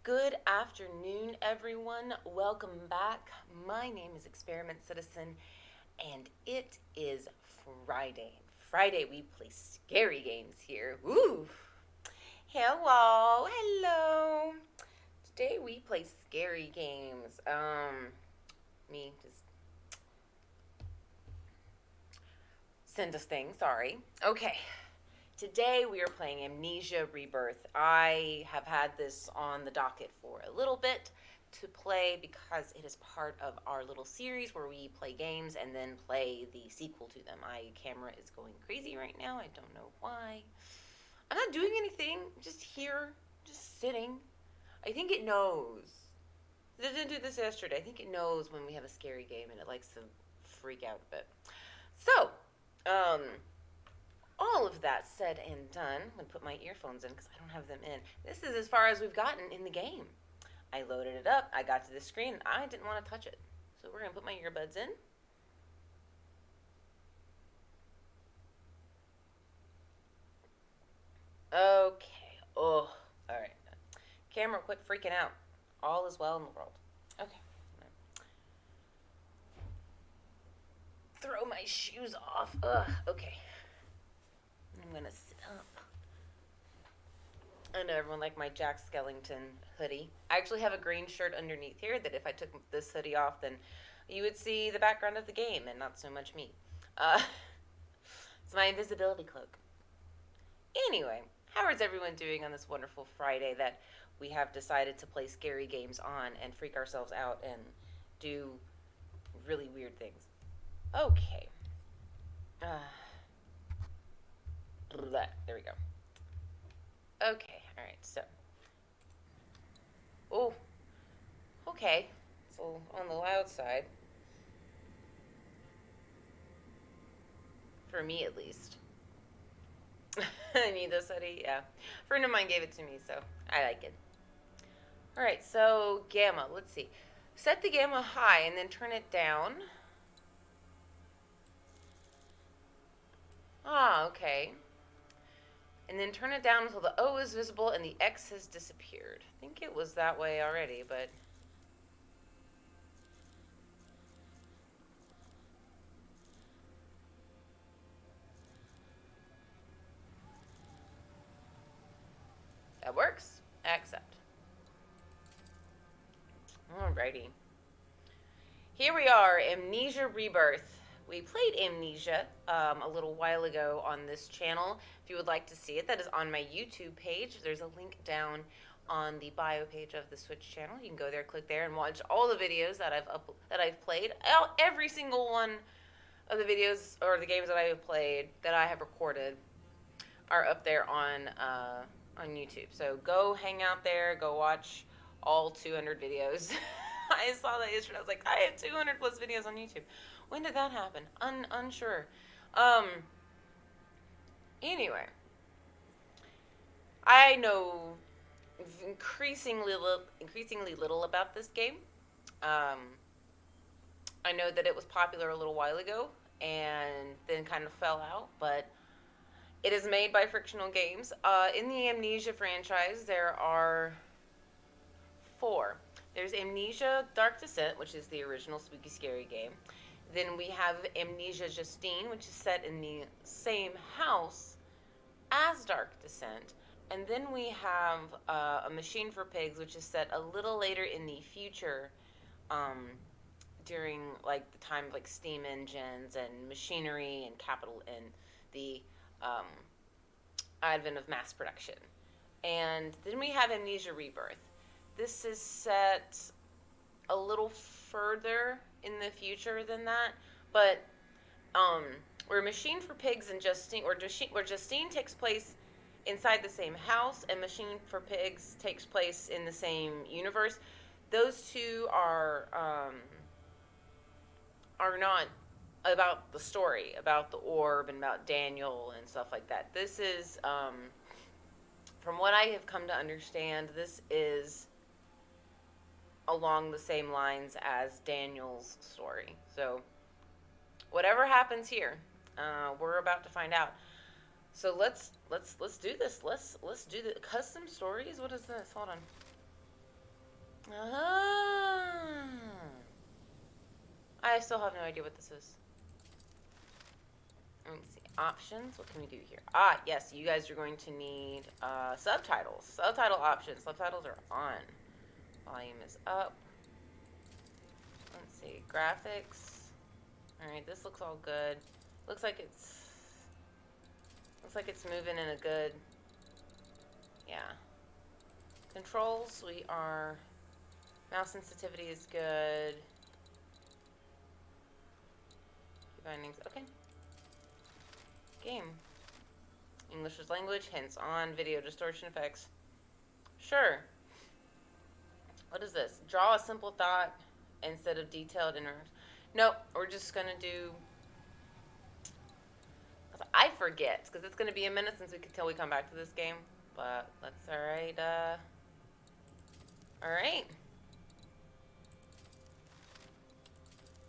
Good afternoon, everyone. Welcome back. My name is Experiment Citizen, and it is Friday. Friday, we play scary games here. Woo! Hello. Today we play scary games. Me just send us things. Sorry. Okay. Today we are playing Amnesia Rebirth. I have had this on the docket for a little bit to play because it is part of our little series where we play games and then play the sequel to them. My camera is going crazy right now. I don't know why. I'm not doing anything. I'm just here, just sitting. I think it knows. It didn't do this yesterday. I think it knows when we have a scary game and it likes to freak out a bit. So, all of that said and done, I'm going to put my earphones in because I don't have them in. This is as far as we've gotten in the game. I loaded it up, I got to the screen, and I didn't want to touch it. So we're going to put my earbuds in. Okay. Oh, alright. Camera, quit freaking out. All is well in the world. Okay. Throw my shoes off. Ugh, okay. I'm going to sit up. I know everyone liked my Jack Skellington hoodie. I actually have a green shirt underneath here that if I took this hoodie off, then you would see the background of the game and not so much me. It's my invisibility cloak. Anyway, how is everyone doing on this wonderful Friday that we have decided to play scary games on and freak ourselves out and do really weird things? Okay. There we go. Okay, alright, so. Oh, okay. So, on the loud side. For me, at least. I need this hoodie, yeah. A friend of mine gave it to me, so I like it. Alright, so gamma, let's see. Set the gamma high and then turn it down. Ah, okay. And then turn it down until the O is visible and the X has disappeared. I think it was that way already, but... that works. Accept. Alrighty. Here we are, Amnesia Rebirth. We played Amnesia a little while ago on this channel. If you would like to see it, that is on my YouTube page. There's a link down on the bio page of the Switch channel. You can go there, click there, and watch all the videos that I've played. Every single one of the videos or the games that I have played that I have recorded are up there on YouTube. So go hang out there, go watch all 200 videos. I saw that yesterday. I was like, I have 200 plus videos on YouTube. When did that happen? Unsure. Anyway, I know increasingly little about this game. I know that it was popular a little while ago and then kind of fell out, but it is made by Frictional Games. In the Amnesia franchise, there are 4. There's Amnesia Dark Descent, which is the original spooky scary game. Then we have Amnesia Justine, which is set in the same house as Dark Descent. And then we have A Machine for Pigs, which is set a little later in the future, during like the time of like steam engines and machinery and capital and the advent of mass production. And then we have Amnesia Rebirth. This is set a little further in the future than that, but where Machine for Pigs and Justine, where Justine takes place inside the same house and Machine for Pigs takes place in the same universe. Those two are not about the story, about the orb and about Daniel and stuff like that. This is, from what I have come to understand, this is along the same lines as Daniel's story. So, whatever happens here, we're about to find out. So let's do this. Let's do the custom stories. What is this? Hold on. Ah. I still have no idea what this is. Let me see. Options. What can we do here? Ah, yes. You guys are going to need subtitles. Subtitle options. Subtitles are on. Volume is up. Let's see. Graphics. Alright, this looks all good. Looks like it's moving in a good, yeah. Controls, we are, mouse sensitivity is good. Bindings, okay. Game. English as language, hints on, video distortion effects. Sure. What is this? Draw a simple thought instead of detailed inner. Nope, we're just gonna do. I forget because it's gonna be a minute until we come back to this game. But that's all right. All right.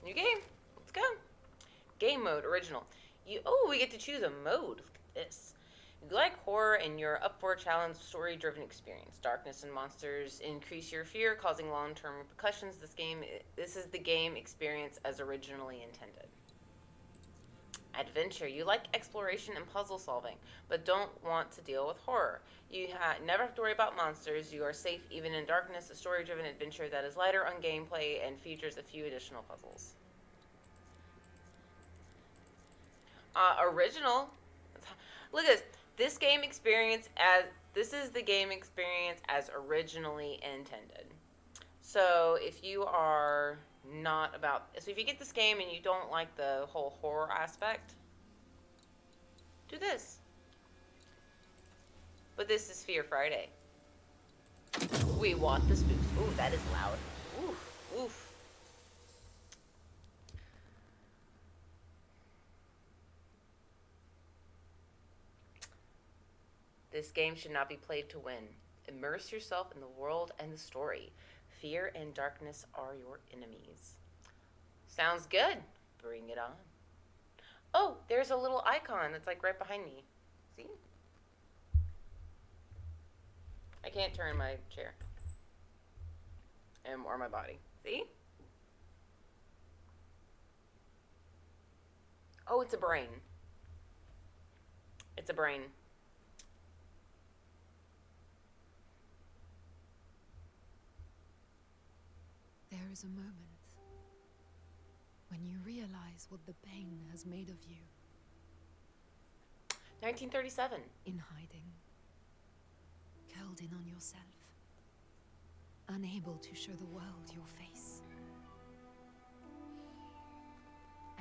New game. Let's go. Game mode original. We get to choose a mode. Look at this. You like horror and you're up for a challenge, story-driven experience. Darkness and monsters increase your fear, causing long-term repercussions. This is the game experience as originally intended. Adventure. You like exploration and puzzle solving, but don't want to deal with horror. You never have to worry about monsters. You are safe even in darkness. A story-driven adventure that is lighter on gameplay and features a few additional puzzles. Original. Look at this. This is the game experience as originally intended. So if you are if you get this game and you don't like the whole horror aspect, do this. But this is Fear Friday. We want the spooks. Ooh, that is loud. Oof, oof. This game should not be played to win. Immerse yourself in the world and the story. Fear and darkness are your enemies. Sounds good. Bring it on. Oh, there's a little icon that's like right behind me. See? I can't turn my chair. Or my body. See? Oh, it's a brain. It's a brain. There is a moment when you realize what the pain has made of you. 1937. In hiding, curled in on yourself, unable to show the world your face.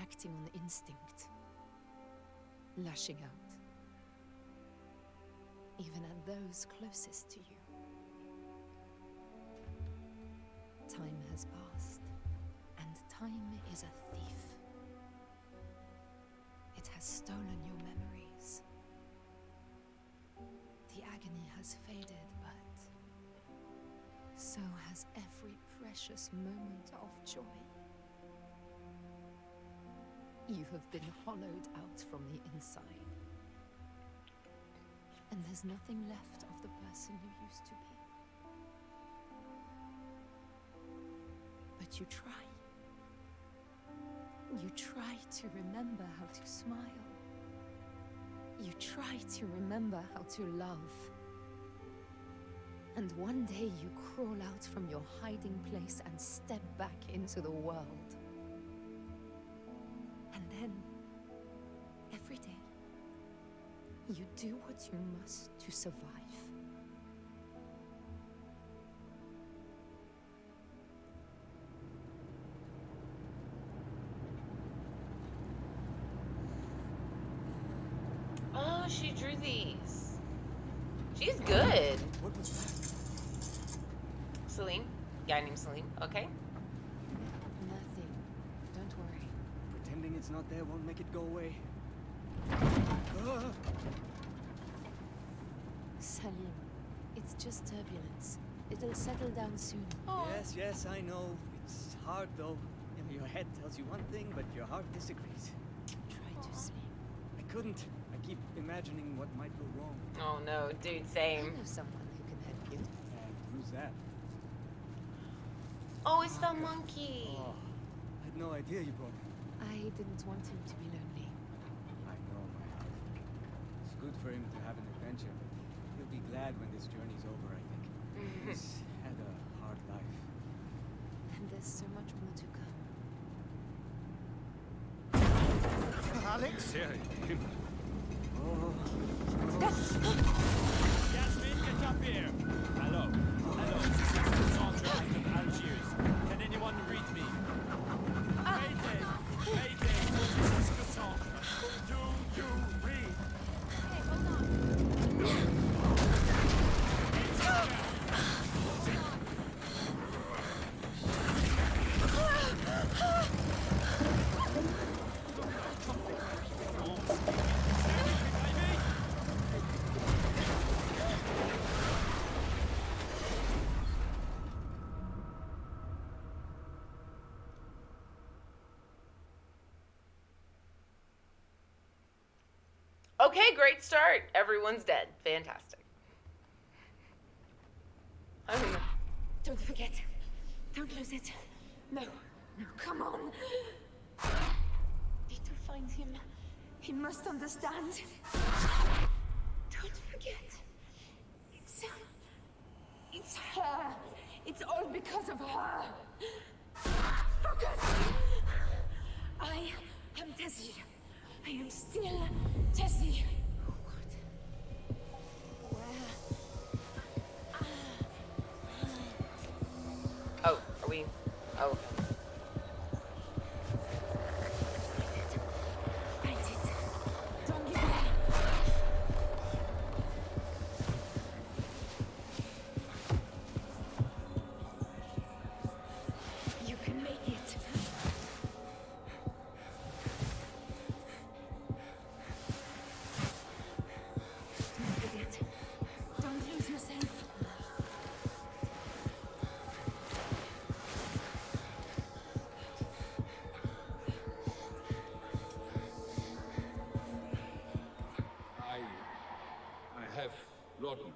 Acting on instinct, lashing out, even at those closest to you. Time has passed, and time is a thief. It has stolen your memories. The agony has faded, but so has every precious moment of joy. You have been hollowed out from the inside, and there's nothing left of the person you used to be. But you try. You try to remember how to smile. You try to remember how to love. And one day you crawl out from your hiding place and step back into the world. And then, every day, you do what you must to survive. Oh, she drew these. She's good. What was that? Celine. Guy named Celine. Okay. Nothing. Don't worry. Pretending it's not there won't make it go away. Salim, it's just turbulence. It'll settle down soon. Oh. Yes, I know. It's hard though. You know, your head tells you one thing, but your heart disagrees. Try to sleep. I couldn't. I keep imagining what might go wrong. Oh no, dude, I same. know someone who can help you. And who's that? Oh, it's the monkey. Oh, I had no idea you brought him. I didn't want him to be lonely. I know, my heart. It's good for him to have an adventure, but he'll be glad when this journey's over, I think. He's had a hard life. And there's so much more to come. Alex? Yeah, him. Oh, Yasmin, get up here! Hello. Hello, this is Cassandra out of Algiers. Can anyone read me? Mayday! Mayday! This is Cassandra. Do you read? Hey, hold on. Okay, great start. Everyone's dead. Fantastic. I don't know. Don't forget. Don't lose it. No. No, come on. Need to find him. He must understand. Don't forget. It's her. It's all because of her. Focus! I am Tessie. I am still Tessie. What? Where? Oh, are we? Oh. Fight it. Don't give in. You can make it. Don't forget. Don't lose yourself. I have laudanum.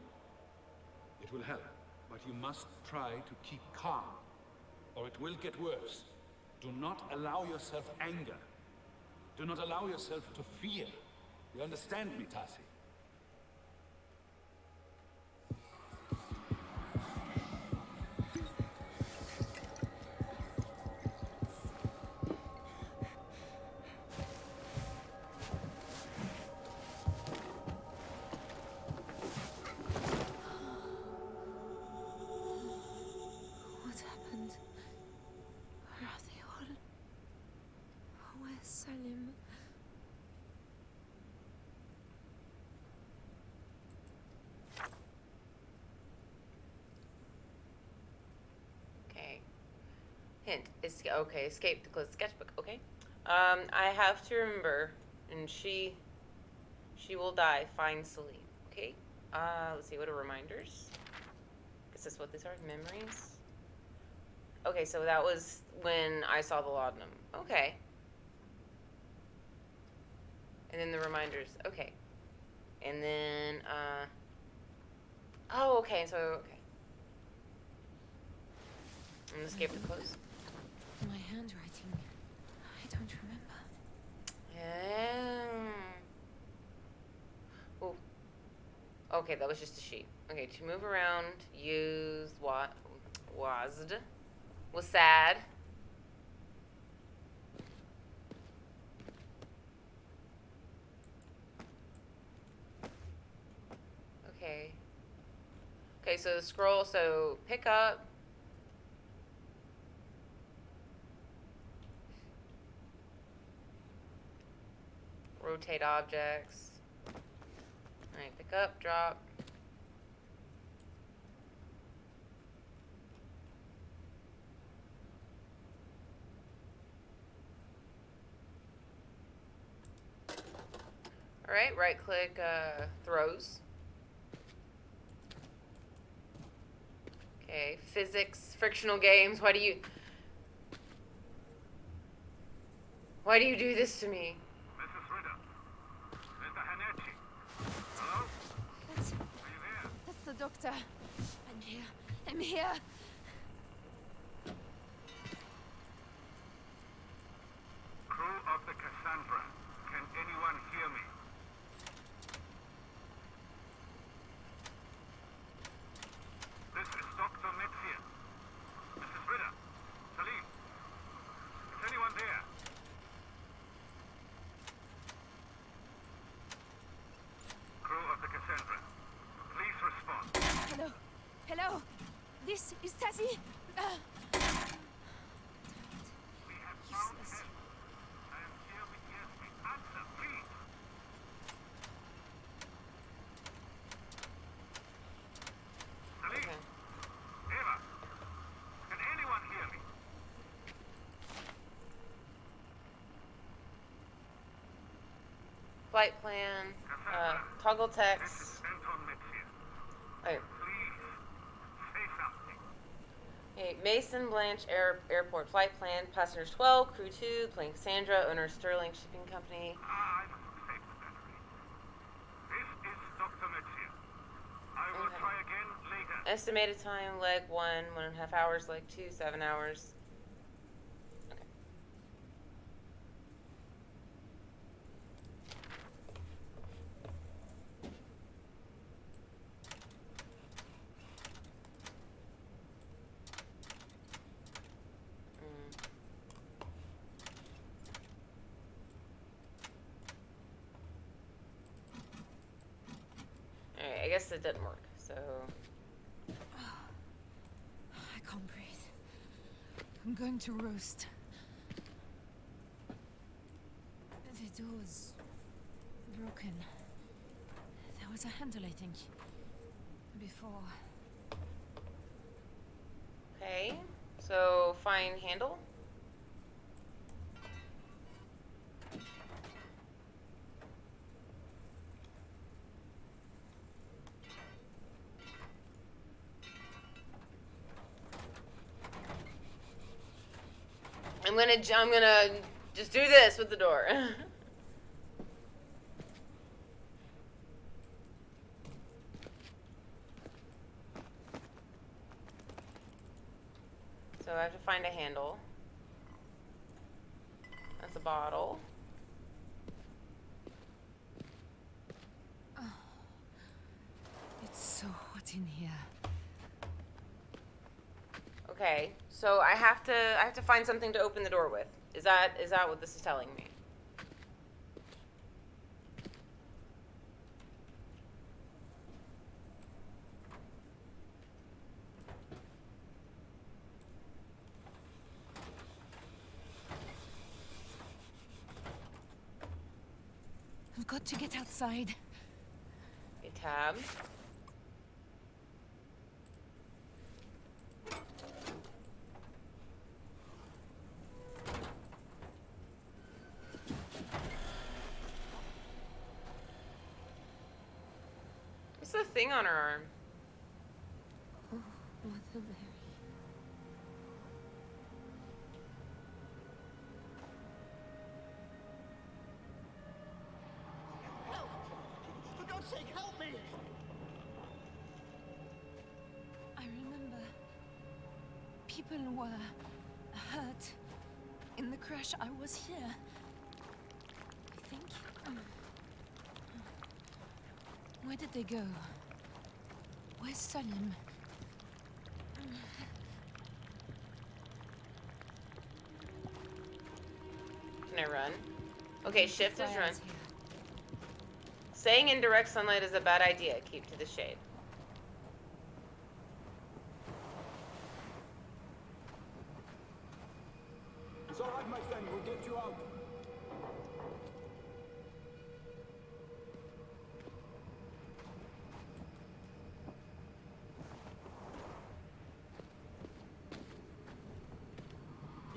It will help, but you must try to keep calm, or it will get worse. Do not allow yourself anger. Do not allow yourself to fear. You understand me, Tassi? What happened? Where are they all? Where's Salim? Okay. Hint. Okay, escape to close the sketchbook. Okay. I have to remember, and she will die. Find Salim. Okay. Let's see. What are reminders? Is this what these are? Memories. Okay, so that was when I saw the laudanum. Okay. And then the reminders. Okay. And then oh, okay. So okay. And escape to close. My handwriting. I don't remember. Oh. Okay, that was just a sheet. Okay, to move around, use what? Was sad. Okay. Okay, so scroll, so pick up. Rotate objects. Alright, pick up, drop. Alright, right click, throws. Okay, physics, frictional games, why do you do this to me? Mrs. Ritter. Mr. Hanechi. Hello? That's, Are you there? that's the doctor. I'm here. I'm here. Is Tassie? Useless. Okay. Eva, can anyone hear me? Flight plan. Toggle text. Anton Metzger. Okay. Please, say something. Okay, Mason Blanche Airport flight plan. Passengers 12, crew 2, plane Cassandra, owner Sterling Shipping Company. I must take the battery. This is Dr. Metzger. I will Okay. try again later. Estimated time, leg 1.5 hours, leg 2, 7 hours. Okay. Alright, I guess it didn't work, so... I can't breathe. I'm going to roast. The door's broken. There was a handle, I think. Before. Okay, so find handle. I'm gonna just do this with the door. So I have to find a handle. That's a bottle. It's so hot in here. Okay, so I have to find something to open the door with. Is that what this is telling me? I've got to get outside. A tab. What's the thing on her arm? Oh, Mother Mary. Help! For God's sake, help me! I remember people were hurt in the crash. I was here. I think. Where did they go? Where's Salim? Can I run? Okay, shift is run. Fires here. Staying in direct sunlight is a bad idea. Keep to the shade. It's all right, my friend. We'll get you out.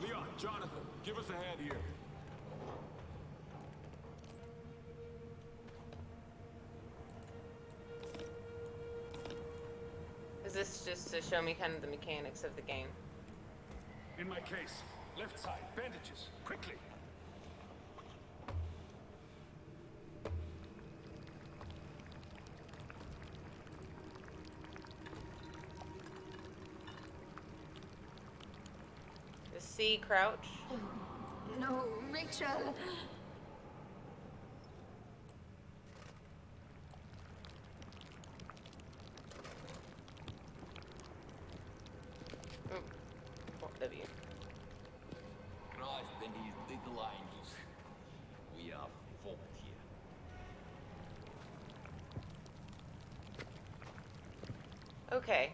Leon, Jonathan, give us a hand here. Is this just to show me kind of the mechanics of the game? In my case, left side, bandages, quickly. The C crouch. No, Rachel. W. Christ and his little angels. We are fucked here. Okay.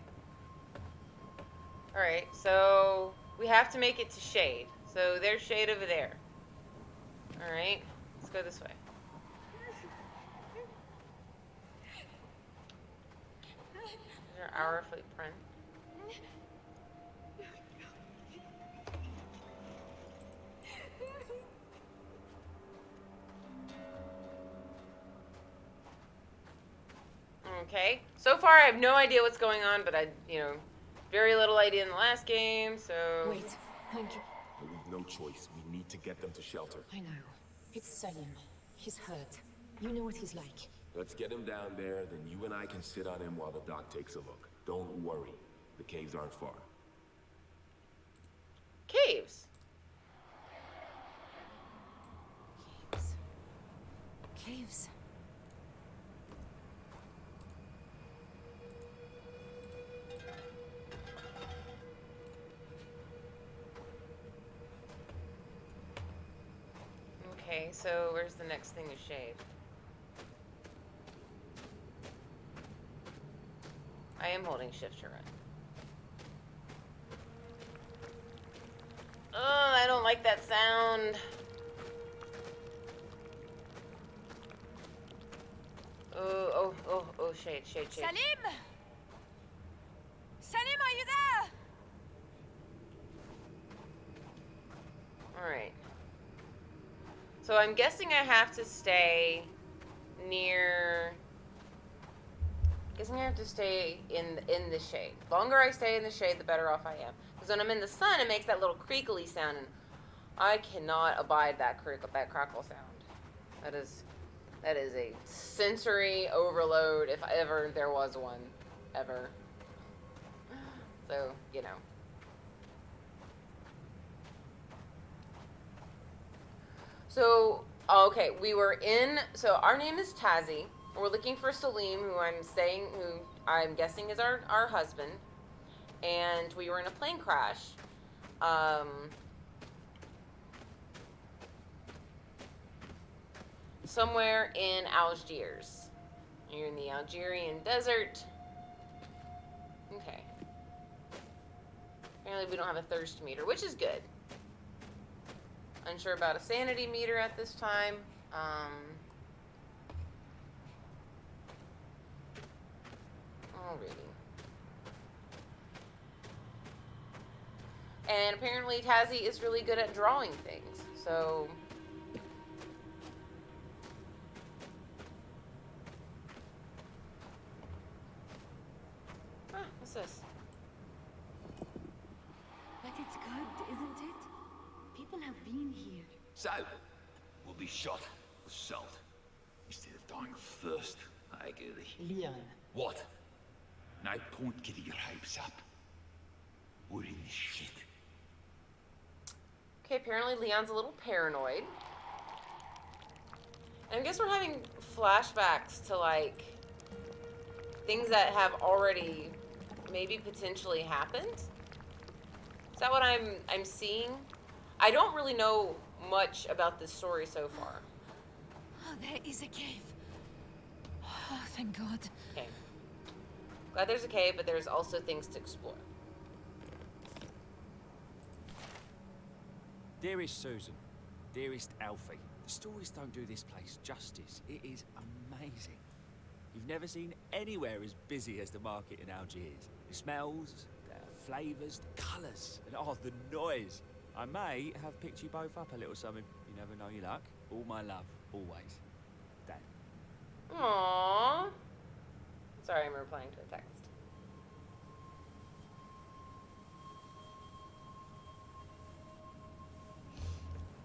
Alright, so we have to make it to shade. So there's shade over there. Alright, let's go this way. There's our footprint. Okay, so far I have no idea what's going on, but very little idea in the last game, so... Wait, thank you. But we've no choice. We need to get them to shelter. I know. It's Salim. He's hurt. You know what he's like. Let's get him down there, then you and I can sit on him while the doc takes a look. Don't worry. The caves aren't far. Caves? Caves. Caves. Okay, so where's the next thing to shade? I am holding shift to run. Oh, I don't like that sound. Oh, shade. Salim! Salim, are you there? Alright. So I'm guessing I have to stay near... Guessing I have to stay in the shade. The longer I stay in the shade, the better off I am. Because when I'm in the sun, it makes that little creakly sound, and I cannot abide that crackle sound. That is a sensory overload, if ever there was one, ever. So, you know. So, okay, so our name is Tazzy. We're looking for Salim, who I'm guessing is our husband. And we were in a plane crash. Somewhere in Algiers. You're in the Algerian desert. Okay. Apparently we don't have a thirst meter, which is good. Unsure about a sanity meter at this time. Alrighty. And apparently Tazzy is really good at drawing things, so... What's this? But it's good, isn't it? People have been here. So, we'll be shot or sold instead of dying of thirst. I agree. Leon. What? No point getting your hopes up. We're in this shit. Okay, apparently Leon's a little paranoid. And I guess we're having flashbacks to, like, things that have already maybe potentially happened. Is that what I'm seeing? I don't really know much about this story so far. Oh, there is a cave. Oh, thank God. Okay. Glad there's a cave, but there's also things to explore. Dearest Susan, dearest Alfie, the stories don't do this place justice. It is amazing. You've never seen anywhere as busy as the market in Algiers. The smells, the flavours, the colours, and the noise. I may have picked you both up a little something. You never know your luck. All my love, always. Dad. Aww. Sorry, I'm replying to a text.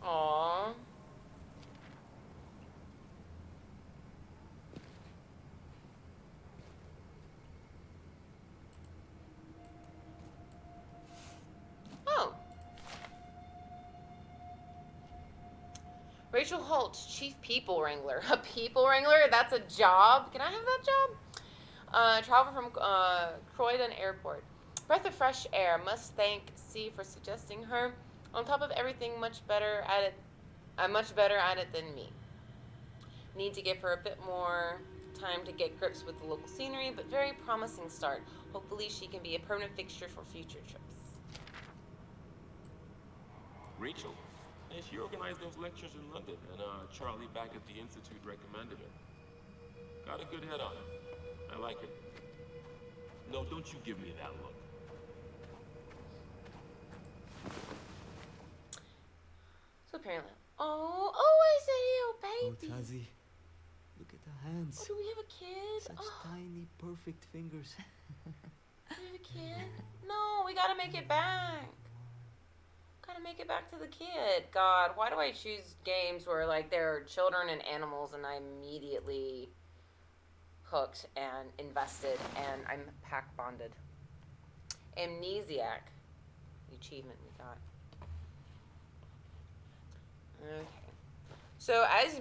Aww. Oh. Rachel Holt, Chief People Wrangler. A People Wrangler? That's a job? Can I have that job? Travel from Croydon Airport. Breath of fresh air. Must thank C for suggesting her. On top of everything, much better at it than me. Need to give her a bit more time to get grips with the local scenery, but very promising start. Hopefully she can be a permanent fixture for future trips. Rachel? Yeah, she organized those lectures in London, and Charlie back at the Institute recommended her. Got a good head on her. I like her. No, don't you give me that look. So apparently, oh, Isaiah, Oh, baby. Tazi, look at the hands. Oh, do we have a kid? Such Oh, tiny, perfect fingers. do we have a kid? No, we gotta make it back. Gotta make it back to the kid. God, why do I choose games where like there are children and animals and I'm immediately hooked and invested and I'm pack bonded? Amnesiac, the achievement we got. Okay. So as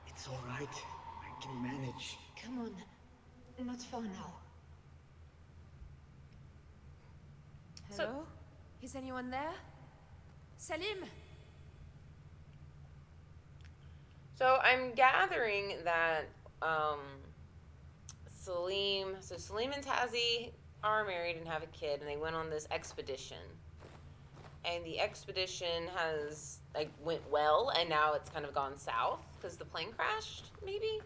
It's all right. I can manage. Come on. Not for now. Hello? Is anyone there? Salim? So I'm gathering that Salim and Tazi are married and have a kid, and they went on this expedition. And the expedition has went well, and now it's kind of gone south because the plane crashed. Maybe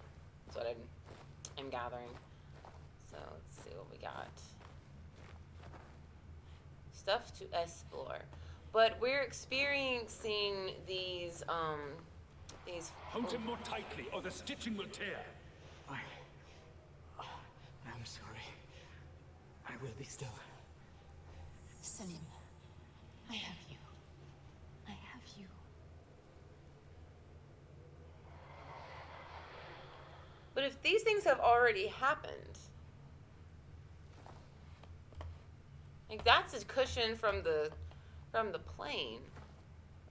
that's what I'm gathering. So let's see what we got. Stuff to explore, but we're experiencing these. Hold him more tightly, or the stitching will tear. I'm sorry. I will be still. Salim, I have you. I have you. But if these things have already happened, like that's a cushion from the plane.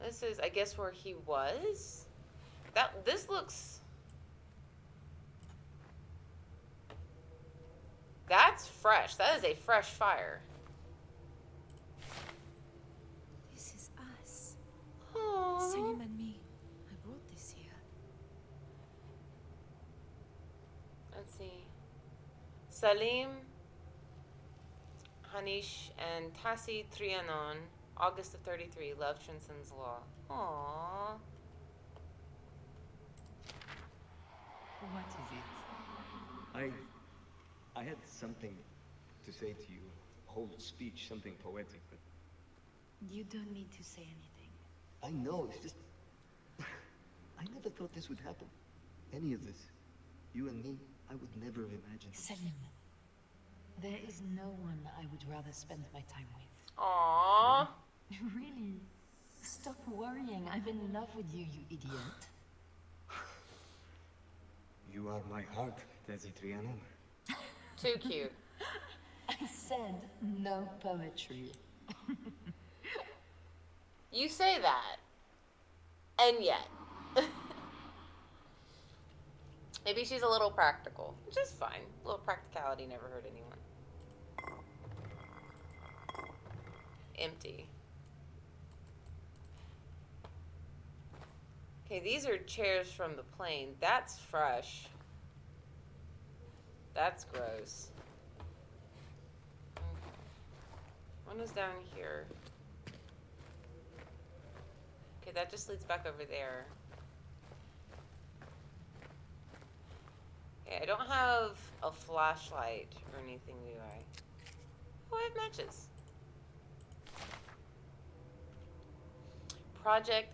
This is, I guess, where he was. This looks. That's fresh. That is a fresh fire. This is us. Aww. Salim and me. I brought this here. Let's see. Salim, Hanish, and Tassi Trianon, August of 33, love transcends law. Aww. What is it? I had something to say to you. A whole speech, something poetic, but... You don't need to say anything. I know, it's just... I never thought this would happen. Any of this. You and me, I would never have imagined. Salim, there is no one I would rather spend my time with. Aww. Really? Stop worrying. I'm in love with you, you idiot. You are my heart, Tezi Trianon. Too cute. I said no poetry. You say that. And yet. Maybe she's a little practical. Which is fine. A little practicality never hurt anyone. Empty. Okay, these are chairs from the plane. That's fresh. That's gross. Okay. One was down here. Okay, that just leads back over there. Okay, I don't have a flashlight or anything, do I? Oh, I have matches. Project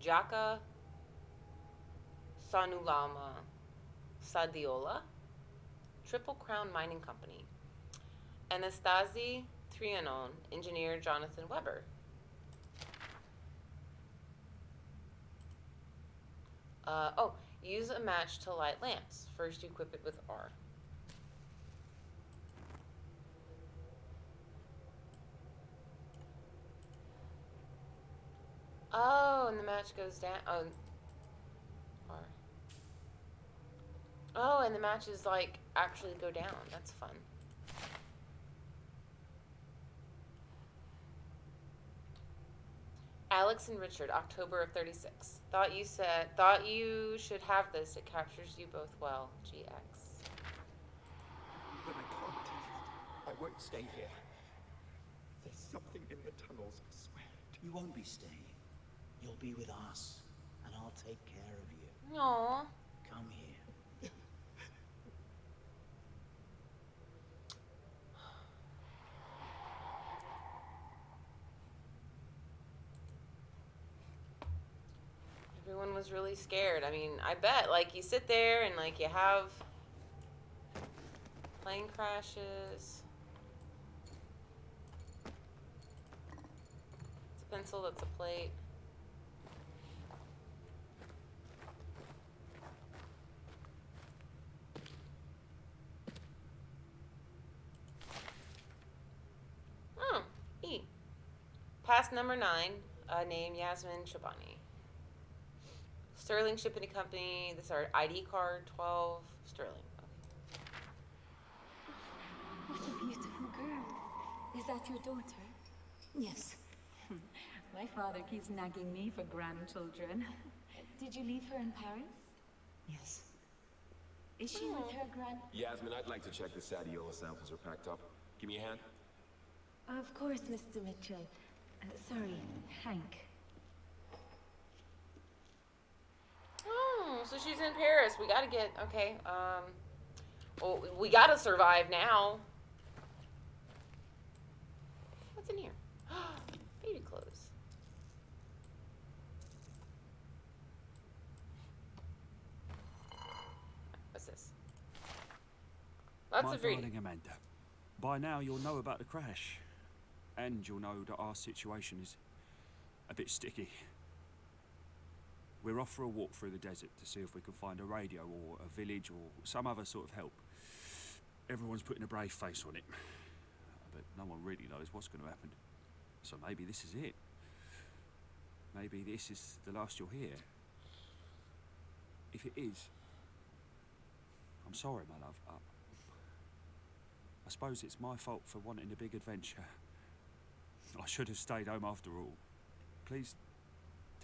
Jaka Sanulama Sadiola, Triple Crown Mining Company. Anastasi Trianon, engineer Jonathan Weber. Use a match to light lamps. First, equip it with R. Oh, and the match goes down. Oh, R. Oh, and the matches like actually go down. That's fun. Alex and Richard, October of 36. Thought you should have this. It captures you both well. GX. But I can't. I won't stay here. There's something in the tunnels, I swear. You won't be staying. You'll be with us, and I'll take care of you. Aww. Come here. Everyone was really scared. I mean, I bet, like, you sit there and, like, you have plane crashes. It's a pencil, that's a plate. Oh, E. Pass number 9, name Yasmin Shabani. Sterling Shipping Company. This is our ID card, 12 Sterling. What a beautiful girl. Is that your daughter? Yes. My father keeps nagging me for grandchildren. Did you leave her in Paris? Yes. Is she with her Yasmin, I'd like to check the Sadiola samples are packed up. Give me a hand. Of course, Mr. Mitchell. Sorry, Hank. Oh, so she's in Paris. We gotta get, okay, well, we gotta survive now. What's in here? Baby clothes. What's this? Lots of reading. Darling Amanda, by now you'll know about the crash. And you'll know that our situation is a bit sticky. We're off for a walk through the desert to see if we can find a radio or a village or some other sort of help. Everyone's putting a brave face on it, but no one really knows what's going to happen. So maybe this is it. Maybe this is the last you'll hear. If it is, I'm sorry, my love. I suppose it's my fault for wanting a big adventure. I should have stayed home after all. Please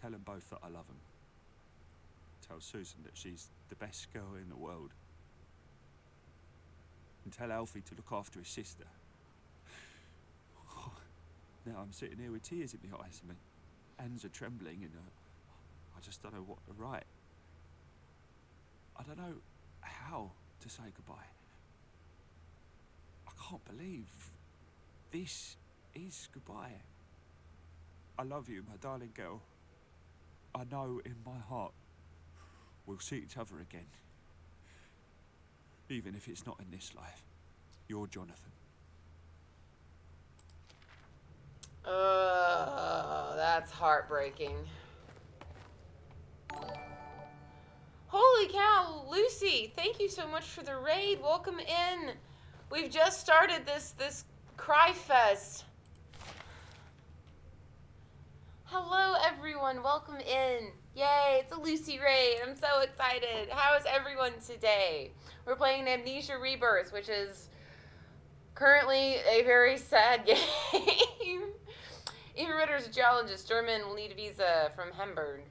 tell them both that I love them. Tell Susan that she's the best girl in the world. And tell Alfie to look after his sister. Now I'm sitting here with tears in my eyes and my hands are trembling and I just don't know what to write. I don't know how to say goodbye. I can't believe this is goodbye. I love you, my darling girl. I know in my heart we'll see each other again. Even if it's not in this life. You're Jonathan. That's heartbreaking. Holy cow, Lucy, thank you so much for the raid. Welcome in. We've just started this cry fest. Hello, everyone. Welcome in. Yay, it's a Lucy raid. I'm so excited. How is everyone today? We're playing Amnesia Rebirth, which is currently a very sad game. Eva Ritter's a geologist. German will need a visa from Hamburg.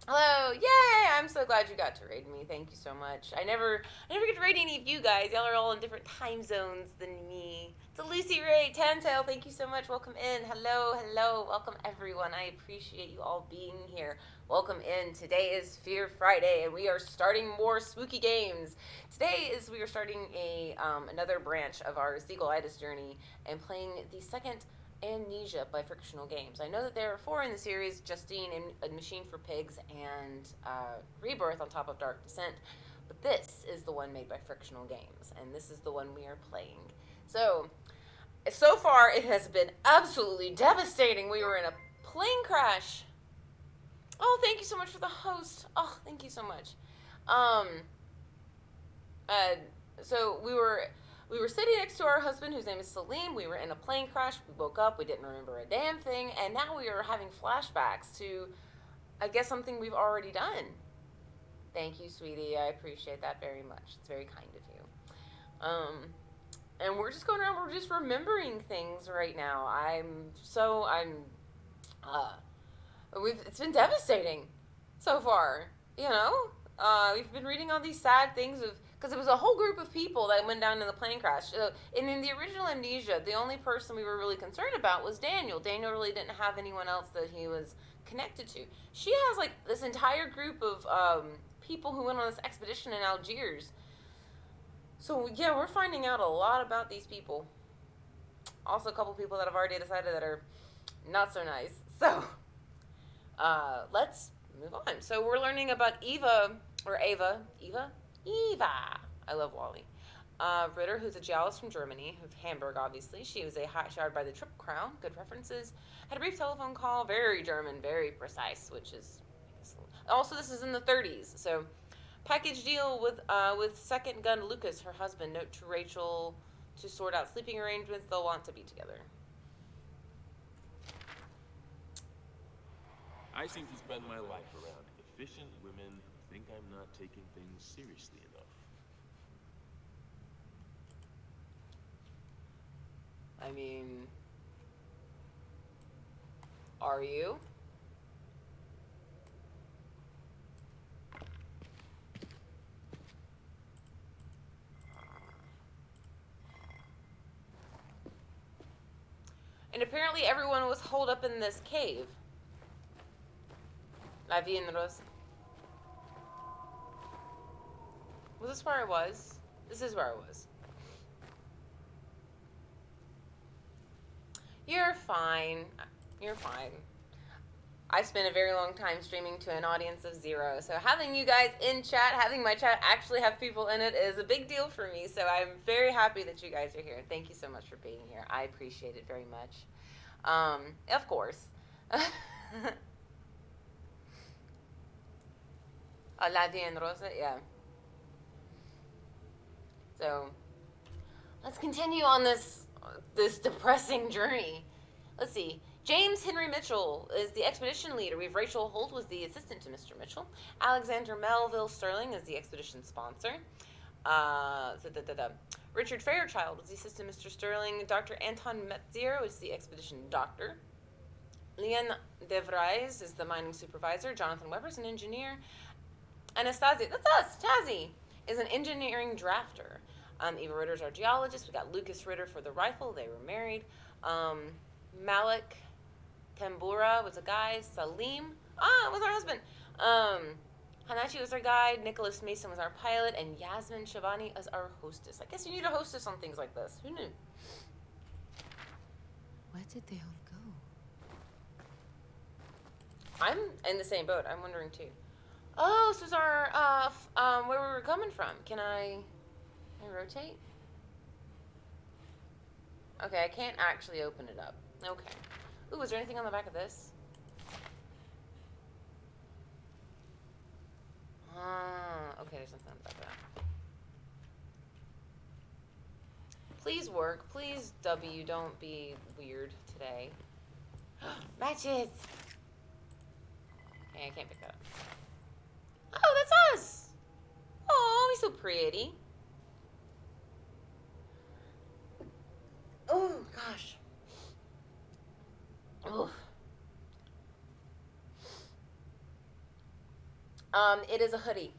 Hello, yay! I'm so glad you got to raid me. Thank you so much. I never get to raid any of you guys. Y'all are all in different time zones than me. It's a Lucy raid. Tantail, thank you so much. Welcome in. Hello, hello. Welcome everyone. I appreciate you all being here. Welcome in. Today is Fear Friday, and we are starting more spooky games. Today we are starting another branch of our Seagull-itis journey and playing the second Amnesia by Frictional Games. I know that there are 4 in the series, Justine and A Machine for Pigs and Rebirth on top of Dark Descent, but this is the one made by Frictional Games, and this is the one we are playing. So far it has been absolutely devastating. We were in a plane crash. Oh, thank you so much for the host. Oh, thank you so much. So we were sitting next to our husband, whose name is Salim. We were in a plane crash. We woke up. We didn't remember a damn thing. And now we are having flashbacks to, I guess, something we've already done. Thank you, sweetie. I appreciate that very much. It's very kind of you. And we're just going around. We're just remembering things right now. It's been devastating so far. You know, we've been reading all these sad things of Because it was a whole group of people that went down in the plane crash. So, and in the original Amnesia, the only person we were really concerned about was Daniel. Daniel really didn't have anyone else that he was connected to. She has like this entire group of people who went on this expedition in Algiers. So yeah, we're finding out a lot about these people. Also, a couple people that have already decided that are not so nice. So let's move on. So we're learning about Eva. I love Wally. Ritter, who's a geologist from Germany, of Hamburg, obviously. She was a hot showered by the Triple Crown. Good references. Had a brief telephone call. Very German, very precise, which is... Also, this is in the 30s. So, package deal with second gun Lucas, her husband. Note to Rachel to sort out sleeping arrangements. They'll want to be together. I seem to spend my life around efficient women who think I'm not taking things seriously enough. I mean, are you? And apparently everyone was holed up in this cave. La vie en rose. Was this where I was? This is where I was. You're fine. You're fine. I spent a very long time streaming to an audience of 0. So having you guys in chat, having my chat actually have people in it is a big deal for me. So I'm very happy that you guys are here. Thank you so much for being here. I appreciate it very much. Of course. La vie en rose, yeah. So let's continue on this depressing journey. Let's see. James Henry Mitchell is the expedition leader. We have Rachel Holt was the assistant to Mr. Mitchell. Alexander Melville Sterling is the expedition sponsor. Richard Fairchild was the assistant to Mr. Sterling. Dr. Anton Metzier was the expedition doctor. Leon DeVries is the mining supervisor. Jonathan Weber is an engineer. Anastasia, that's us, Tazzy, is an engineering drafter. Eva Ritter's our geologist. We got Lucas Ritter for the rifle. They were married. Malik Tambura was a guy. Salim was our husband. Hanachi was our guide. Nicholas Mason was our pilot. And Yasmin Shabani is our hostess. I guess you need a hostess on things like this. Who knew? Where did they all go? I'm in the same boat. I'm wondering too. Oh, this is our, where we were coming from. Can I rotate? Okay, I can't actually open it up. Okay. Ooh, is there anything on the back of this? Okay, there's nothing on the back of that. Please work. Please, W, don't be weird today. Matches! Okay, I can't pick that up. Oh, that's us! Oh, he's so pretty. Oh, gosh. Oh. It is a hoodie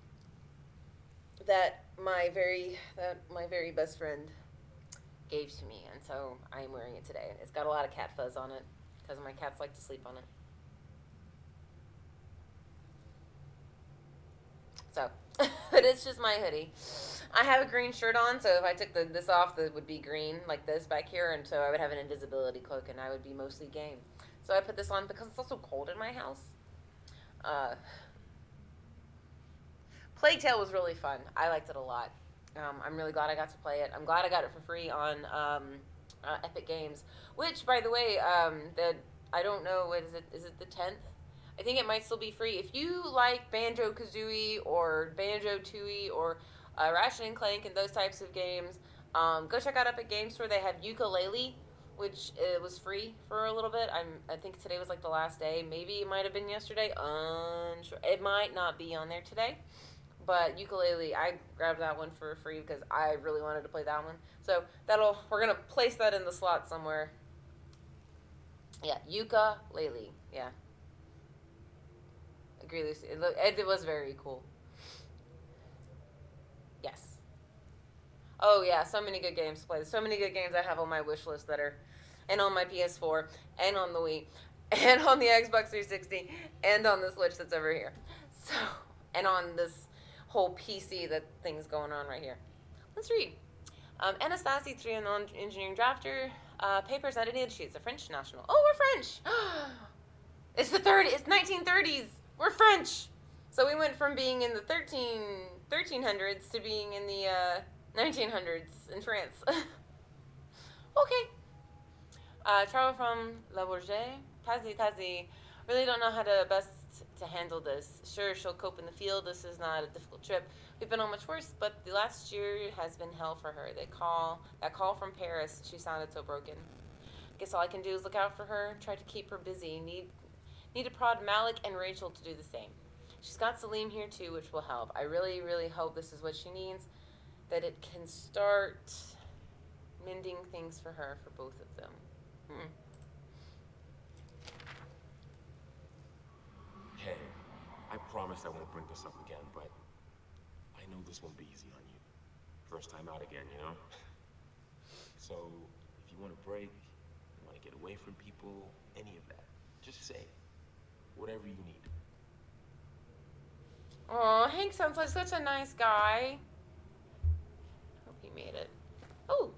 that my very best friend gave to me, and so I am wearing it today. It's got a lot of cat fuzz on it because my cats like to sleep on it. So, but it's just my hoodie. I have a green shirt on, so if I took this off, it would be green like this back here, and so I would have an invisibility cloak, and I would be mostly game. So I put this on because it's also cold in my house. Plague Tale was really fun. I liked it a lot. I'm really glad I got to play it. I'm glad I got it for free on Epic Games, which, by the way, I don't know, what is it? Is it the 10th? I think it might still be free. If you like Banjo-Kazooie or Banjo-Tooie or Ratchet and Clank and those types of games, go check out Epic Games Store. They have Yooka-Laylee, which was free for a little bit. I think today was like the last day. Maybe it might have been yesterday. Unsure. It might not be on there today. But Yooka-Laylee, I grabbed that one for free because I really wanted to play that one. So we're gonna place that in the slot somewhere. Yeah, Yooka-Laylee. Yeah. Agree, Lucy. It was very cool. Yes. Oh yeah, so many good games to play. So many good games I have on my wish list that are, and on my PS4, and on the Wii, and on the Xbox 360, and on the Switch that's over here. So, and on this whole PC that thing's going on right here. Let's read. Anastasie, 3 and engineering drafter. Papers, edited. She's a French national. Oh, we're French. It's the 1930s. We're French. So we went from being in the 1300s to being in the 1900s in France. Okay. Travel from La Bourget. Tazi. Really don't know how to best to handle this. Sure, she'll cope in the field. This is not a difficult trip. We've been on much worse, but the last year has been hell for her. That call from Paris, she sounded so broken. Guess all I can do is look out for her, try to keep her busy. Need to prod Malik and Rachel to do the same. She's got Salim here too, which will help. I really, really hope this is what she needs, that it can start mending things for her, for both of them. Hey, I promise I won't bring this up again, but I know this won't be easy on you. First time out again, you know? So, if you want a break, you want to get away from people, any of that, just say whatever you need. Oh, Hank sounds like such a nice guy. Hope he made it. Oh.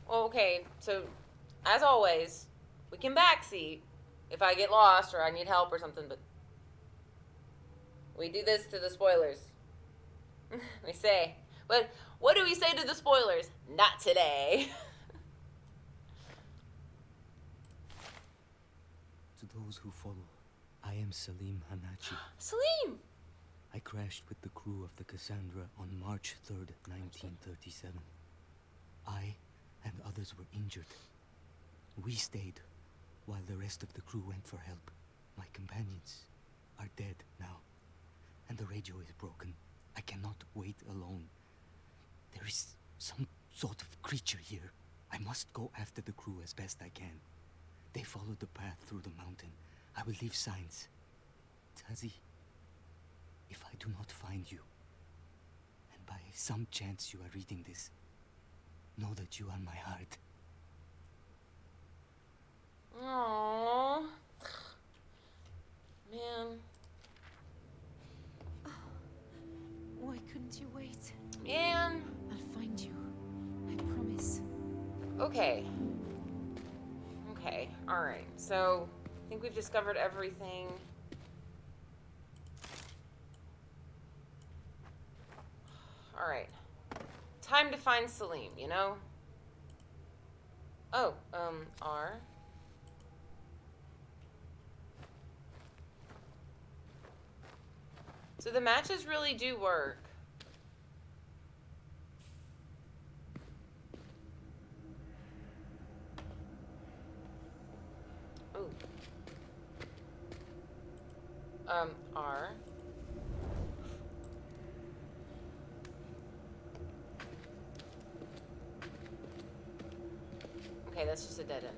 Okay, so as always, we can backseat if I get lost or I need help or something, but we do this to the spoilers. We say, but what do we say to the spoilers? Not today. To those who follow, I am Salim Hanachi. Salim! I crashed with the crew of the Cassandra on March 3rd, 1937. I and others were injured. We stayed, while the rest of the crew went for help. My companions are dead now, and the radio is broken. I cannot wait alone. There is some sort of creature here. I must go after the crew as best I can. They followed the path through the mountain. I will leave signs. Tazi, if I do not find you, and by some chance you are reading this, know that you are my heart. Aww. Man. Why couldn't you wait? Man. I'll find you. I promise. Okay. Okay. Alright. So, I think we've discovered everything. Alright. Time to find Salim, you know? Oh, R. So the matches really do work. Ooh. R. Okay, that's just a dead end.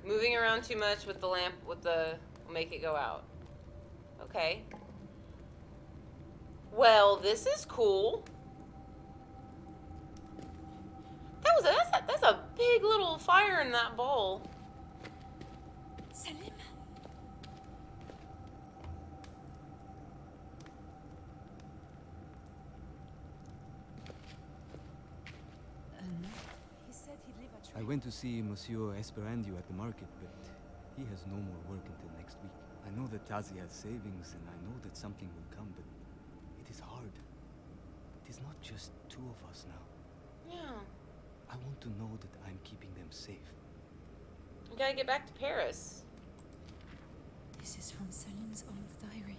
Moving around too much with the lamp, will make it go out. Okay. Well, this is cool. That's a big little fire in that bowl. Salim. He said he'd leave a I went to see Monsieur Esperandio at the market, but he has no more work until next week. I know that Tazi has savings, and I know that something will come, but it is hard. It is not just two of us now. Yeah. I want to know that I'm keeping them safe. We gotta get back to Paris. This is from Salim's old diary.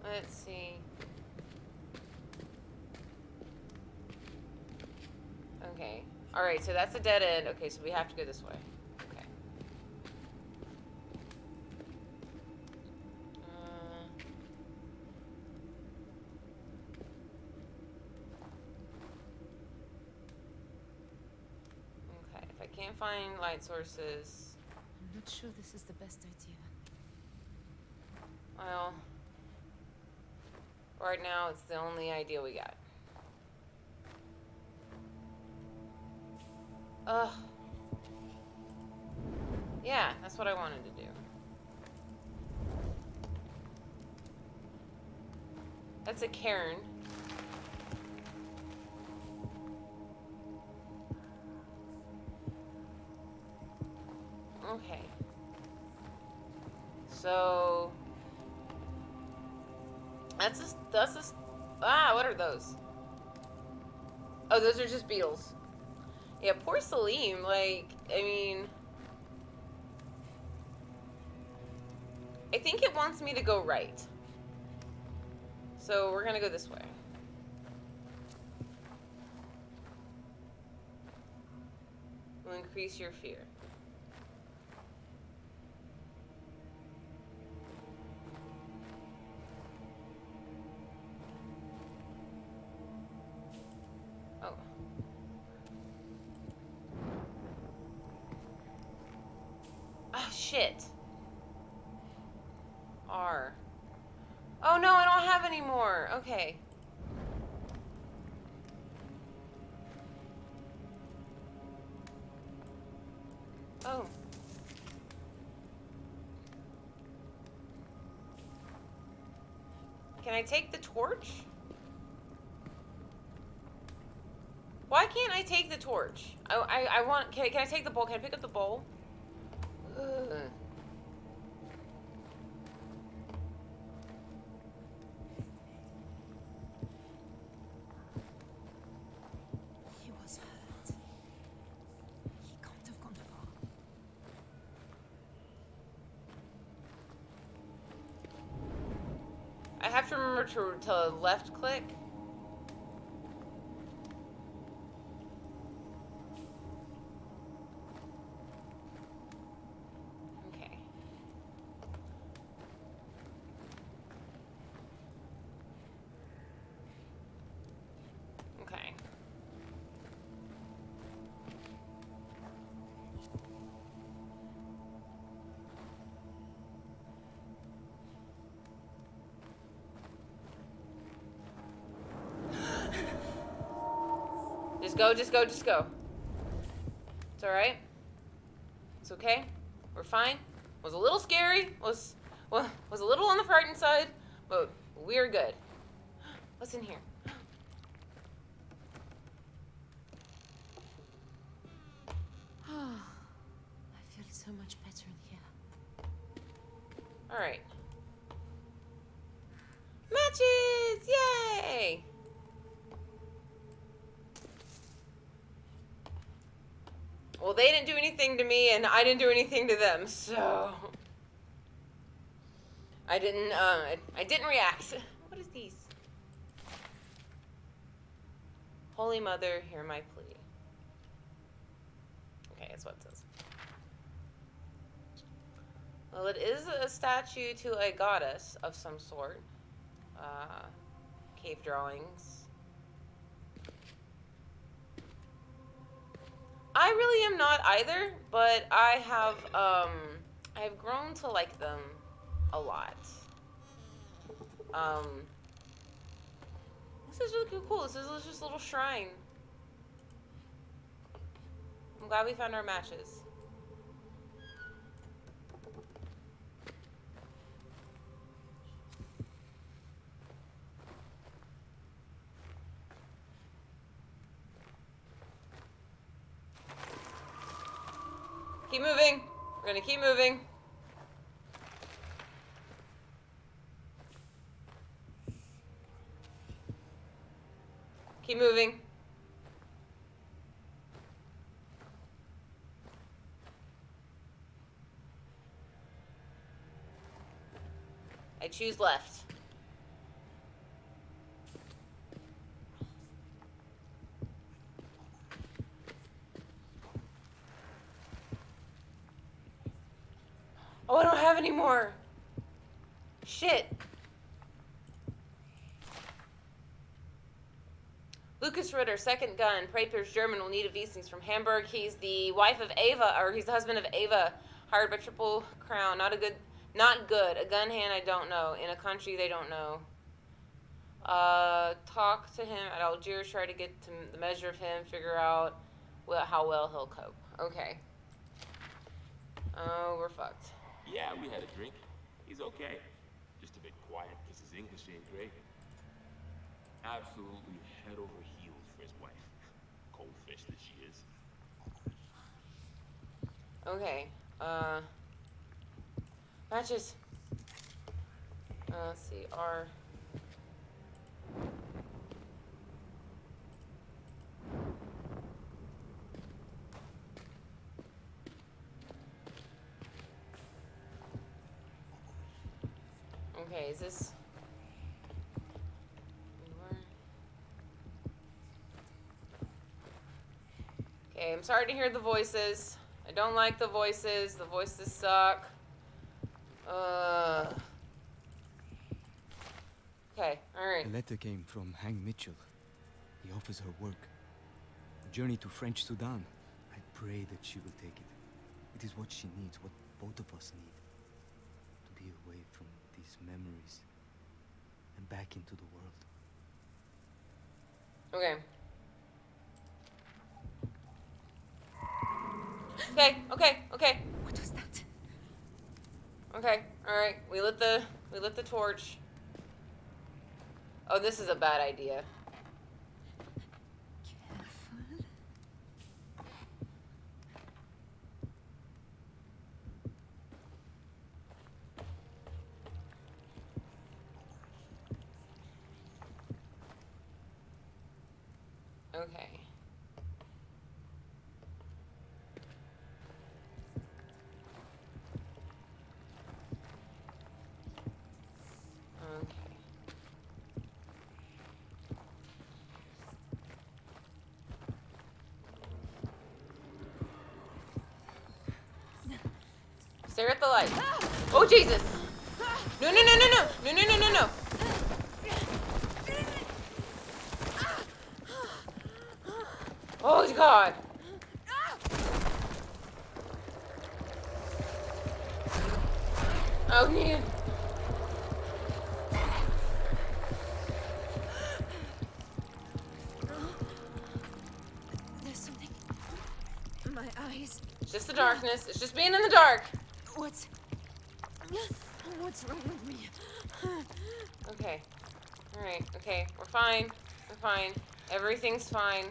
Let's see. Okay. Alright, so that's a dead end. Okay, so we have to go this way. Okay. can't find light sources. I'm not sure this is the best idea. Well, right now it's the only idea we got. Ugh. Yeah, that's what I wanted to do. That's a cairn. Okay. So that's just what are those? Oh, those are just beetles. Yeah, poor Salim, like, I mean, I think it wants me to go right. So we're gonna go this way. Will increase your fear. Oh. Oh, shit. R. Oh, no, I don't have any more. Okay. Oh. Can I take the torch? Why can't I take the torch? I want, can I take the bowl? Can I pick up the bowl? Ugh. He was hurt. He can't have gone far. I have to remember to left click. Okay. Okay. Just go, just go, just go. It's alright. It's okay. We're fine. Was a little scary. Was a little on the frightened side, but we're good. What's in here? I feel so much better in here. Alright. Matches! Yay! Well, they didn't do anything to me, and I didn't do anything to them, so I didn't react. What is these? Holy Mother, hear my plea. Okay, that's what it says. Well, it is a statue to a goddess of some sort. Cave drawings. I really am not either, but I have grown to like them a lot. This is really cool. This is just a little shrine. I'm glad we found our matches. Keep moving. We're gonna keep moving. Keep moving. I choose left. Oh, I don't have any more. Shit. Lucas Ritter, second gun. Prater's German will need a visas from Hamburg. He's the wife of Ava, or he's the husband of Ava, hired by Triple Crown. Not good. A gun hand I don't know. In a country they don't know. Talk to him at Algiers, try to get to the measure of him, figure out how well he'll cope. Okay. Oh, we're fucked. Yeah, we had a drink. He's okay. Just a bit quiet because his English ain't great. Absolutely head over heels for his wife. Cold fish that she is. Okay. Matches. Let's see. R. Okay, is this... Okay, I'm sorry to hear the voices. I don't like the voices. The voices suck. Okay, alright. A letter came from Hang Mitchell. He offers her work. A journey to French Sudan. I pray that she will take it. It is what she needs, what both of us need. To be away from these memories. And back into the world. Okay. Okay. What was that? Okay, alright. We lit the torch. Oh, this is a bad idea. Careful. Okay. Stare at the light. Oh, Jesus! No. Oh, God! Oh, man. There's something. My eyes. It's just the darkness. It's just being in the dark. What's wrong with me? Okay. Alright, okay. We're fine. We're fine. Everything's fine.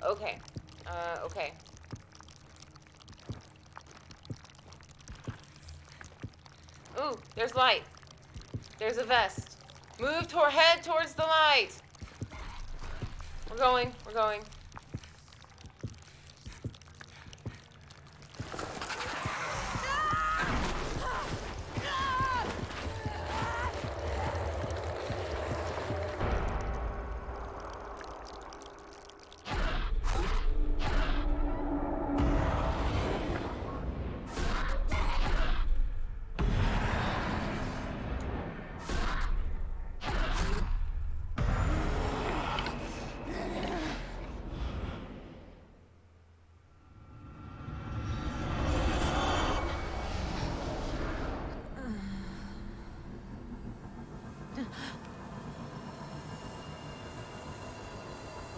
Okay. Okay. Ooh, there's light. There's a vest. Move head towards the light. We're going.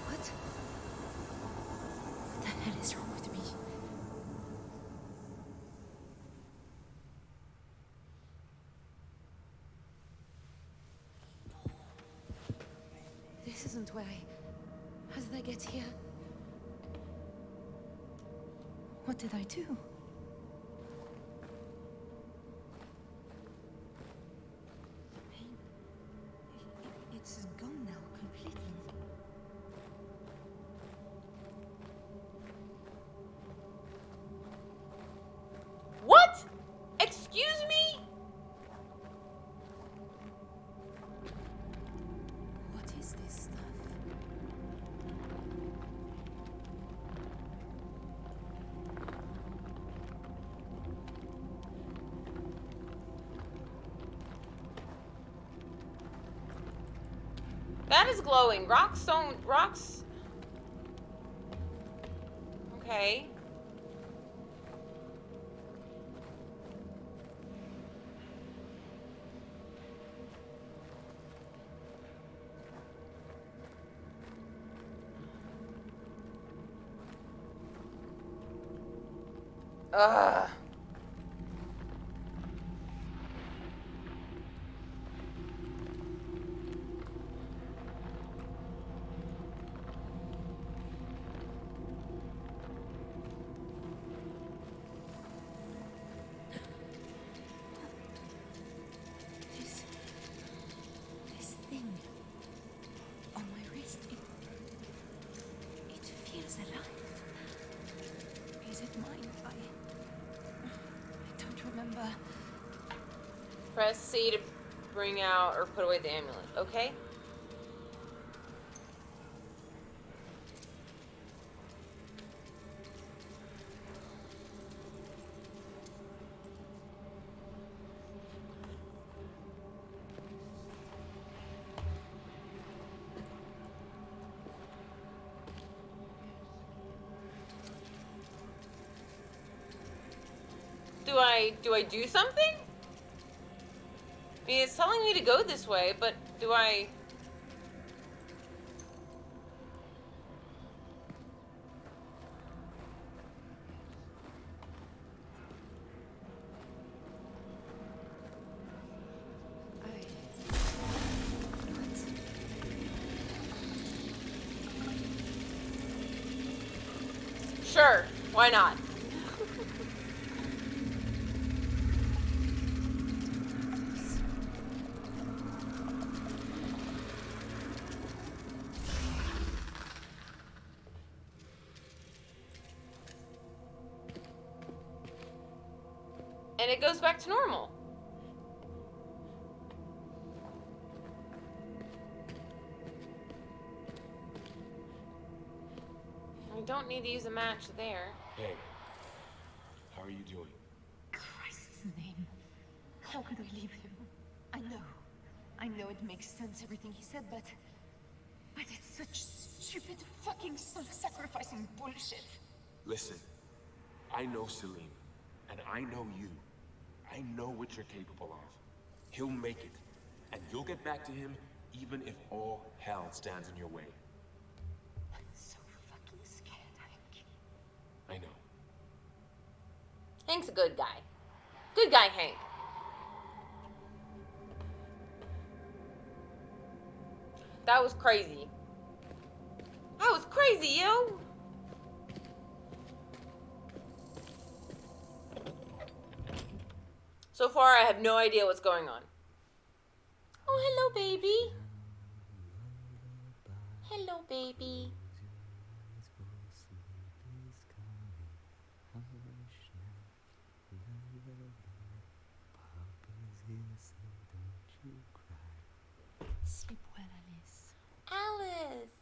What the hell is wrong with me? This isn't where How did I get here? What did I do? The pain... It's gone now, completely. What? Excuse me? What is this stuff? that is glowing. Rocks don't... Rocks... Okay. Ugh. This thing on my wrist, it feels alive. Is it mine? I don't remember. Press C to bring out or put away the amulet. Okay. Do I do something? I mean, it's telling me to go this way, but do I... Sure, why not? And it goes back to normal. I don't need to use a match there. Hey, how are you doing? Christ's name. How could I leave him? I know it makes sense, everything he said, but it's such stupid fucking self-sacrificing bullshit. Listen, I know Selim, and I know you. I know what you're capable of. He'll make it, and you'll get back to him even if all hell stands in your way. I'm so fucking scared, Hank. I know. Hank's a good guy. Good guy, Hank. That was crazy. That was crazy, yo! So far, I have no idea what's going on. Oh, hello, baby. Hello, baby. Sleep well, Alice. Alice.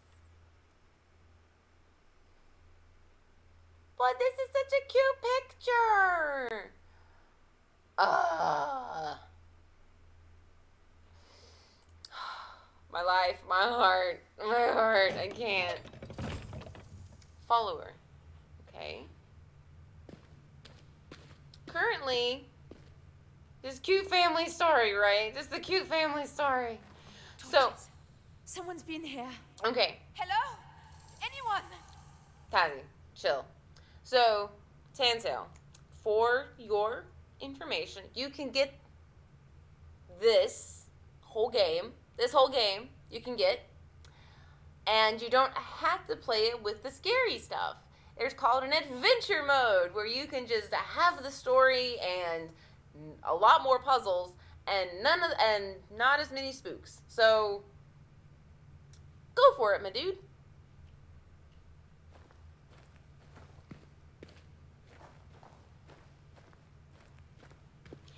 Boy, this is such a cute picture. My life, my heart, I can't. Follower. Okay. Currently, just cute family story, right? Just the cute family story. So, Someone's been here. okay. Hello? Anyone? Tazzy, chill. So, Tansel, for your information, you can get this whole game, you can get, and you don't have to play it with the scary stuff. There's called an adventure mode, where you can just have the story and a lot more puzzles, and not as many spooks. So, go for it, my dude.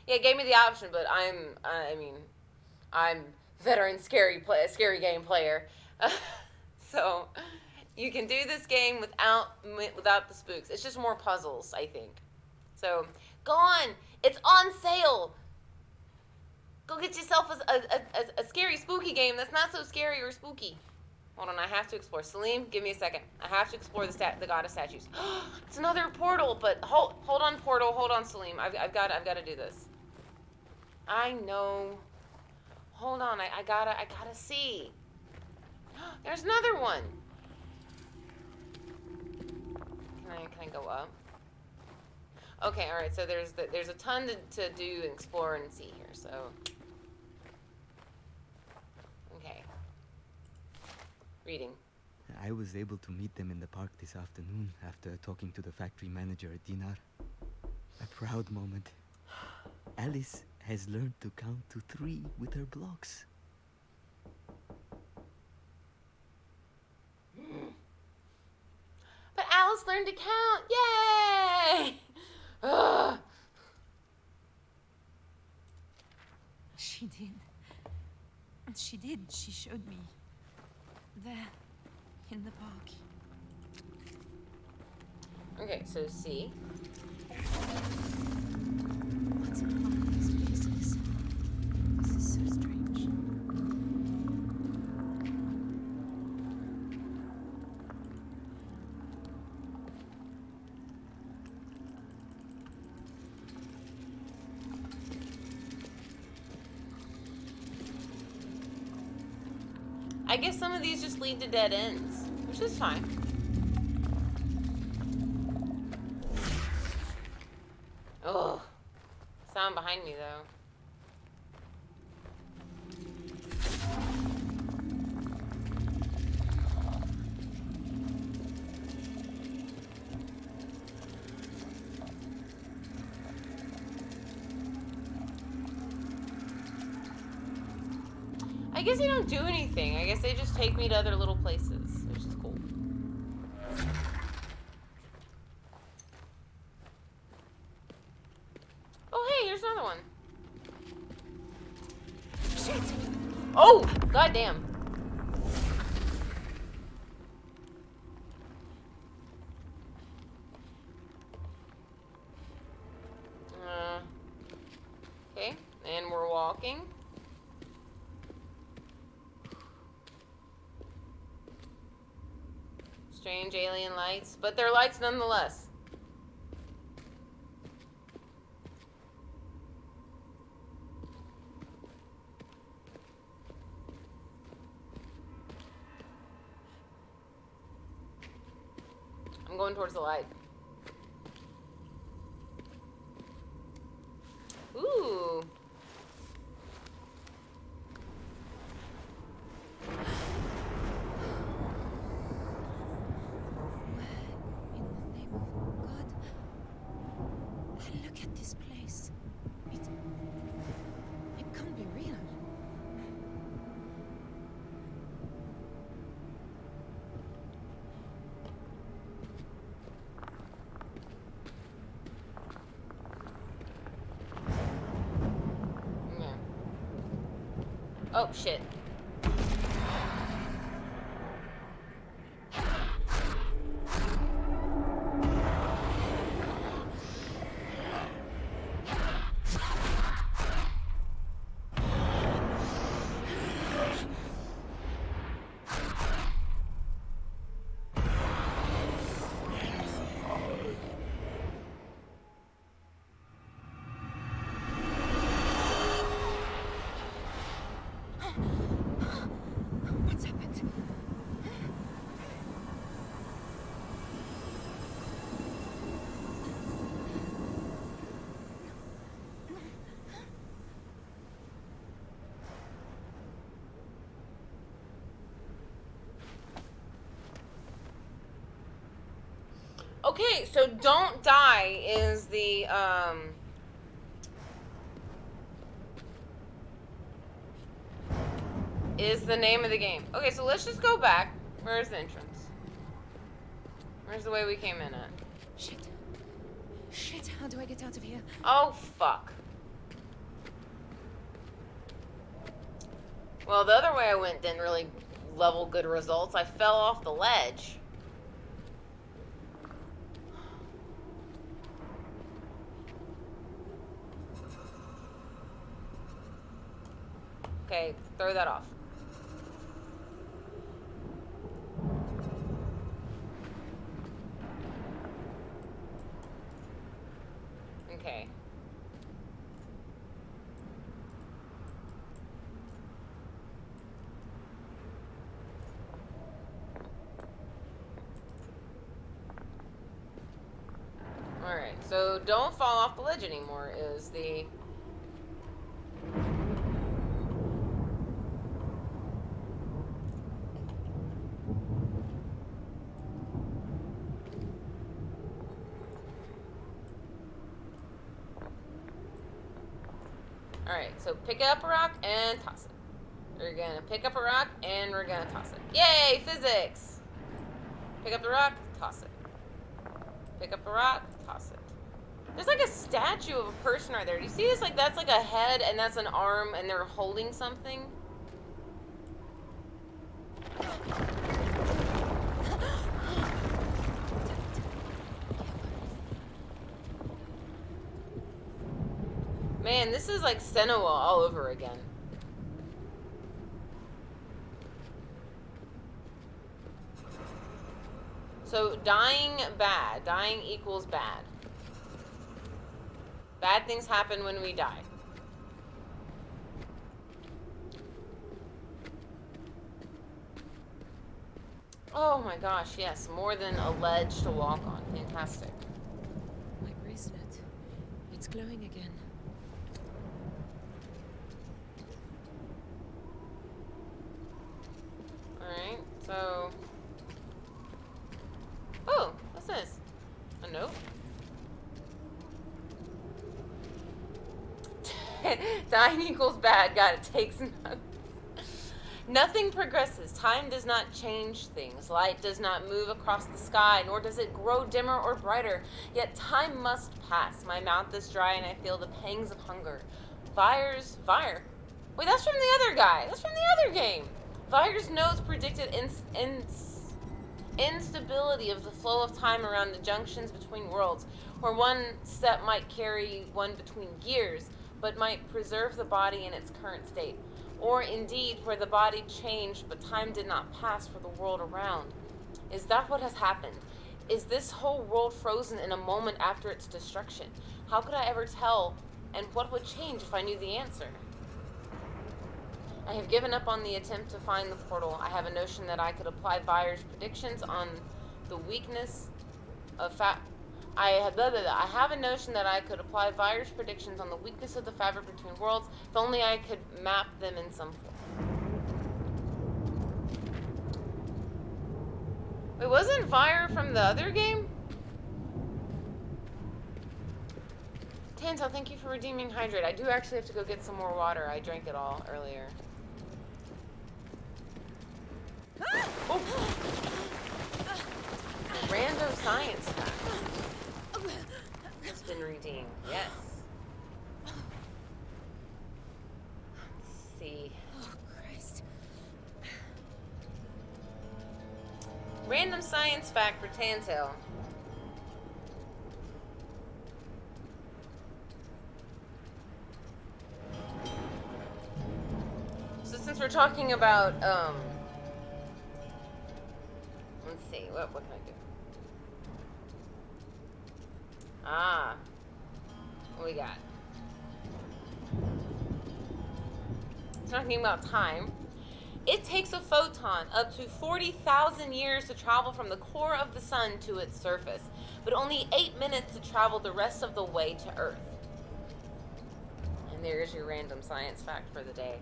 Yeah, it gave me the option, but I'm veteran scary game player, so you can do this game without the spooks. It's just more puzzles, I think. So go on, it's on sale. Go get yourself a scary, spooky game that's not so scary or spooky. Hold on, I have to explore. Salim, give me a second. I have to explore the goddess statues. It's another portal, but hold on, portal. Hold on, Salim. I've got to do this. I know. Hold on, I gotta see. There's another one. Can I go up? Okay, all right. So there's a ton to do, explore, and see here. So. Okay. Reading. I was able to meet them in the park this afternoon after talking to the factory manager at Dinar. A proud moment. Alice has learned to count to 3 with her blocks. But Alice learned to count. Yay! Ugh. She did. She did. She showed me. There, in the park. Okay, so C. What's wrong with these places? This is so strange. I guess some of these just lead to dead ends, which is fine. Oh, sound behind me though. I guess they don't do anything. I guess they just take me to other little places, which is cool. Oh, hey, here's another one. Shit! Oh, goddamn. Okay, and we're walking. Strange alien lights, but they're lights nonetheless. I'm going towards the light. Ooh. Look at this place. It can't be real. Yeah. Oh, shit. What's happened? Okay, so don't die is the name of the game. Okay, so let's just go back. Where's the entrance? Where's the way we came in at? Shit. Shit, how do I get out of here? Oh, fuck. Well, the other way I went didn't really level good results. I fell off the ledge. Okay, throw that off. Okay. Alright, so don't fall off the ledge anymore is the... Alright, so pick up a rock and toss it. We're gonna pick up a rock and we're gonna toss it. Yay, physics! Pick up the rock, toss it. Pick up the rock, toss it. There's like a statue of a person right there. Do you see this? Like, that's like a head and that's an arm and they're holding something. Man, this is like Senua all over again. So, dying bad. Dying equals bad. Bad things happen when we die. Oh my gosh, yes. More than a ledge to walk on. Fantastic. My bracelet. It's glowing again. Alright, so... Oh, what's this? A note? Dying equals bad. Got it. Takes notes. Nothing progresses. Time does not change things. Light does not move across the sky, nor does it grow dimmer or brighter. Yet time must pass. My mouth is dry and I feel the pangs of hunger. Vire. Wait, that's from the other guy. That's from the other game. Vire's notes predicted instability of the flow of time around the junctions between worlds, where one step might carry one between years, but might preserve the body in its current state. Or indeed, where the body changed, but time did not pass for the world around. Is that what has happened? Is this whole world frozen in a moment after its destruction? How could I ever tell, and what would change if I knew the answer? I have given up on the attempt to find the portal. I have a notion that I could apply Vire's predictions on the weakness of I have a notion that I could apply Vire's predictions on the weakness of the fabric between worlds, if only I could map them in some form. Wait, wasn't Vire from the other game? Tantal, thank you for redeeming Hydrate. I do actually have to go get some more water. I drank it all earlier. Oh. Random science fact. It's been redeemed. Yes. Let's see. Oh, Christ. Random science fact for Tantal. So since we're talking about, let's see, what can I do? Ah, what we got? Talking about time. It takes a photon up to 40,000 years to travel from the core of the sun to its surface, but only 8 minutes to travel the rest of the way to Earth. And there's your random science fact for the day.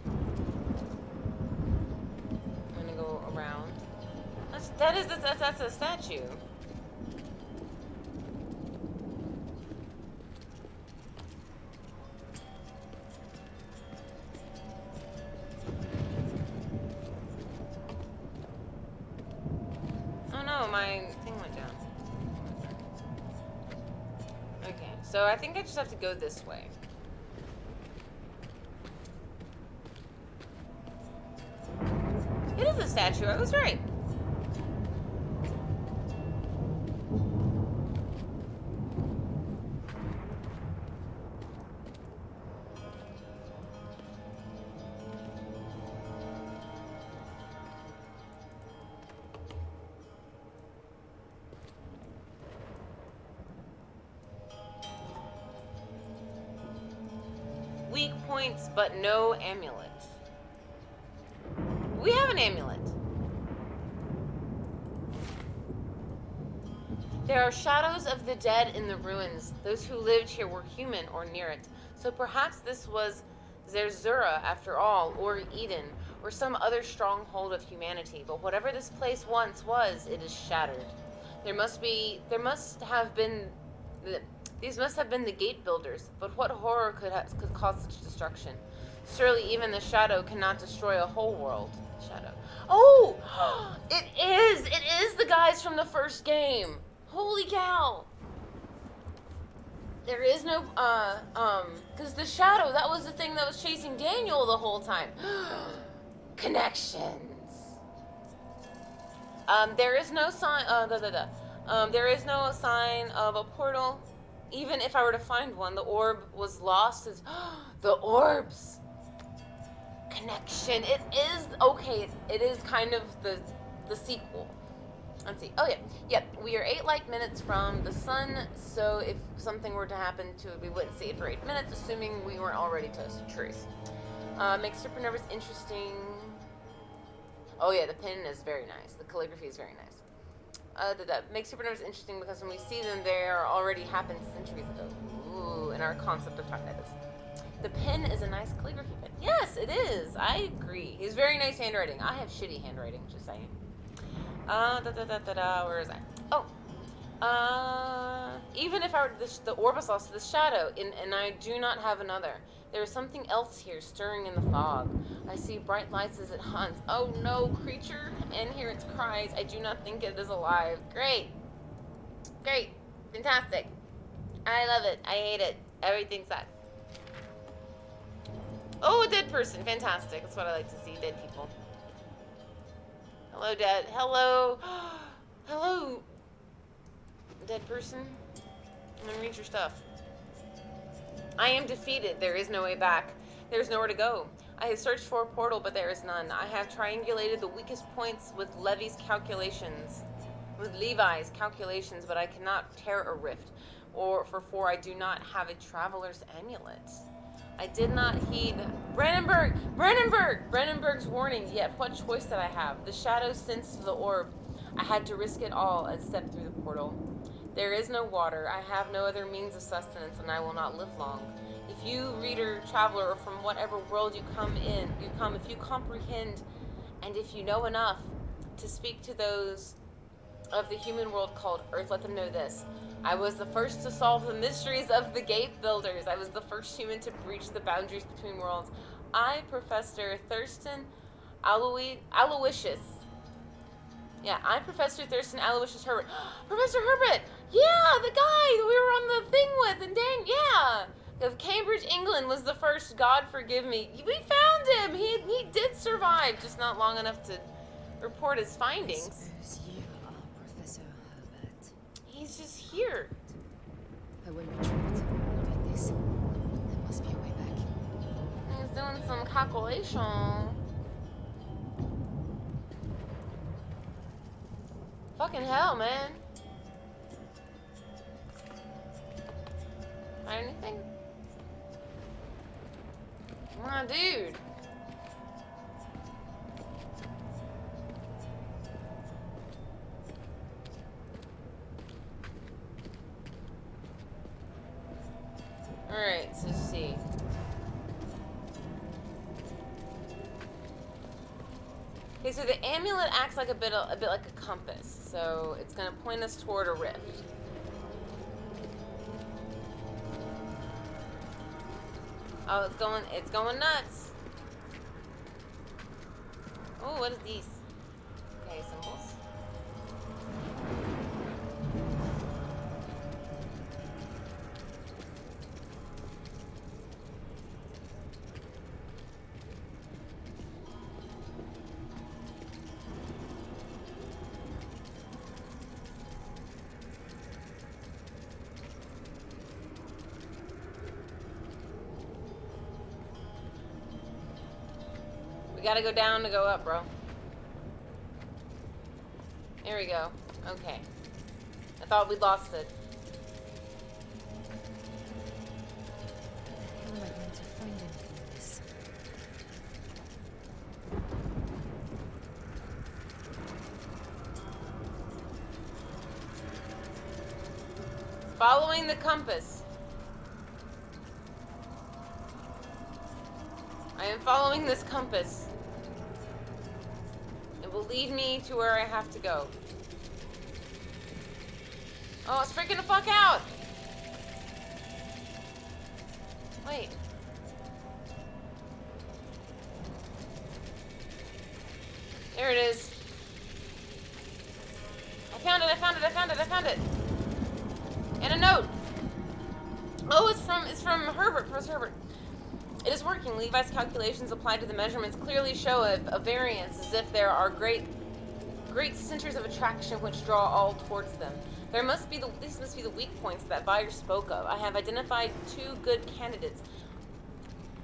I'm gonna go around. That's a statue. Oh no, my thing went down. Okay, so I think I just have to go this way. It is a statue, I was right. points, but no amulet. We have an amulet. There are shadows of the dead in the ruins. Those who lived here were human or near it. So perhaps this was Zerzura after all, or Eden, or some other stronghold of humanity. But whatever this place once was, it is shattered. These must have been the gate builders. But what horror could cause such destruction? Surely even the shadow cannot destroy a whole world. Shadow. Oh! It is the guys from the first game. Holy cow! There is no, because the shadow, that was the thing that was chasing Daniel the whole time. Connections. There is no sign, there is no sign of a portal. Even if I were to find one, the orb was lost. The orbs. Connection. It is, okay, it is kind of the sequel. Let's see. Oh, yeah. Yep. We are 8 light minutes from the sun, so if something were to happen to it, we wouldn't see it for 8 minutes, assuming we weren't already toasted. Truth. Makes super nervous interesting. Oh, yeah. The pen is very nice. The calligraphy is very nice. That makes super nervous interesting because when we see them, they are already happened centuries ago. Ooh, in our concept of time, that is. The pen is a nice calligraphy pen. Yes, it is. I agree. He's very nice handwriting. I have shitty handwriting, just saying. Where is I? Oh. Even if I were the orb is lost to the shadow, and I do not have another. There is something else here stirring in the fog. I see bright lights as it hunts. Oh no, creature! And hear its cries. I do not think it is alive. Great. Great. Fantastic. I love it. I hate it. Everything sucks. Oh, a dead person. Fantastic. That's what I like to see. Dead people. Hello, dead. Hello. Hello. Dead person. I'm gonna read your stuff. I am defeated. There is no way back. There is nowhere to go. I have searched for a portal, but there is none. I have triangulated the weakest points with Levi's calculations. But I cannot tear a rift. For I do not have a traveler's amulet. I did not heed Brandenburg's warning, yet what choice did I have? The shadow sensed the orb. I had to risk it all and step through the portal. There is no water. I have no other means of sustenance, and I will not live long. If you, reader, traveler, or from whatever world you come, if you comprehend, and if you know enough to speak to those of the human world called Earth, let them know this. I was the first to solve the mysteries of the gate builders. I was the first human to breach the boundaries between worlds. I, Professor Thurston Aloysius. Yeah, I'm Professor Thurston Aloysius Herbert. Professor Herbert! Yeah, the guy that we were on the thing with, and dang, yeah! Of Cambridge, England was the first, God forgive me. We found him! He did survive, just not long enough to report his findings. I suppose you are Professor Herbert. He's just here. I won't be tricked. Not like this. There must be a way back. He's doing some calculation. Fucking hell, man. Find anything? Come on, dude. Alright, so let's see. Okay, so the amulet acts like a bit like a compass, so it's gonna point us toward a rift. Oh, it's going nuts. Oh, what is these? Okay, symbols. Gotta go down to go up, bro. There we go. Okay. I thought we'd lost it. How am I going to find anything in this? Following the compass. I am following this compass. It will lead me to where I have to go. Oh, it's freaking the fuck out! Wait. There it is. I found it, I found it, I found it, I found it. And a note. Oh, it's from Herbert, Professor Herbert. It is working. Levi's calculations applied to the measurements clearly show a variance, as if there are great centers of attraction which draw all towards them. These must be the weak points that Bayer spoke of. I have identified 2 good candidates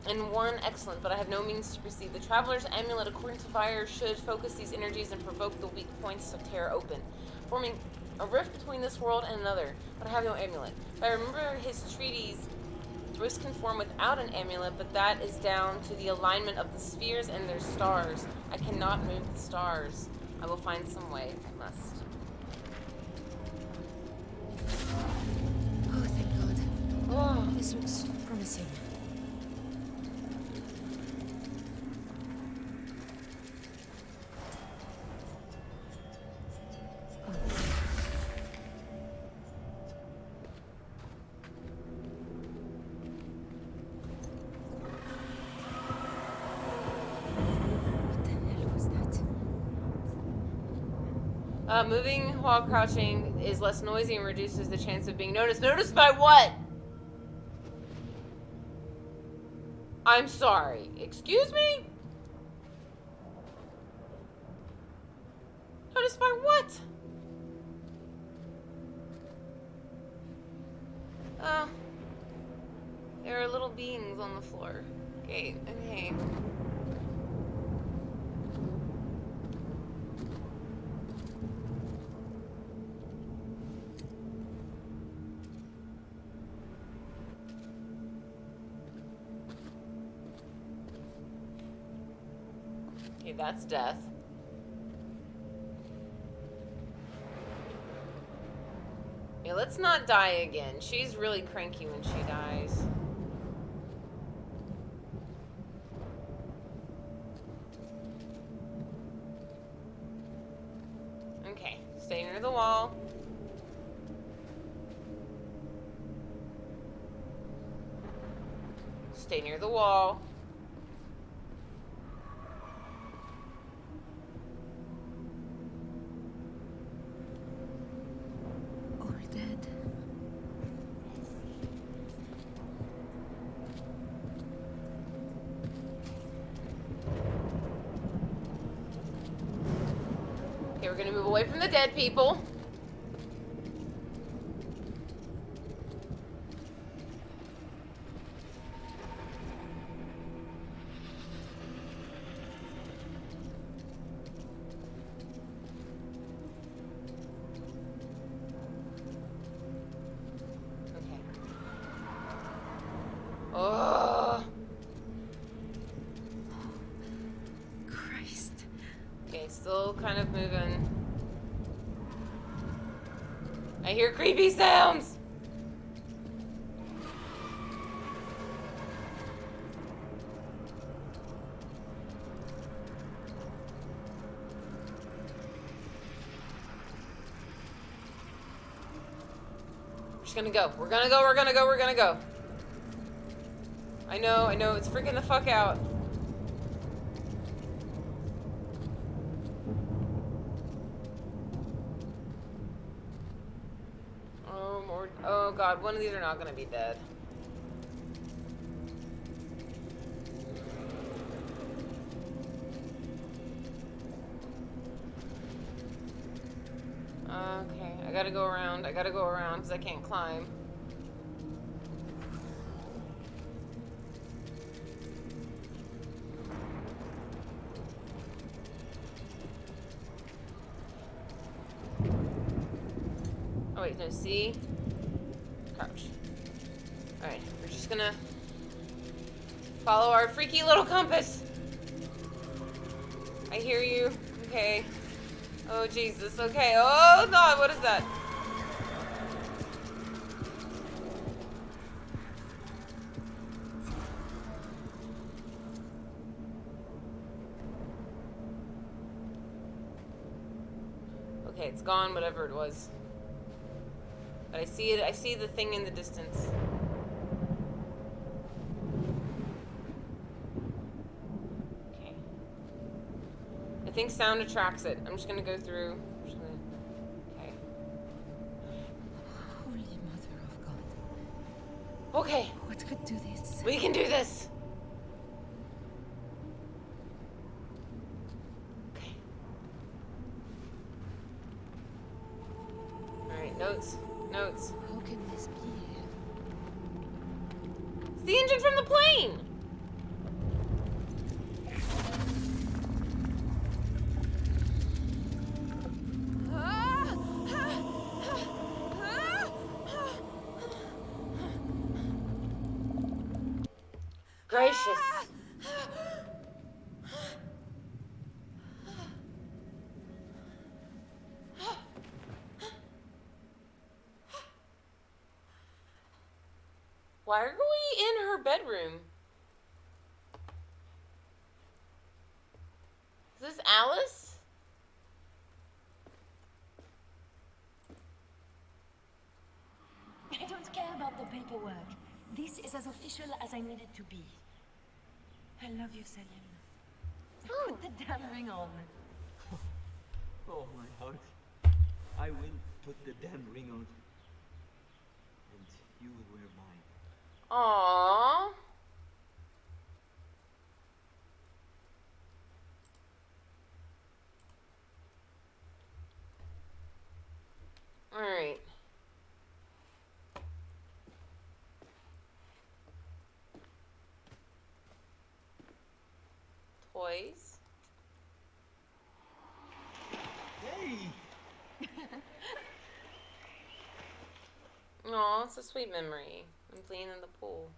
and 1 excellent, but I have no means to proceed. The Traveler's Amulet, according to Bayer, should focus these energies and provoke the weak points of Terra open, forming a rift between this world and another. But I have no amulet. If I remember his treatise, Bruce can form without an amulet, but that is down to the alignment of the spheres and their stars. I cannot move the stars. I will find some way. I must. Oh, thank God. Oh. This looks promising. Moving while crouching is less noisy and reduces the chance of being noticed. Noticed by what? I'm sorry. Excuse me? Noticed by what? There are little beings on the floor. Okay, okay. Okay, that's death. Yeah, let's not die again. She's really cranky when she dies. Okay, stay near the wall. Stay near the wall. Okay, we're gonna move away from the dead people. Okay. Oh. Christ. Okay, still kind of moving. I hear creepy sounds! We're just gonna go. We're gonna go, we're gonna go, we're gonna go. I know, it's freaking the fuck out. Oh god, one of these are not gonna be dead. Okay, I gotta go around because I can't climb. Oh wait, no, see? Crouch. Alright, we're just gonna follow our freaky little compass. I hear you. Okay. Oh Jesus, okay. Oh god, what is that? Okay, it's gone, whatever it was. But I see it. I see the thing in the distance. Okay. I think sound attracts it. I'm just gonna go through. I'm just gonna... Okay. Holy Mother of God. Okay. What could do this? We can do this. Okay. All right. Notes. Notes. How can this be? It's the engine from the plane. Gracious. Why are we in her bedroom? Is this Alice? I don't care about the paperwork. This is as official as I need it to be. I love you, Salim. Put the damn ring on. Oh, my heart. I will put the damn ring on. And you will wear mine. Aww. Alright. Toys. Hey! Aw, it's a sweet memory. I'm playing in the pool.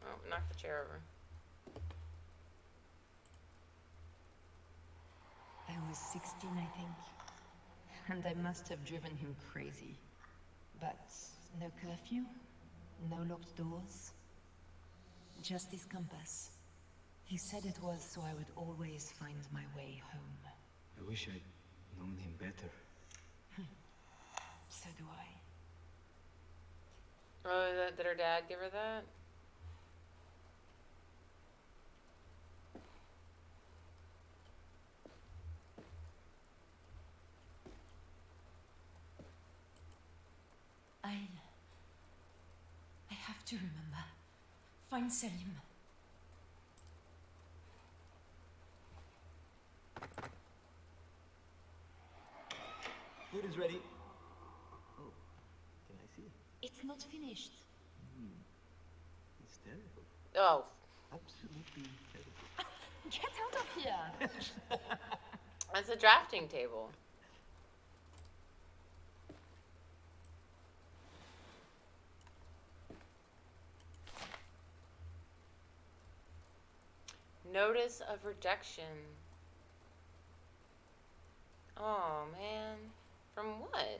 Oh, knock the chair over. I was 16, I think. And I must have driven him crazy. But no curfew, no locked doors. Just his compass. He said it was so I would always find my way home. I wish I'd known him better. So do I. Oh, did her dad give her that? I have to remember. Find Salim. Food is ready. Oh, can I see it? It's not finished. It's terrible. Oh. Absolutely terrible. Get out of here! That's a drafting table. Notice of rejection. Oh, man. From what?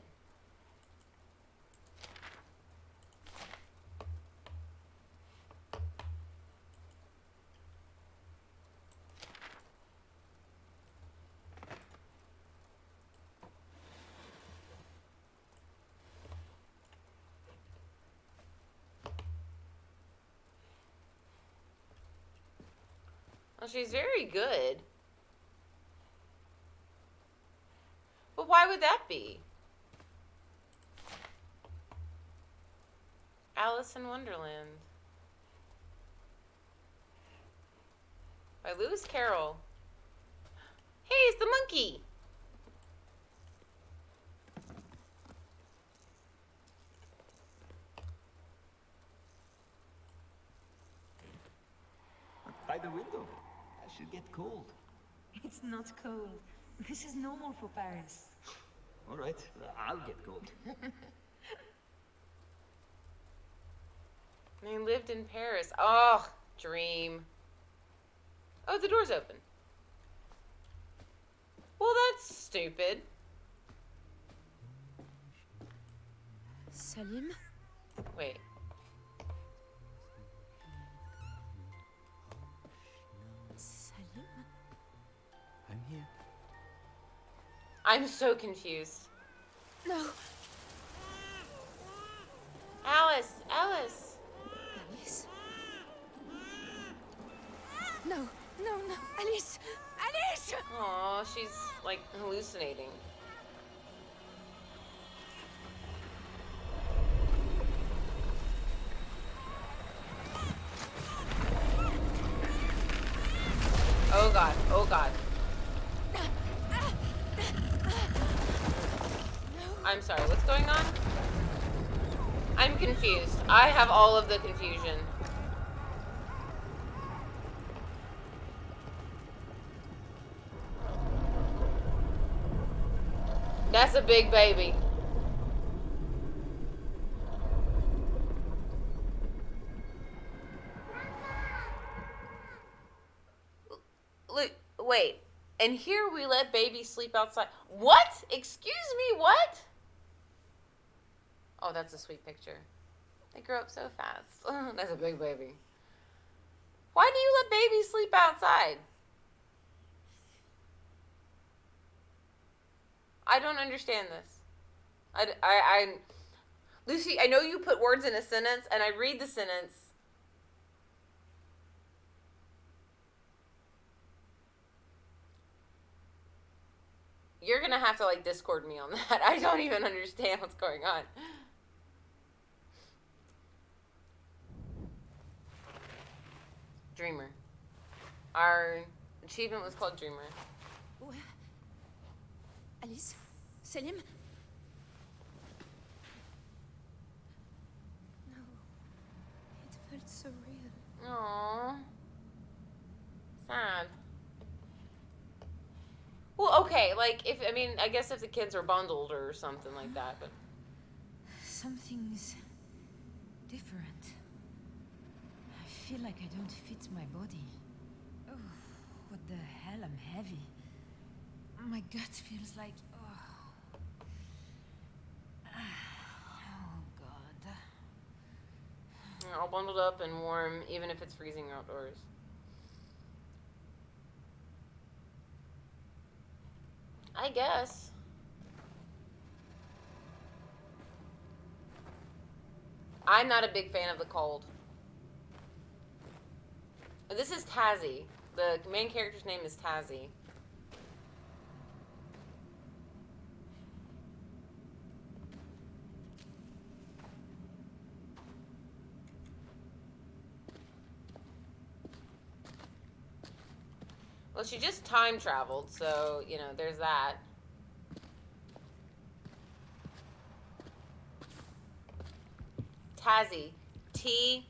Well, she's very good. But why would that be? Alice in Wonderland. By Lewis Carroll. Hey, it's the monkey! By the window. I should get cold. It's not cold. This is normal for Paris. All right, I'll get cold. They lived in Paris. Oh, dream. Oh, the door's open. Well, that's stupid. Salim? Wait. I'm so confused. No. Alice! Alice! Alice? No, no, no. Alice! Alice! Aw, she's like hallucinating. Oh god, oh god. I'm sorry, what's going on? I'm confused. I have all of the confusion. That's a big baby. Look, wait. And here we let babies sleep outside. What? Excuse me, what? Oh, that's a sweet picture. They grew up so fast. That's a big baby. Why do you let babies sleep outside? I don't understand this. Lucy, I know you put words in a sentence, and I read the sentence. You're gonna have to, like, Discord me on that. I don't even understand what's going on. Dreamer. Our achievement was called Dreamer. Where? Alice? Selim? No. It felt so real. Aww. Sad. Well, okay, like, I guess if the kids are bundled or something like that, but... Something's different. I feel like I don't fit my body. Oh, what the hell, I'm heavy. My gut feels like... Oh, God. They're all bundled up and warm, even if it's freezing outdoors. I guess. I'm not a big fan of the cold. This is Tazzy. The main character's name is Tazzy. Well, she just time traveled, so, you know, there's that. Tazzy. T-A-S-I-R.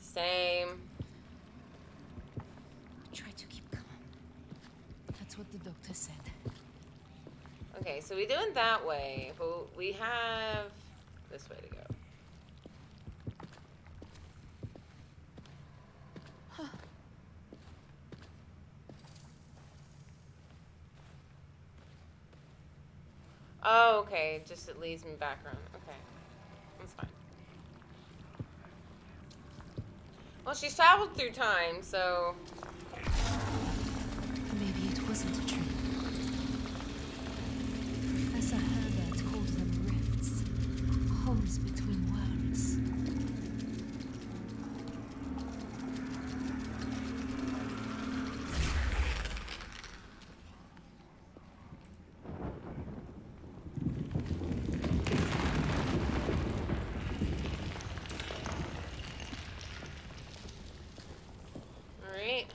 Same. Try to keep calm. That's what the doctor said. Okay, so we do it that way, but we have this way to go. Huh. Oh, okay. Just it leaves me background. Okay. That's fine. Well, she's traveled through time, so... Maybe it wasn't a dream. Professor Herbert called them rifts. Holes between worlds. Alright.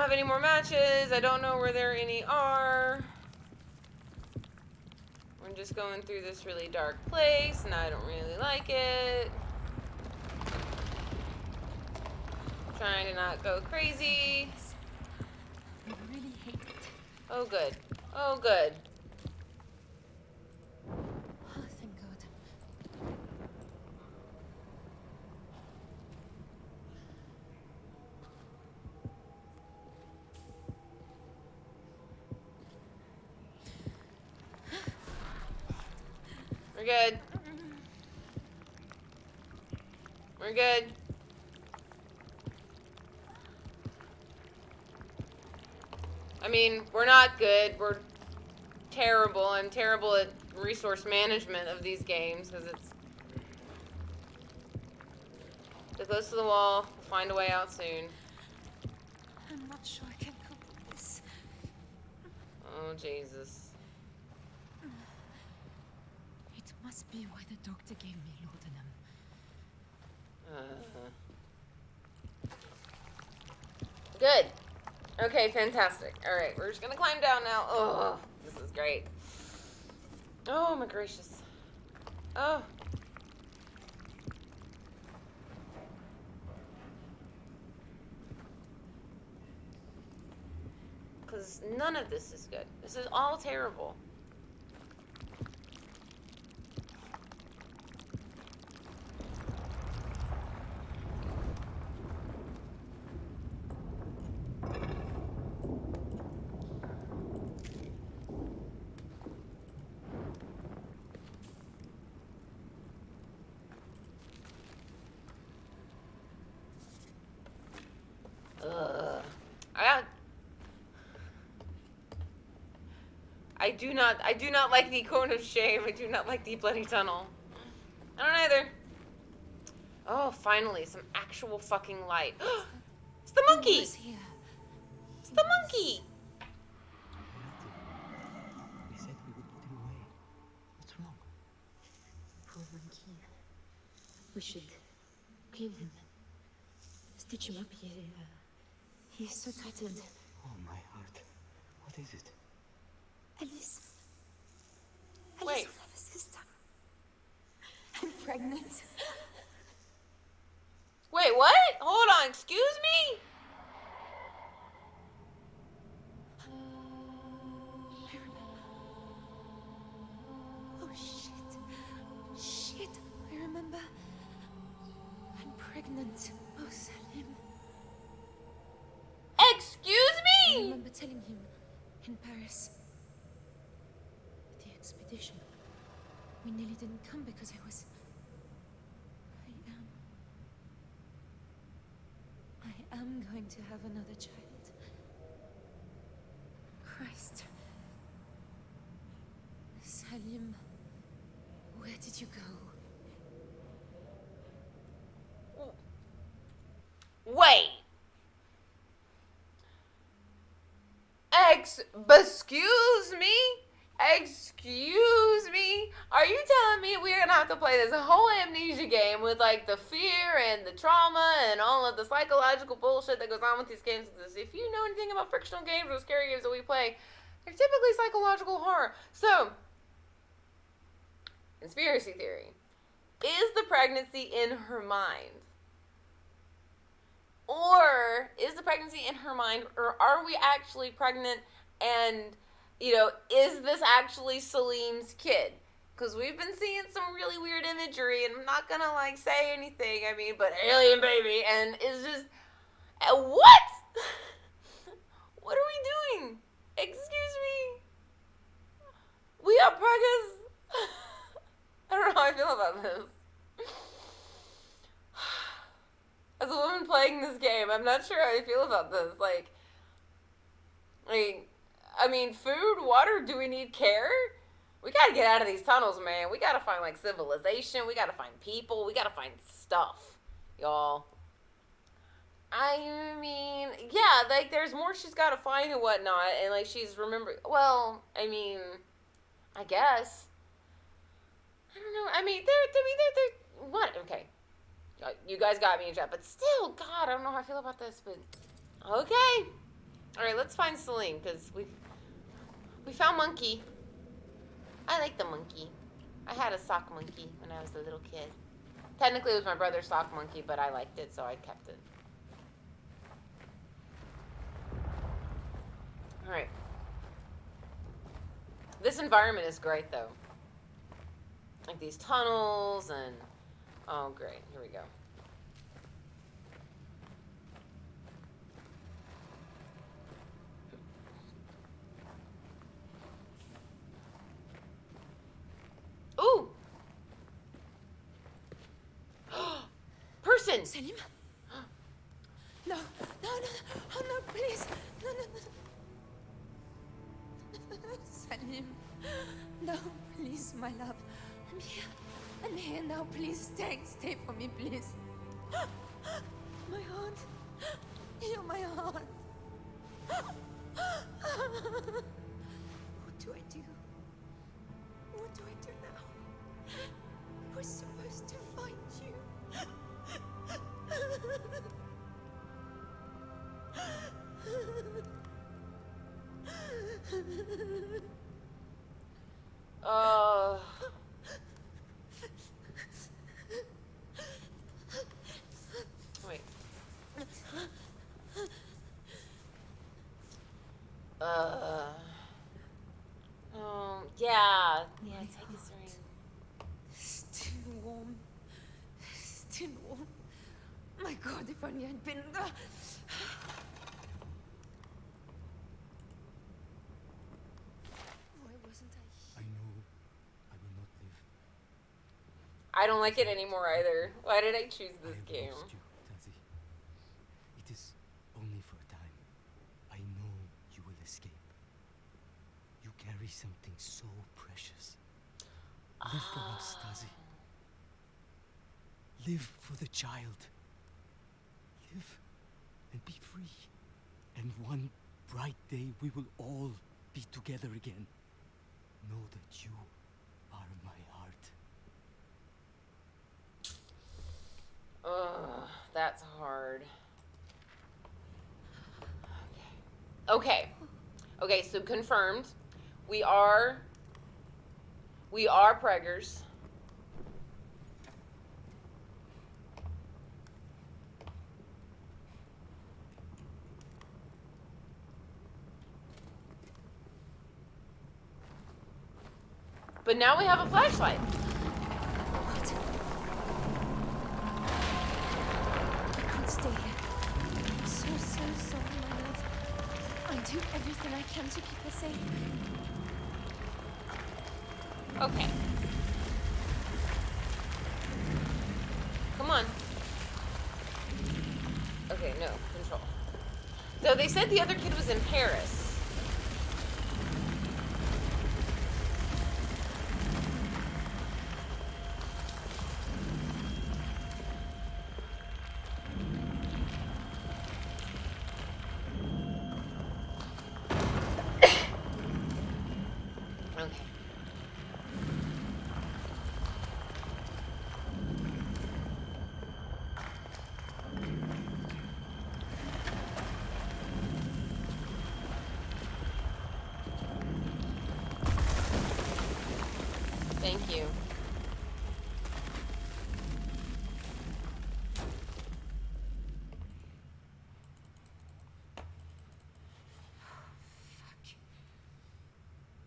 don't have any more matches. I don't know where there any are. We're just going through this really dark place, and I don't really like it. Trying to not go crazy. I really hate it. Oh, good. Oh, good. Oh, thank God. We're good. We're good. I mean, we're not good. We're terrible. I'm terrible at resource management of these games because it's... Get close to the wall. We'll find a way out soon. I'm not sure I can cope with this. Oh, Jesus. It must be why the doctor gave me laudanum. Good. Okay, fantastic. Alright, we're just gonna climb down now. Oh, this is great. Oh, my gracious. Oh. Because none of this is good. This is all terrible. I do not like the cone of shame. I do not like the bloody tunnel. I don't either. Oh, finally, some actual fucking light. It's the monkey! It's the monkey! We said we would put him away. What's wrong? Poor monkey. We should clean him. Stitch him up. He's so tightened. Oh, my heart. What is it? Alice. Wait. Alice will have a sister. I'm pregnant. Wait, what? Hold on, excuse me? I remember. Oh, shit. Shit. I remember. I'm pregnant. Oh, Salim. Excuse I me? remember telling him in Paris. The expedition. We nearly didn't come because I am going to have another child. Christ. Salim, where did you go? Wait. Excuse me? Excuse me? Are you telling me we're gonna have to play this whole Amnesia game with like the fear and the trauma and all of the psychological bullshit that goes on with these games? Because if you know anything about frictional games or scary games that we play, they're typically psychological horror. So, conspiracy theory. Is the pregnancy in her mind? Or is the pregnancy in her mind, or are we actually pregnant and, you know, is this actually Salim's kid? Because we've been seeing some really weird imagery, and I'm not going to, like, say anything, I mean, but alien baby, and it's just, what? What are we doing? Excuse me? We are preggers? I don't know how I feel about this. As a woman playing this game, I'm not sure how I feel about this. Like, I mean, food, water, do we need care? We gotta get out of these tunnels, man. We gotta find, like, civilization. We gotta find people. We gotta find stuff, y'all. I mean, yeah, like, there's more she's gotta find and whatnot. And, like, she's well, I mean, I guess. I don't know. I mean, they're what? Okay. You guys got me in chat, but still, God, I don't know how I feel about this, but okay. All right, let's find Celine because we found Monkey. I like the monkey. I had a sock monkey when I was a little kid. Technically, it was my brother's sock monkey, but I liked it, so I kept it. All right. This environment is great, though. Like these tunnels and... Oh, great. Here we go. Ooh! Person! Selim? No, no, no, oh no, please. No, no, no. Salim. No, please, my love. I'm here. I'm here now. Please stay. Stay for me, please. My heart. You're my heart. What do I do? What do I do now? We're supposed to find you. Wait. Yeah. Yeah, take his ring. Still warm. Still warm. My God, if only I'd been... Why wasn't I here? I know I will not live. I don't like it anymore either. Why did I choose this I have game? lost you, Tazi. It is only for a time. I know you will escape. You carry something so precious. Live for us, Tazi. Live for the child. Live and be free. And one bright day we will all be together again. Know that you are my heart. Ugh, that's hard. Okay. Okay, so confirmed. We are preggers. But now we have a flashlight. What? I can't stay here. I'm so sorry, my love. I do everything I can to keep her safe. Okay. Come on. Okay, no, control. So they said the other kid was in Paris. Okay. Thank you.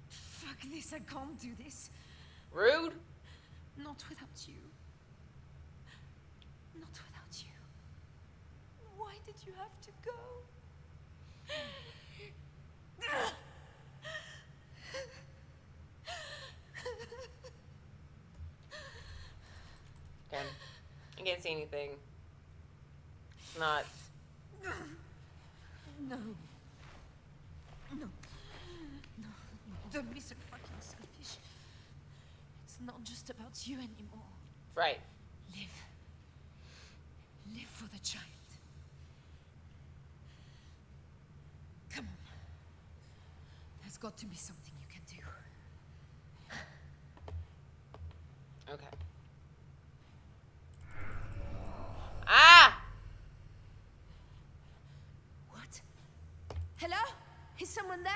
Fuck this, I can't do this. Rude. Not without you. Not without you. Why did you have to go? Okay. I can't see anything. Not. No. No. No. Don't be so fucking selfish. It's not just about you anymore. Right. Live. Live for the child. Come on. There's got to be something you can do. Okay. Ah! What? Hello? someone there?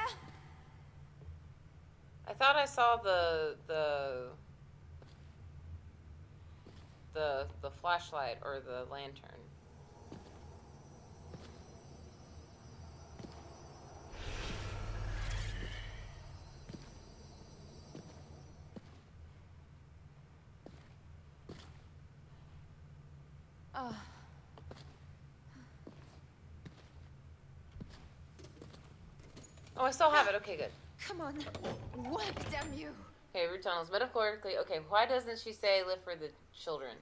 I thought I saw the flashlight or the lantern. Oh. Oh, I still have it. Okay, good. Come on. Work, damn you. Okay, root tunnels. Metaphorically, okay, why doesn't she say live for the children?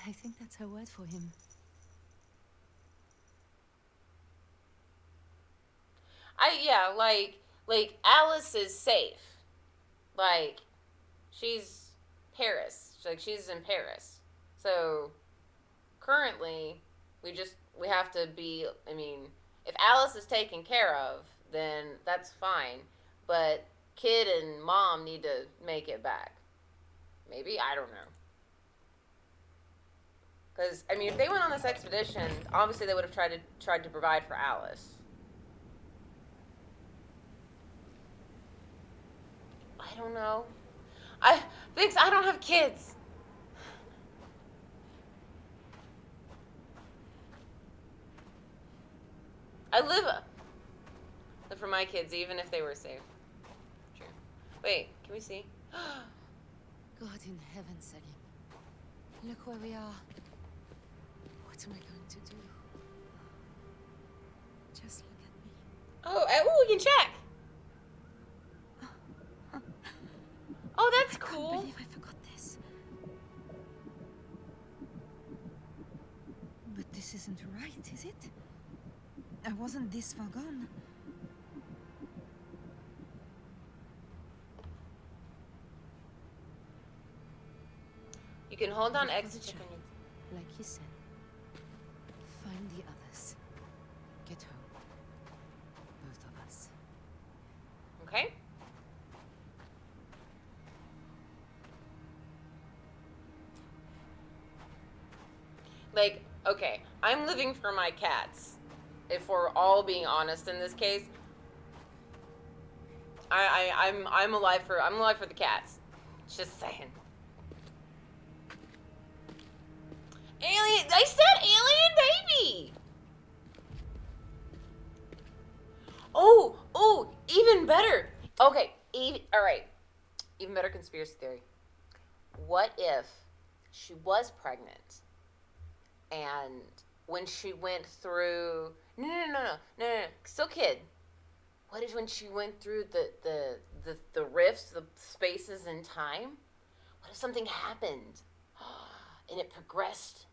I think that's her word for him. Yeah, like Alice is safe. Like, she's Paris. Like, she's in Paris. So, currently, we have to be, I mean, if Alice is taken care of, then that's fine. But Kid and Mom need to make it back. Maybe? I don't know. Because, I mean, if they went on this expedition, obviously they would have tried to provide for Alice. I don't know. Thanks, I don't have kids. I live for my kids, even if they were safe. True. Wait, can we see? God in heaven, Salim. Look where we are. What am I going to do? Just look at me. Oh, we can check. Oh, that's cool. I can't believe I forgot this. But this isn't right, is it? I wasn't this far gone. You can hold on X to check on your... Like you said. Find the others. Get home. Both of us. Okay. Like, okay, I'm living for my cats. If we're all being honest in this case, I'm alive for the cats. Just saying. Alien, I said alien baby. Oh, even better. Okay, all right. Even better conspiracy theory. What if she was pregnant? And when she went through no, still Kid. What if when she went through the rifts, the spaces in time? What if something happened and it progressed?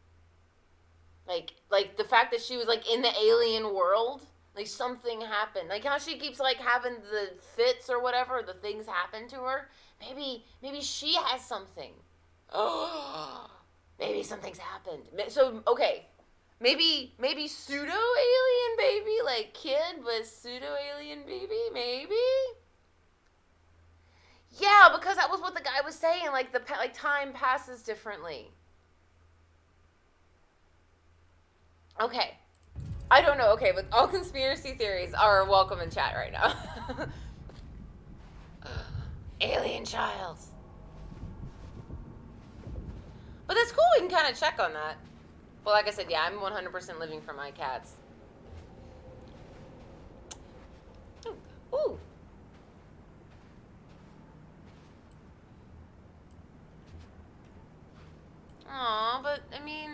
Like the fact that she was like in the alien world, like something happened. Like how she keeps like having the fits or whatever, the things happen to her. Maybe she has something. Oh. Maybe something's happened. So, okay. Maybe pseudo-alien baby, like Kid, but pseudo-alien baby, maybe? Yeah, because that was what the guy was saying, like, time passes differently. Okay. I don't know, okay, but all conspiracy theories are welcome in chat right now. Alien child. But that's cool, we can kind of check on that. Well, like I said, yeah, I'm 100% living for my cats. Ooh. Aw, but, I mean,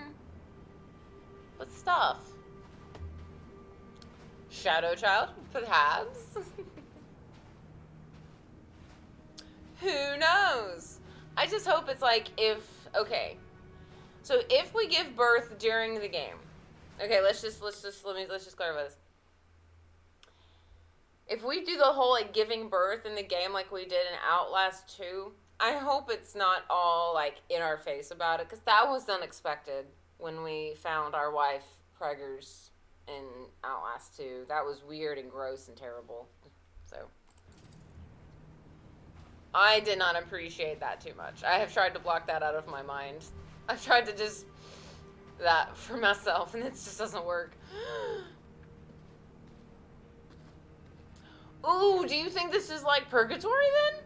what stuff? Shadow Child, perhaps? Who knows? I just hope it's like okay. So if we give birth during the game, okay, let's just clarify this. If we do the whole like giving birth in the game like we did in Outlast 2, I hope it's not all like in our face about it, because that was unexpected when we found our wife preggers in Outlast 2. That was weird and gross and terrible. So I did not appreciate that too much. I have tried to block that out of my mind. I've tried to just that for myself, and it just doesn't work. Ooh, do you think this is like purgatory then?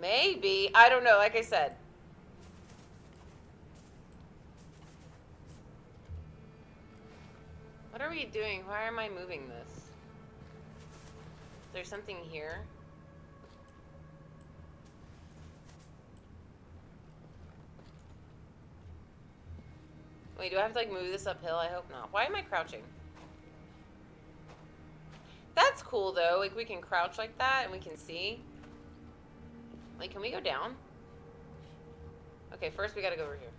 Maybe. I don't know, like I said. What are we doing? Why am I moving this? There's something here. Wait, do I have to like move this uphill? I hope not. Why am I crouching? That's cool though. Like we can crouch like that and we can see. Like, can we go down? Okay, first we gotta go over here.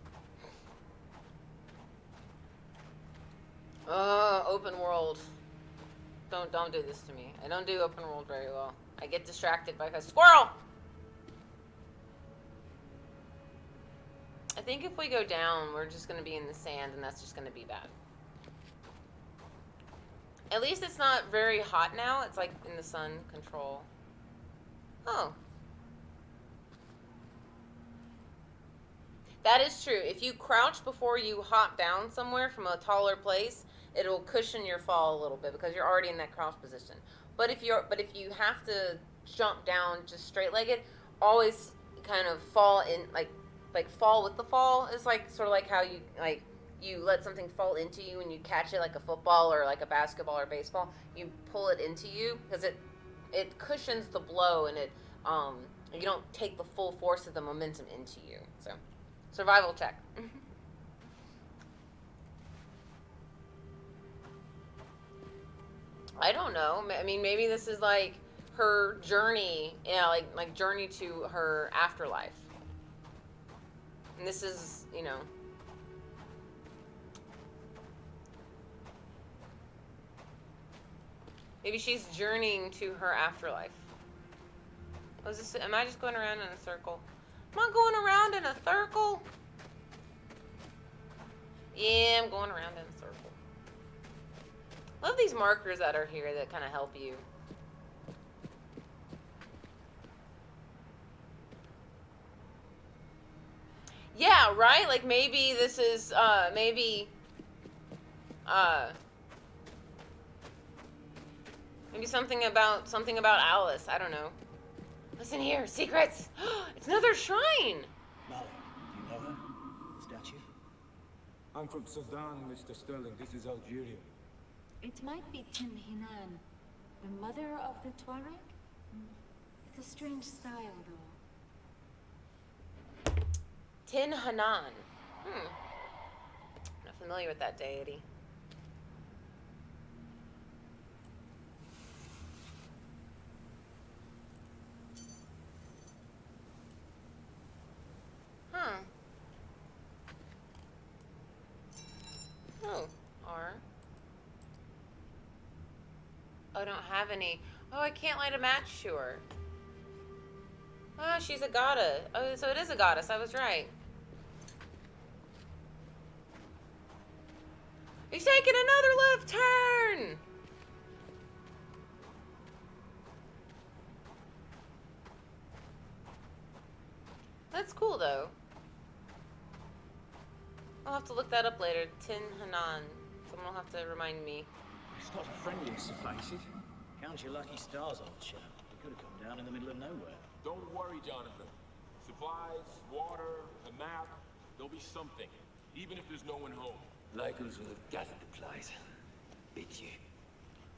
Open world. Don't do this to me. I don't do open world very well. I get distracted by a squirrel! I think if we go down, we're just gonna be in the sand and that's just gonna be bad. At least it's not very hot now. It's like in the sun control. Oh. That is true. If you crouch before you hop down somewhere from a taller place, it'll cushion your fall a little bit because you're already in that crouch position. But if you have to jump down just straight-legged, always kind of fall in like fall with the fall is like sort of like how you let something fall into you and you catch it like a football or like a basketball or baseball. You pull it into you because it cushions the blow and you don't take the full force of the momentum into you. So, survival check. I don't know. I mean, maybe this is like her journey, yeah, like journey to her afterlife. And this is, you know. Maybe she's journeying to her afterlife. Was this? Am I just going around in a circle? Am I going around in a circle? Yeah, I'm going around in a circle. Love these markers that are here that kind of help you. Yeah, right? Like maybe this is, maybe something about Alice. I don't know. Listen here, secrets. It's another shrine. Molly, do you know her? The statue? I'm from Sudan, Mr. Sterling. This is Algeria. It might be Tin Hinan, the mother of the Tuareg. It's a strange style, though. Tin Hanan. Not familiar with that deity. Huh. Oh, R. Oh, I don't have any. Oh, I can't light a match to her. Oh, she's a goddess. Oh, so it is a goddess. I was right. He's taking another left turn! That's cool, though. I'll have to look that up later. Tin Hanan. Someone will have to remind me. It's not the friendliest of places. Count your lucky stars, old chap. We could have come down in the middle of nowhere. Don't worry, Jonathan. Supplies, water, a map, there'll be something. Even if there's no one home. Lycans would have gathered the place. Bet you.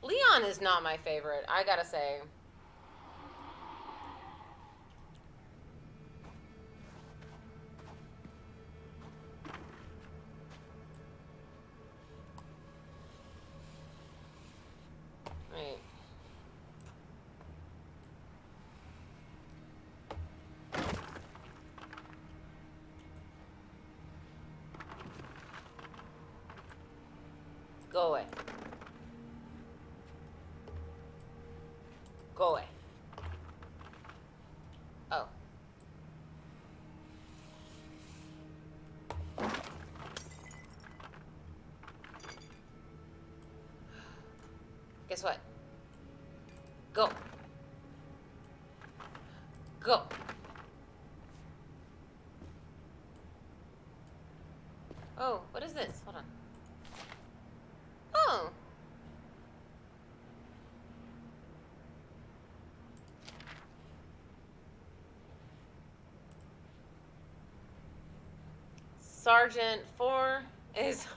Leon is not my favorite, I gotta say. Wait. Go away. Go away. Oh. Guess what? Go. Go. Oh, what is this? Hold on. Oh. Sergeant 4 is...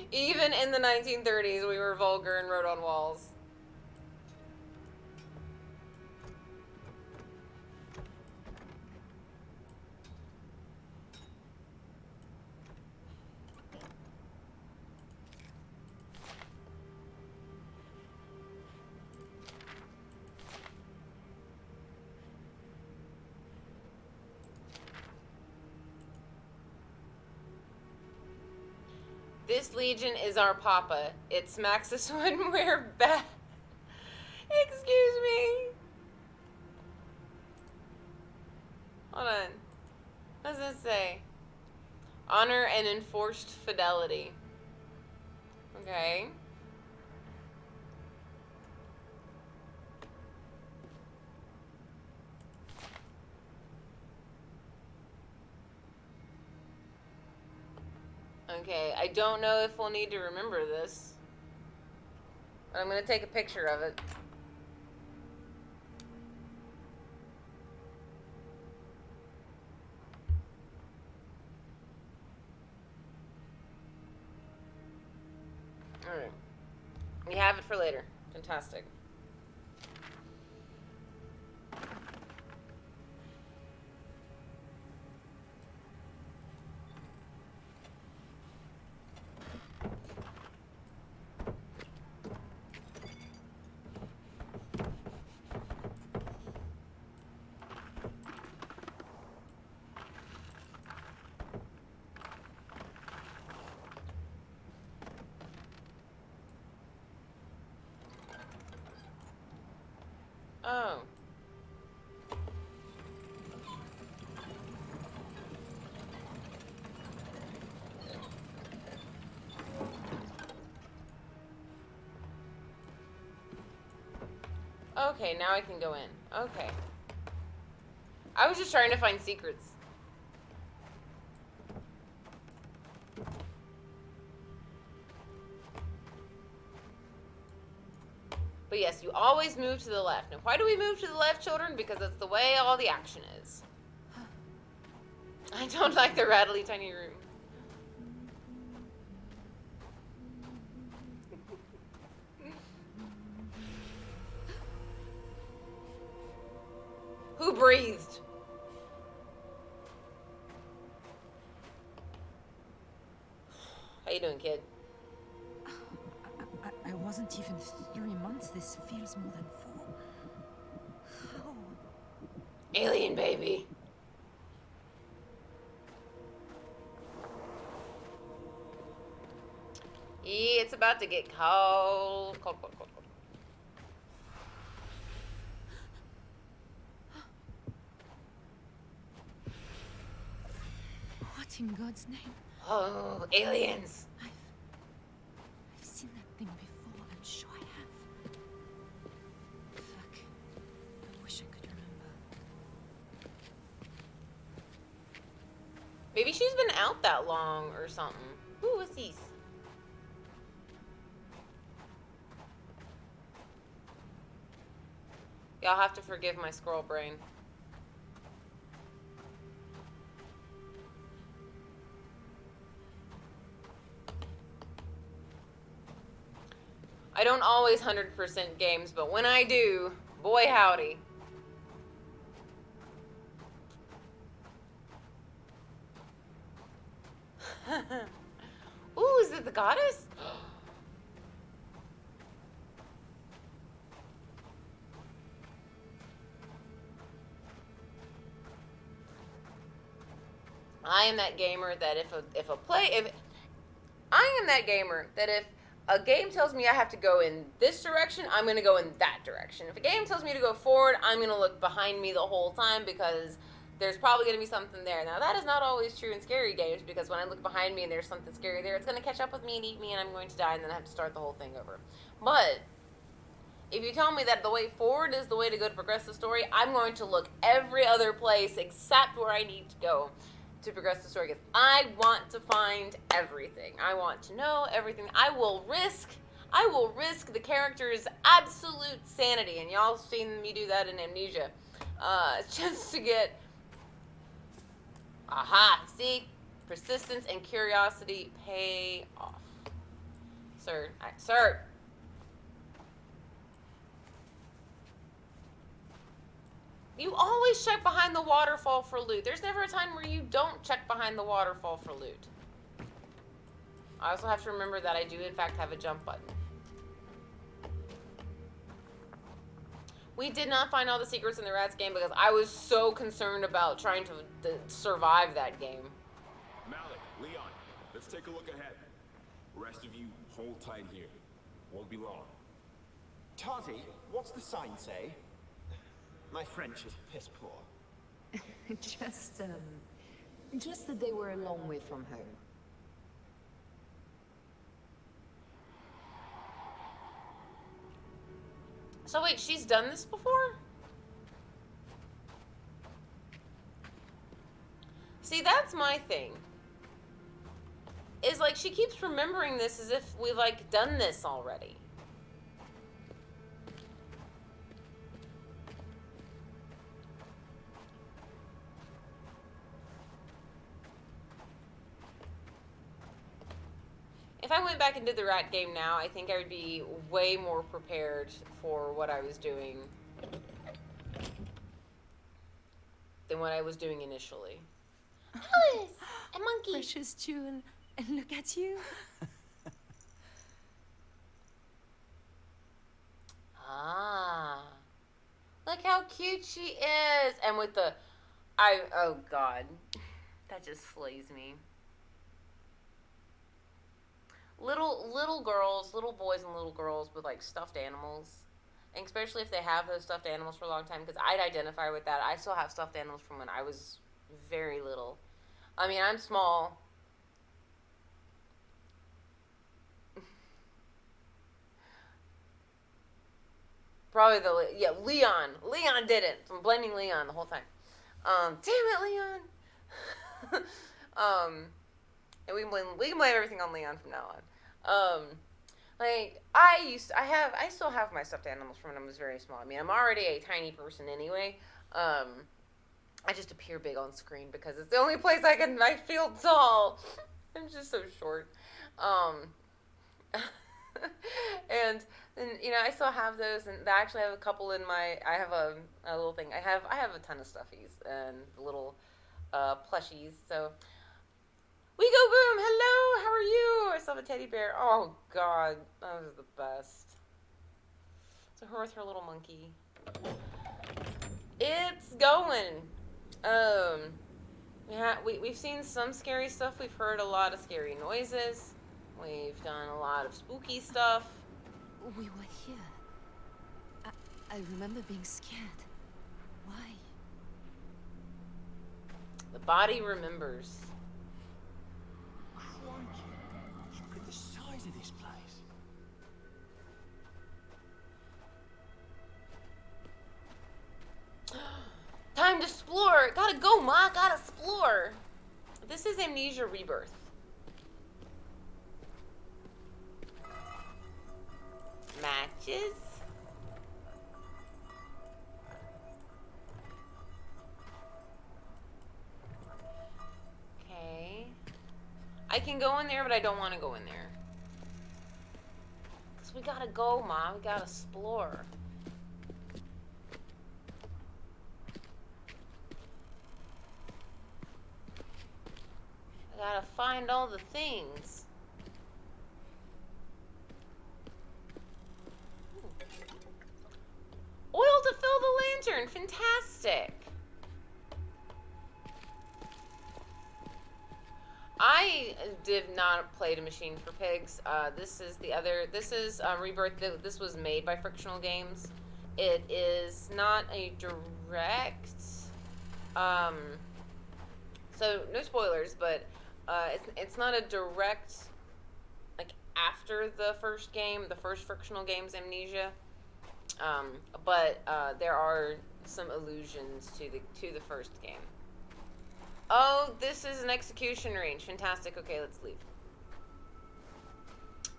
Even in the 1930s, we were vulgar and wrote on walls. This legion is our papa. It smacks us when we're bad. Excuse me. Hold on. What does this say? Honor and enforced fidelity. Okay. Okay, I don't know if we'll need to remember this. But I'm going to take a picture of it. Alright. We have it for later. Fantastic. Oh. Okay, now I can go in. Okay. I was just trying to find secrets. But yes, you always move to the left. Now, why do we move to the left, children? Because that's the way all the action is. I don't like the rattly tiny room. Who breathed? How you doing, kid? I wasn't even 3 months. This feels more than 4. How? Alien baby. Yeah, it's about to get cold. Cold, cold, cold, cold. What in God's name? Oh, aliens. I've seen that thing before. I'm sure I have. Fuck. I wish I could remember. Maybe she's been out that long or something. Ooh, what's these? Y'all have to forgive my squirrel brain. I don't always 100% games, but when I do, boy howdy. Ooh, is it the goddess? I am that gamer that if a game tells me I have to go in this direction, I'm going to go in that direction. If a game tells me to go forward, I'm going to look behind me the whole time because there's probably going to be something there. Now, that is not always true in scary games because when I look behind me and there's something scary there, it's going to catch up with me and eat me and I'm going to die and then I have to start the whole thing over. But If you tell me that the way forward is the way to go to progress the story, I'm going to look every other place except where I need to go to progress the story, because I want to find everything. I want to know everything. I will risk the character's absolute sanity, and y'all seen me do that in Amnesia, just to get, see, persistence and curiosity pay off. Sir, sir. You always check behind the waterfall for loot. There's never a time where you don't check behind the waterfall for loot. I also have to remember that I do, in fact, have a jump button. We did not find all the secrets in the Rats game because I was so concerned about trying to survive that game. Malik, Leon, let's take a look ahead. The rest of you, hold tight here. Won't be long. Tazi, what's the sign say? My French is piss poor. Just that they were a long way from home. So wait, she's done this before? See, that's my thing. Is like, she keeps remembering this as if we've like done this already. If I went back and did the Rat game now, I think I would be way more prepared for what I was doing than what I was doing initially. Alice! A monkey! Precious jewel, and look at you. Ah. Look how cute she is! And with the... oh god. That just slays me. Little girls, little boys and little girls with like stuffed animals, and especially if they have those stuffed animals for a long time, because I'd identify with that. I still have stuffed animals from when I was very little. I mean, I'm small. Probably Leon. Leon did it. I'm blaming Leon the whole time. Damn it, Leon. And we can blame everything on Leon from now on. Like I still have my stuffed animals from when I was very small. I mean, I'm already a tiny person anyway. I just appear big on screen because it's the only place I feel tall. I'm just so short. And then, you know, I still have those, and I actually have a couple in my. I have a little thing. I have a ton of stuffies and little plushies. So. We go boom! Hello, how are you? I still have a teddy bear. Oh god, that was the best. So her with her little monkey. It's going. We've seen some scary stuff. We've heard a lot of scary noises. We've done a lot of spooky stuff. We were here. I remember being scared. Why? The body remembers. Look at the size of this place. Time to explore. Gotta go, Ma. Gotta explore. This is Amnesia Rebirth. Matches. Okay. I can go in there, but I don't want to go in there. Because we gotta go, Ma. We gotta explore. I gotta find all the things. Oil to fill the lantern. Fantastic. I did not play The Machine for Pigs. This is Rebirth. This was made by Frictional Games. It is not a direct, so no spoilers, but it's not a direct, like, after the first game, the first Frictional Games, Amnesia. But there are some allusions to the first game. Oh, this is an execution range. Fantastic. Okay, let's leave.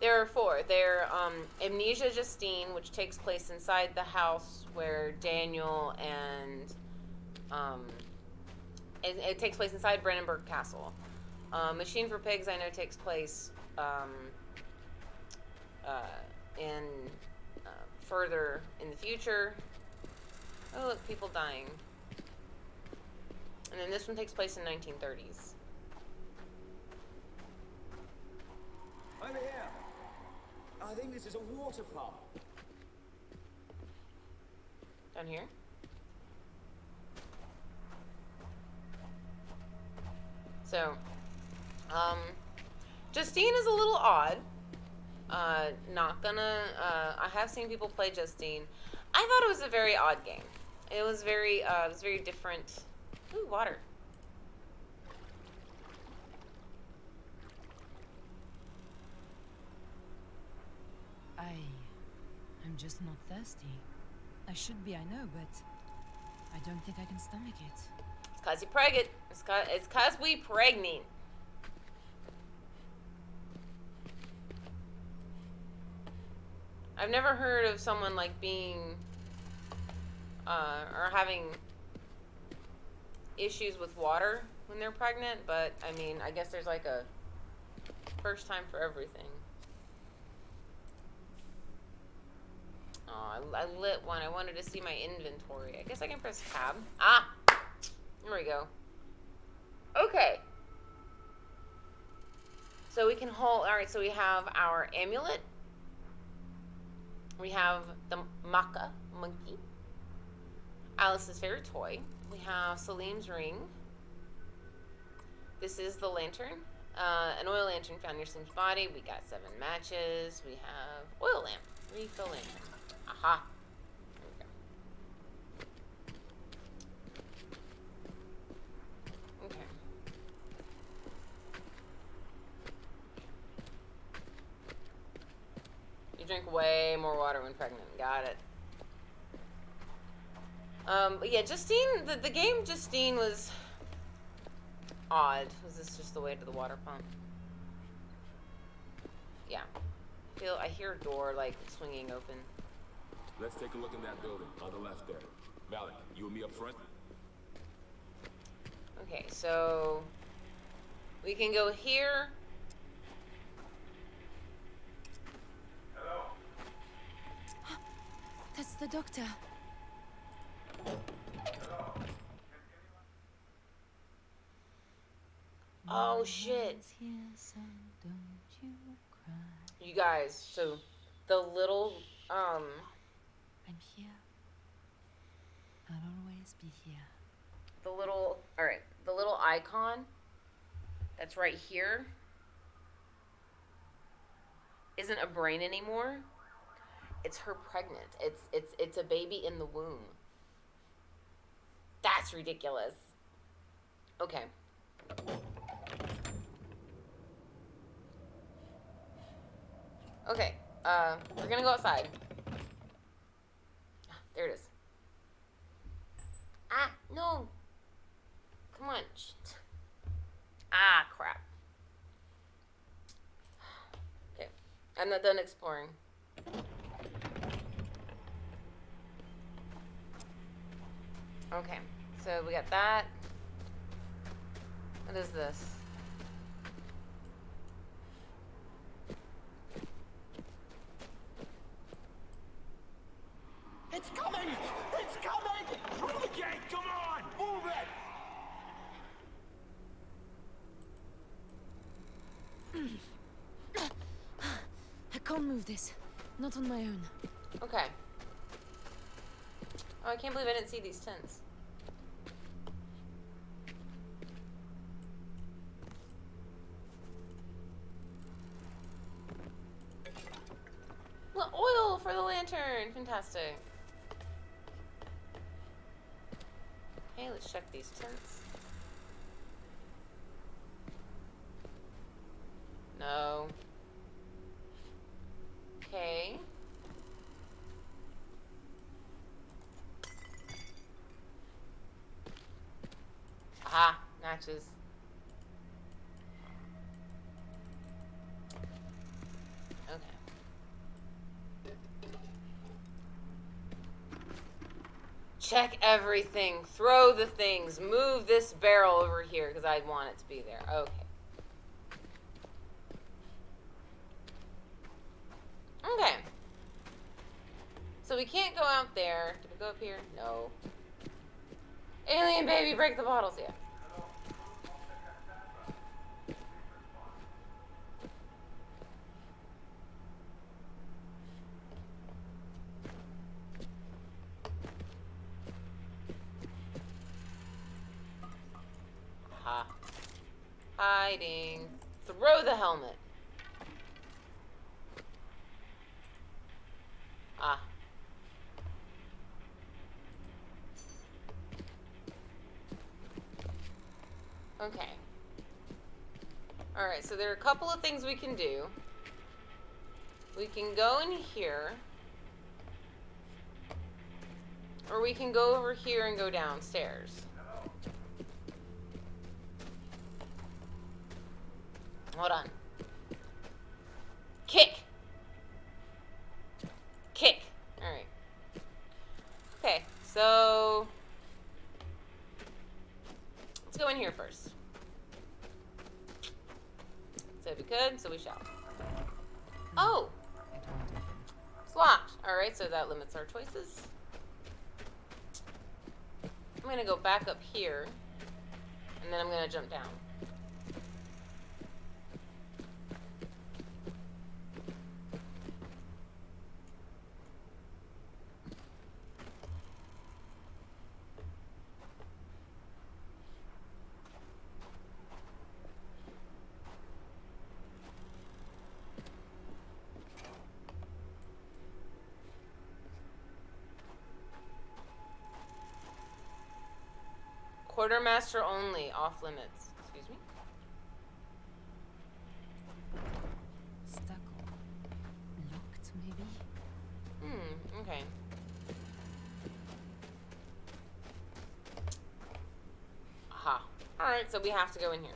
There are 4. There Amnesia Justine, which takes place inside the house where Daniel and it takes place inside Brennenburg Castle. Machine for Pigs, I know, takes place in further in the future. Oh, look, people dying. And then this one takes place in 1930s. Over here. I think this is a water pump. Down here? So, Justine is a little odd. Not gonna, I have seen people play Justine. I thought it was a very odd game. It was very different. Ooh, water. I'm just not thirsty. I should be, I know, but I don't think I can stomach it. It's cause you pregnant. It's cause we pregnant. I've never heard of someone like being, or having issues with water when they're pregnant, but I mean, I guess there's like a first time for everything. Oh, I lit one. I wanted to see my inventory. I guess I can press tab. Ah! There we go. Okay. So we can hold, alright, so we have our amulet. We have the maca, monkey. Alice's favorite toy. We have Salim's ring. This is the lantern. An oil lantern found near Salim's body. We got 7 matches. We have oil lamp. Refill lantern. Aha. Okay. You drink way more water when pregnant. Got it. But yeah, Justine, the game Justine was odd. Was this just the way to the water pump? Yeah. I hear a door, like, swinging open. Let's take a look in that building, on the left there. Malik, you and me up front? Okay, so we can go here. Hello? That's the doctor. Oh, shit. You guys, so the little, I'm here. I'll always be here. the little icon that's right here isn't a brain anymore. It's her pregnant. It's a baby in the womb. That's ridiculous. Okay. Okay, we're gonna go outside. There it is. Ah, no. Come on. Shit. Ah, crap. Okay, I'm not done exploring. Okay, so we got that. What is this? It's coming! It's coming! Through the gate! Come on! Move it! I can't move this. Not on my own. Okay. Oh, I can't believe I didn't see these tents. Well, oil for the lantern. Fantastic. Okay, let's check these tents. No. Okay. matches. Okay. Check everything. Throw the things. Move this barrel over here because I want it to be there. Okay. Okay. So we can't go out there. Did we go up here? No. Alien baby, break the bottles. Yeah. Ha. Hiding. Throw the helmet. Ah. Okay. Alright, so there are a couple of things we can do. We can go in here. Or we can go over here and go downstairs. Hold on. Kick! Kick! Alright. Okay, so... let's go in here first. Said we could, so we shall. Oh! It's locked. Alright, so that limits our choices. I'm gonna go back up here. And then I'm gonna jump down. Quartermaster only, off limits. Excuse me? Stuck or locked, maybe? Okay. Aha. Alright, so we have to go in here.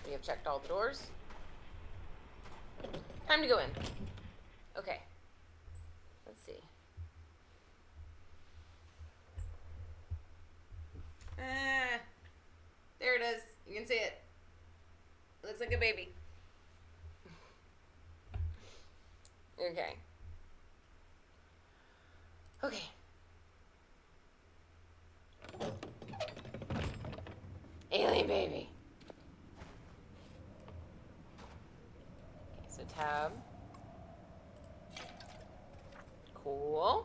We have checked all the doors. Time to go in. Okay. Let's see. There it is. You can see it. It looks like a baby. Okay. Okay. Alien baby. Okay, so tab. Cool.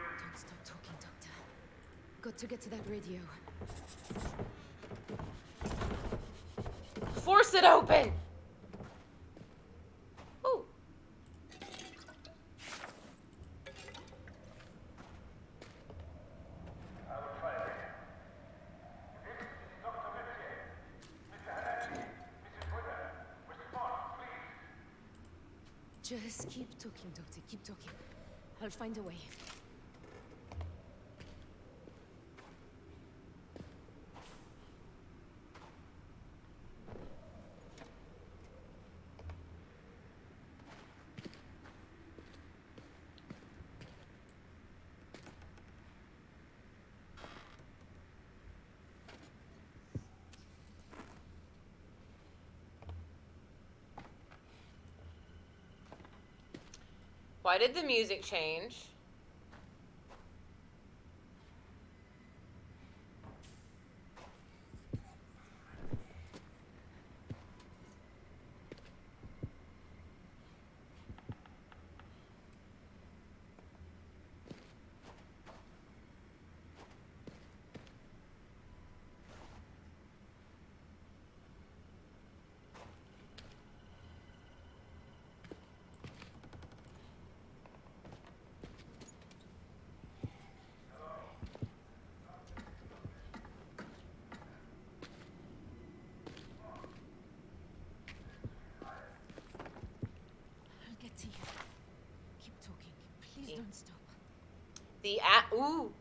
Don't stop talking, Doctor. Got to get to that radio. Force it open! Ooh. Just keep talking, Doctor. Keep talking. I'll find a way. Why did the music change? empty. Don't stop.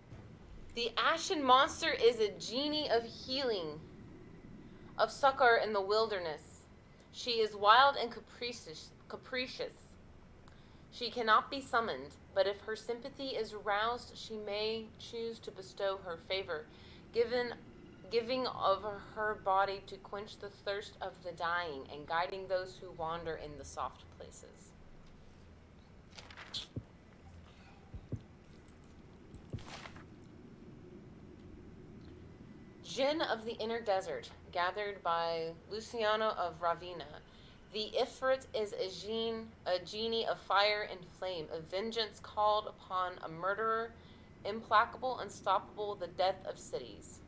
The Ashen Monster is a genie of healing, of succor in the wilderness. She is wild and capricious. She cannot be summoned, but if her sympathy is aroused, she may choose to bestow her favor, giving of her body to quench the thirst of the dying and guiding those who wander in the soft places. Jinn of the Inner Desert, gathered by Luciano of Ravenna. The Ifrit is a genie of fire and flame, of vengeance called upon a murderer, implacable, unstoppable, the death of cities.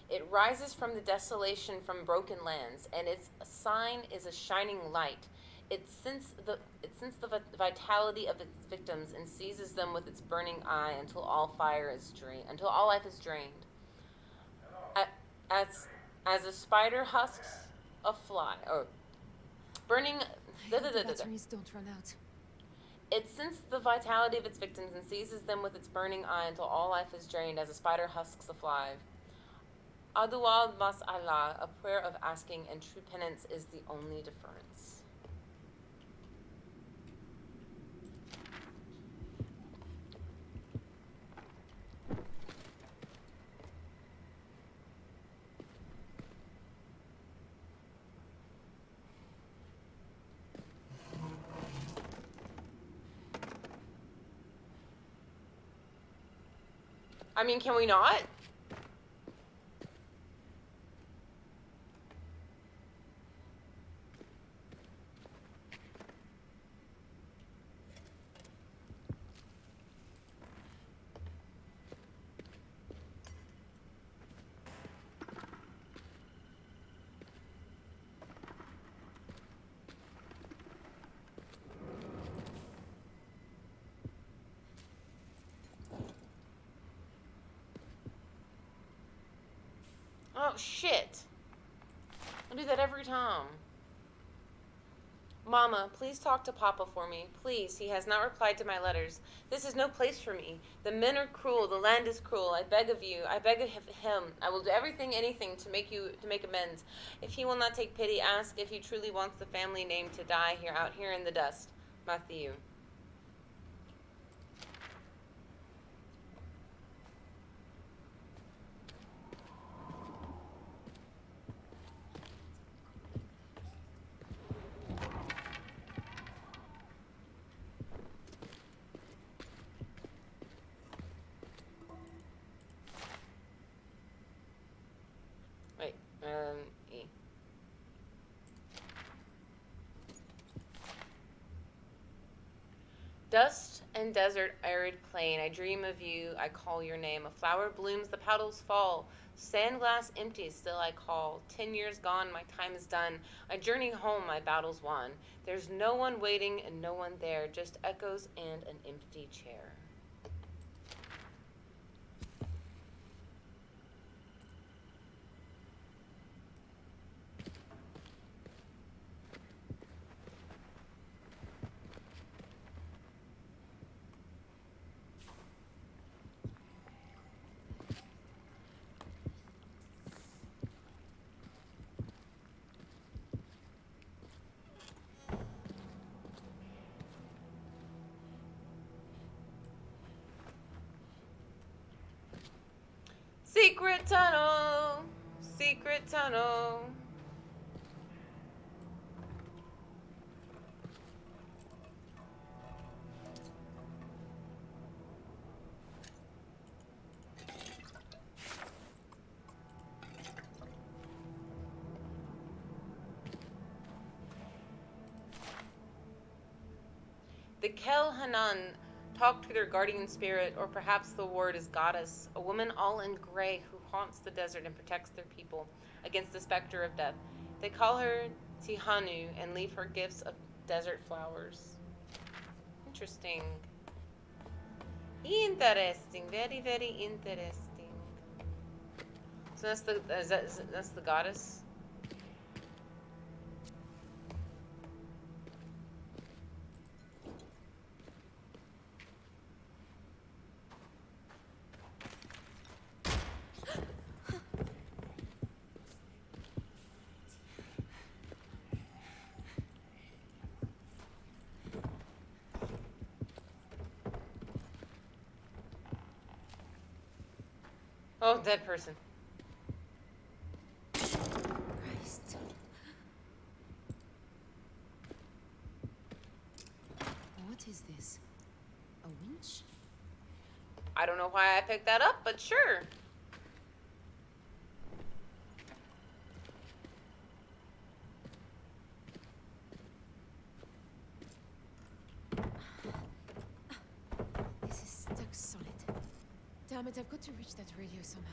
It rises from the desolation from broken lands, and its sign is a shining light. It senses the vitality of its victims and seizes them with its burning eye until all life is drained. As a spider husks a fly, or burning. The batteries don't run out. It senses the vitality of its victims and seizes them with its burning eye until all life is drained, as a spider husks a fly. Adual mas Allah, a prayer of asking, and true penance is the only difference. I mean, can we not? Oh, shit. I do that every time. Mama, please talk to Papa for me. Please, he has not replied to my letters. This is no place for me. The men are cruel. The land is cruel. I beg of you. I beg of him. I will do everything, anything to make amends. If he will not take pity, ask if he truly wants the family name to die out here in the dust. Matthew. Wait, E. Dust and desert, arid plain, I dream of you, I call your name. A flower blooms, the petals fall. Sandglass empty, still I call. 10 years gone, my time is done. I journey home, my battle's won. There's no one waiting and no one there, just echoes and an empty chair. Secret tunnel, secret tunnel. The Kel Hanan talk to their guardian spirit, or perhaps the word is goddess, a woman all in gray who haunts the desert and protects their people against the specter of death. They call her Tihanu and leave her gifts of desert flowers. Interesting. Interesting. Very, very interesting. So that's the goddess. Oh, dead person. Christ. What is this? A winch? I don't know why I picked that up, but sure. This is stuck solid. Damn it, I've got to reach that radio somehow.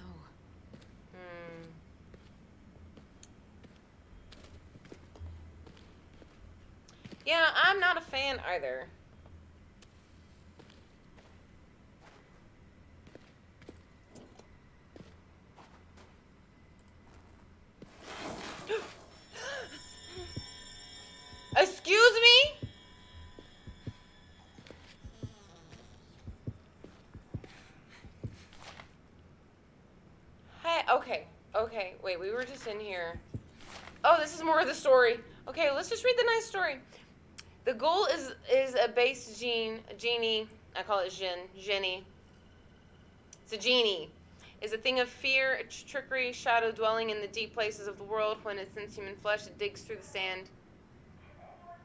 Yeah, I'm not a fan either. Excuse me? Hey, okay, wait, we were just in here. Oh, this is more of the story. Okay, let's just read the nice story. The goal is a base genie. I call it Jenny. It's a genie. Is a thing of fear, trickery, shadow dwelling in the deep places of the world. When it sends human flesh, it digs through the sand.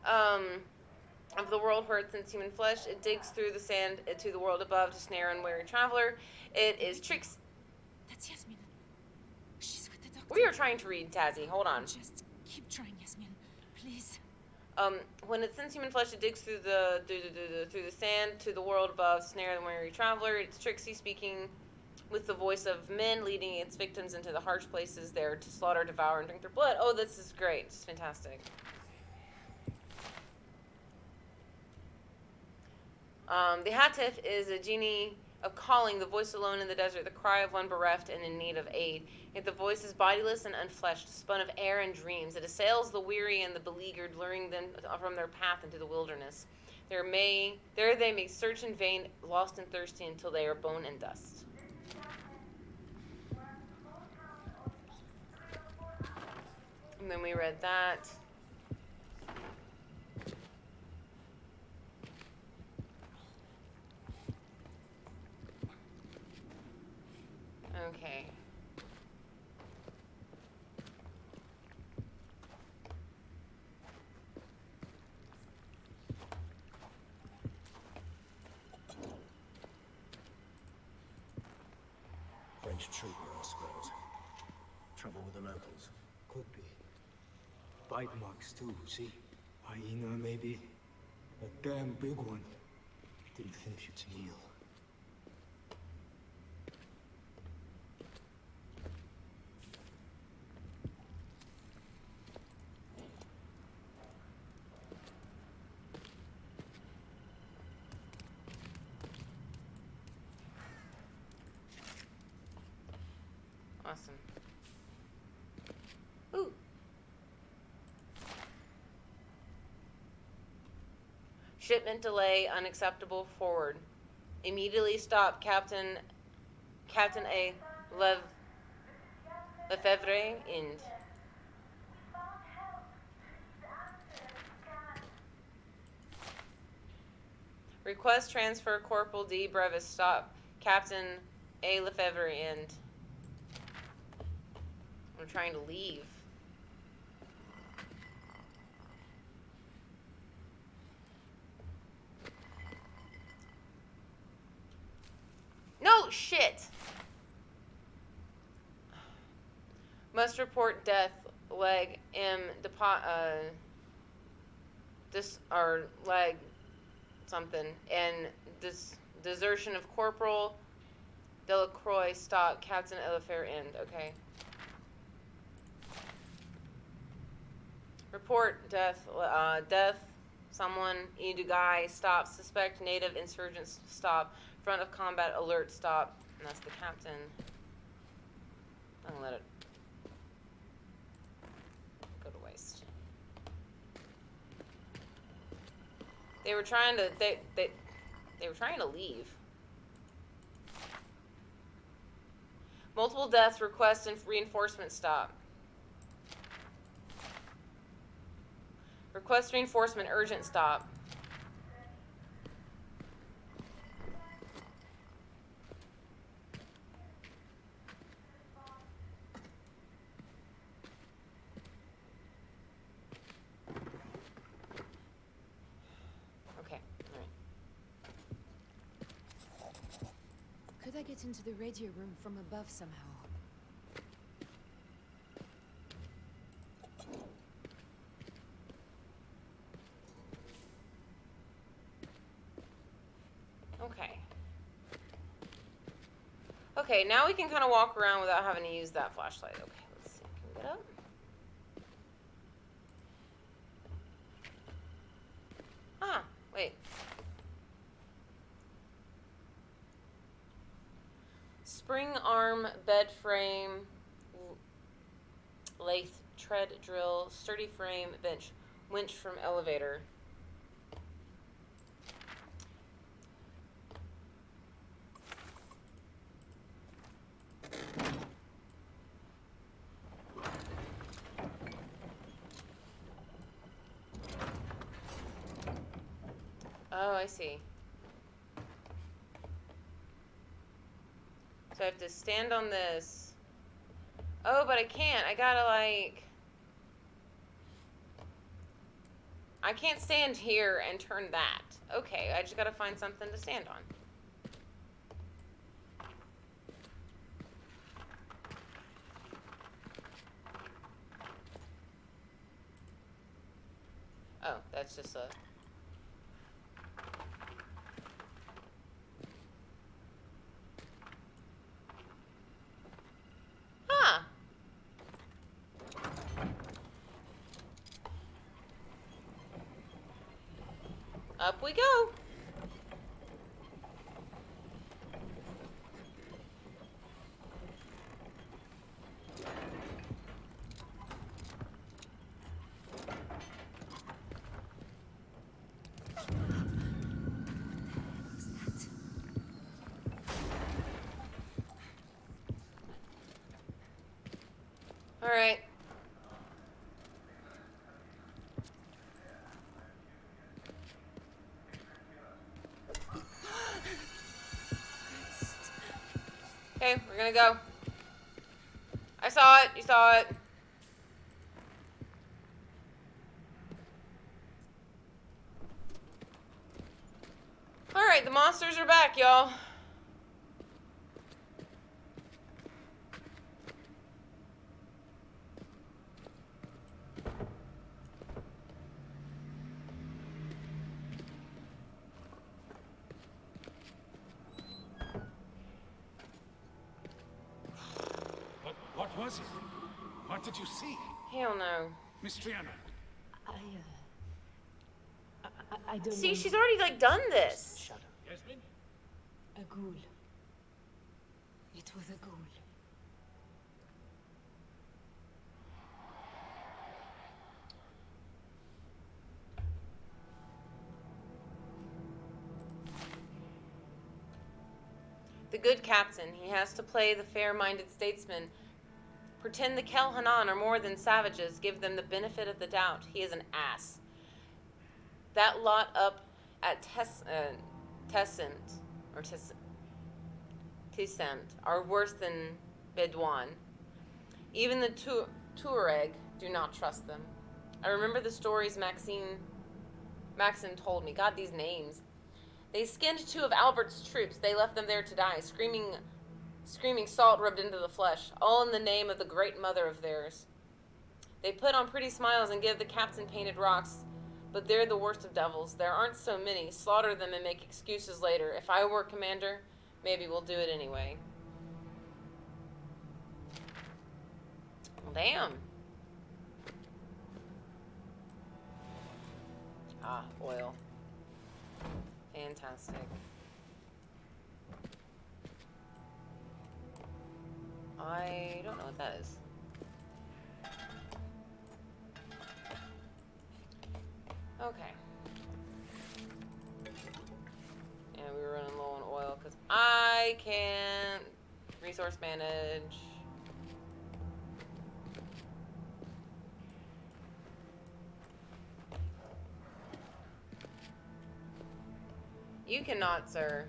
Of the world where it sends human flesh, it digs through the sand to the world above to snare unwary traveler. It is tricks. That's Yasmin. She's with the doctor. We are trying to read, Tazzy. Hold on. Just keep trying, Yasmin. Please. When it sends human flesh, it digs through the sand to the world above, snare the weary traveler. It's Trixie speaking with the voice of men, leading its victims into the harsh places there to slaughter, devour, and drink their blood. Oh, this is great. It's fantastic. The Hatif is a genie of calling, the voice alone in the desert, the cry of one bereft and in need of aid. Yet the voice is bodiless and unfleshed, spun of air and dreams. It assails the weary and the beleaguered, luring them from their path into the wilderness. There they may search in vain, lost and thirsty, until they are bone and dust. And then we read that. Okay. French trooper, I suppose. Trouble with the locals. Could be. Bite marks too, see? Hyena, maybe. A damn big one. Didn't finish its meal. Awesome. Ooh. Shipment delay unacceptable. Forward. Immediately stop Captain A. Lefebvre. End. Request transfer Corporal D. Brevis. Stop Captain A. Lefebvre. End. I'm trying to leave. No shit. Must report death. Leg M. Leg something and desertion of Corporal Delacroix. Stop Captain Elifair. End. Okay. Report death. Death. Someone. Idugai. Stop. Suspect native insurgents. Stop. Front of combat alert. Stop. And that's the captain. I'm gonna let it go to waste. They were trying to. They were trying to leave. Multiple deaths. Request and reinforcement. Stop. Request reinforcement, urgent. Stop. I get into the radio room from above somehow. Okay. Okay, now we can kind of walk around without having to use that flashlight. Okay, let's see. Can we get up? Ah, wait. Spring arm, bed frame, lathe, tread drill, sturdy frame, bench, winch from elevator. Oh, I see. So I have to stand on this. Oh, but I can't. I gotta, like... I can't stand here and turn that. Okay, I just gotta find something to stand on. Oh, that's just a... Huh. Up we go. All right. Okay, we're gonna go. I saw it. You saw it. All right, the monsters are back, y'all. What was it? What did you see? Hell no. Miss Triana. I don't See, know. she's already, like, done this. Yasmin? A ghoul. It was a ghoul. The good captain. He has to play the fair-minded statesman. Pretend the Kelhanan are more than savages. Give them the benefit of the doubt. He is an ass. That lot up at Tessent are worse than Bedouin. Even the Tuareg do not trust them. I remember the stories Maxim told me. God, these names. They skinned 2 of Albert's troops. They left them there to die, screaming salt rubbed into the flesh, all in the name of the great mother of theirs. They put on pretty smiles and give the captain painted rocks, but they're the worst of devils. There aren't so many. Slaughter them and make excuses later. If I were commander, maybe we'll do it anyway. Well, damn. Ah, oil. Fantastic. I don't know what that is. Okay. And we were running low on oil because I can't resource manage. You cannot, sir.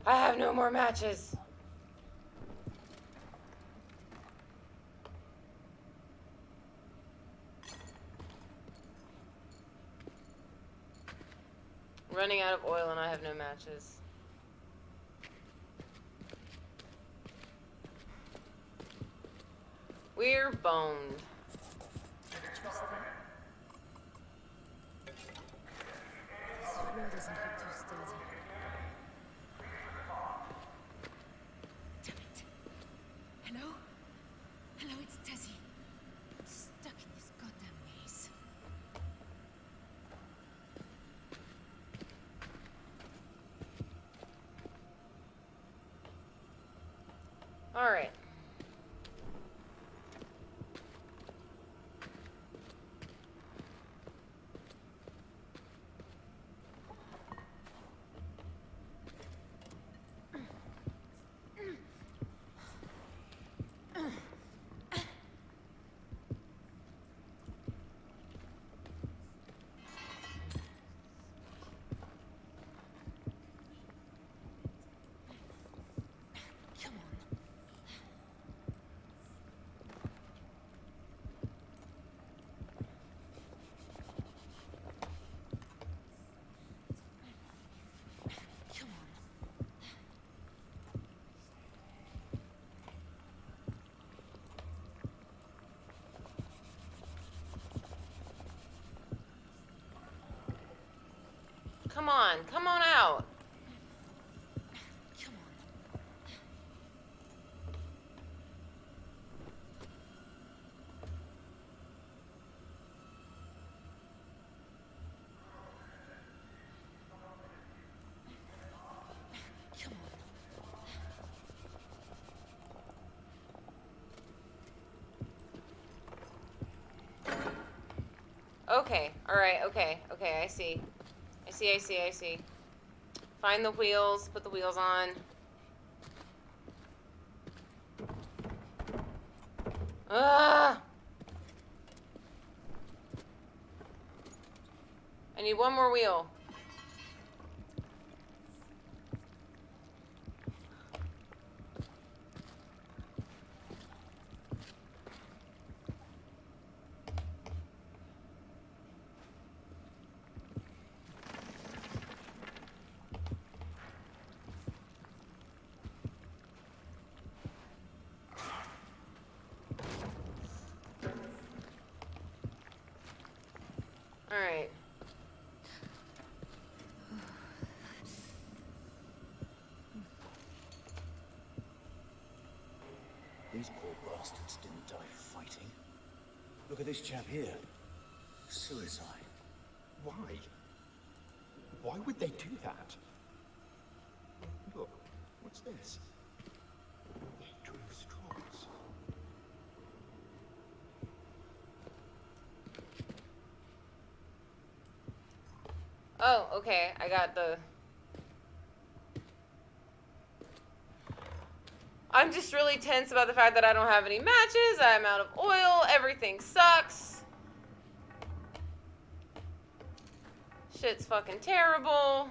I have no more matches. Running out of oil and I have no matches. We're boned. This floor doesn't look too steady. Damn it. Hello? Hello, it's Tessie. I'm stuck in this goddamn maze. Alright. Come on. Come on. Come on out. Come on. Come on. Okay, alright, okay, I see. I see. Find the wheels, put the wheels on. Ah! I need one more wheel. Alright. These poor bastards didn't die fighting. Look at this chap here. Suicide. Why? Why would they do that? Look, what's this? They drew straws. Oh, okay, I got the... I'm just really tense about the fact that I don't have any matches, I'm out of oil, everything sucks. Shit's fucking terrible.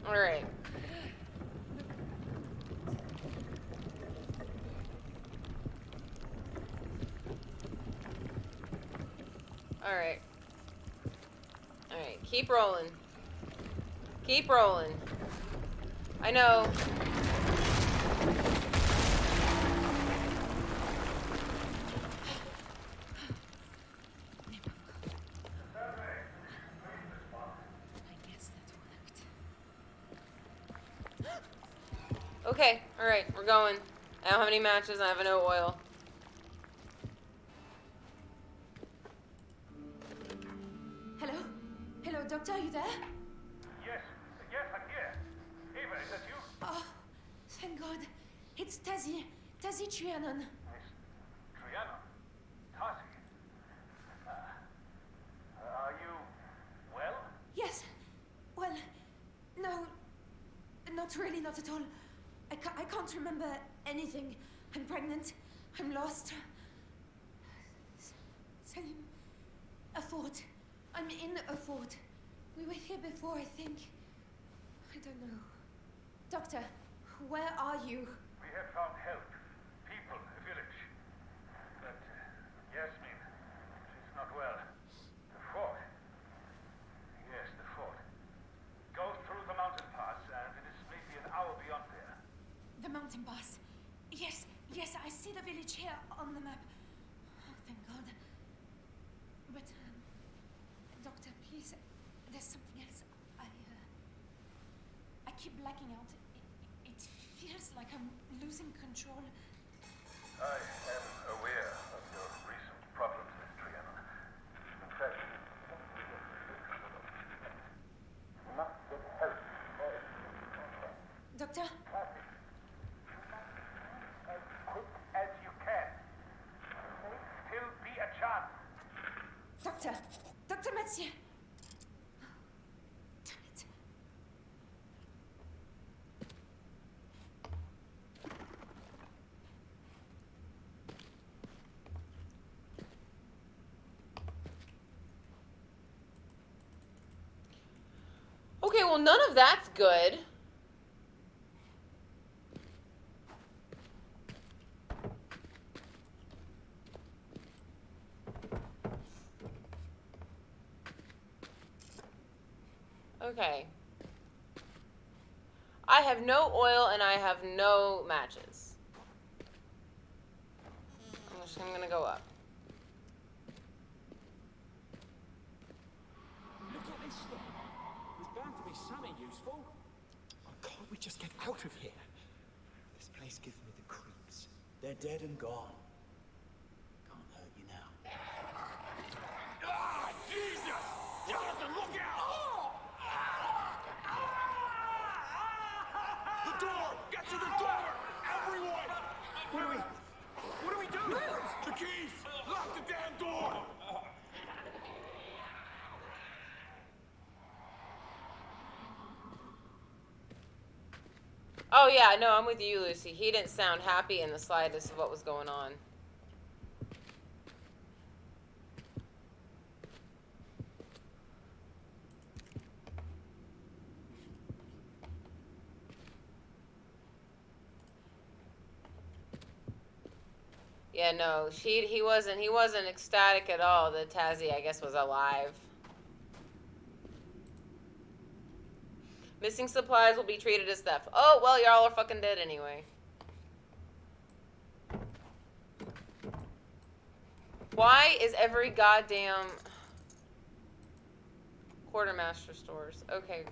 Alright. Alright. Alright, keep rolling. Keep rolling. I know. Okay, alright, we're going. I don't have any matches, I have no oil. Hello? Hello, Doctor, are you there? Yes, I'm here. Ava, is that you? Oh, thank God. It's Tessie. Tessie Trianon. Miss Triana. Tasi. Are you well? Yes. Well, no. Not really, not at all. I can't remember anything. I'm pregnant. I'm lost. Salim. A fort. I'm in a fort. We were here before, I think. I don't know. Doctor, where are you? We have found help. People, a village. But Yasmin, she's not well. The fort. Yes, the fort. Go through the mountain pass, and it is maybe an hour beyond there. The mountain pass. Yes, yes, I see the village here on the map. Oh, thank God. But, Doctor, please, there's something else. I keep blacking out. It feels like I'm losing control. I am aware of your recent problems with Triana. In fact, you must get help. Doctor? As quick as you can. There may still be a chance. Doctor! Dr. Mathieu! Damn it. Okay, well, none of that's good. Okay. I have no oil and I have no matches. I'm gonna go up. Look at this thing. There's bound to be something useful. Oh, can't we just get out of here? This place gives me the creeps. They're dead and gone. Can't hurt you now. Ah, Jesus! Jonathan, look out! The door! Get to the door! Everyone! What do we do? The keys! Lock the damn door! Oh yeah, no, I'm with you, Lucy. He didn't sound happy in the slightest of what was going on. Yeah, no, he wasn't ecstatic at all that Tazzy, I guess, was alive. Missing supplies will be treated as theft. Oh, well, y'all are fucking dead anyway. Why is every goddamn quartermaster stores? Okay.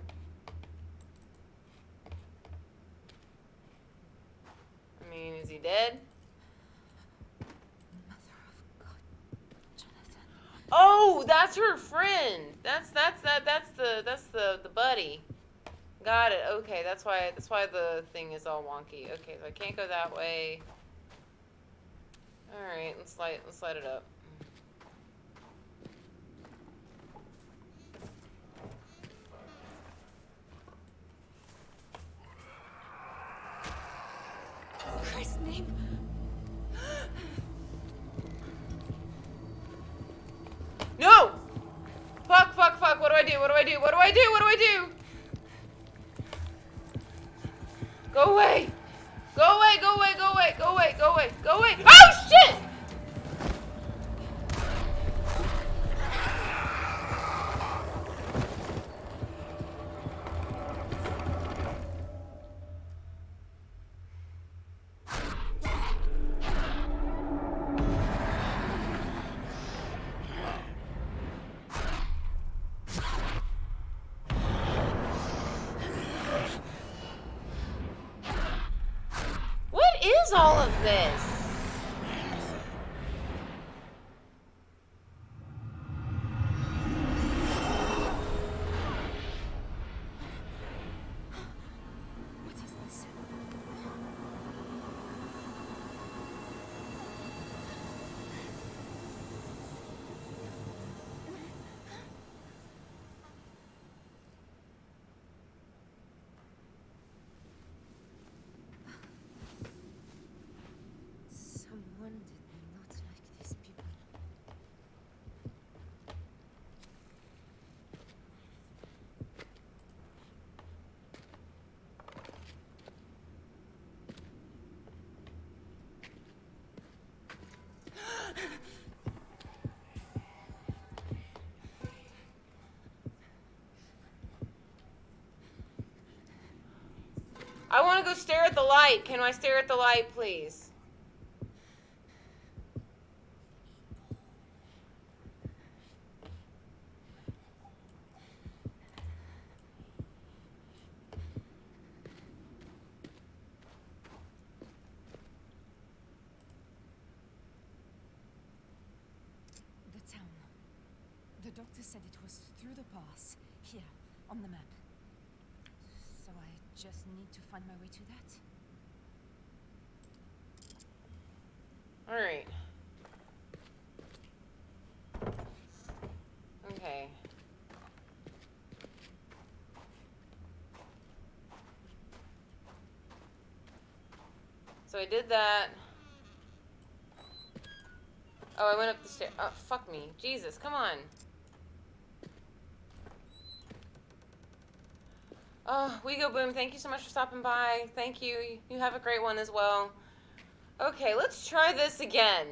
I mean, is he dead? Oh, that's her friend. That's the buddy. Got it. Okay, that's why the thing is all wonky. Okay, so I can't go that way. All right, let's light it up. Christ's name. No! Fuck, fuck, fuck. What do I do? What do I do? What do I do? What do I do? Go away! Go away, go away, go away, go away, go away, go away! Oh shit! What is all of this? What is this? I want to go stare at the light. Can I stare at the light, please? The town. The doctor said it was through the pass, here, on the map. So I just need to find my way to that. Alright. Okay. So I did that. Oh, I went up the stairs. Oh, fuck me. Jesus, come on. Oh, We Go Boom, thank you so much for stopping by. Thank you. You have a great one as well. Okay, let's try this again.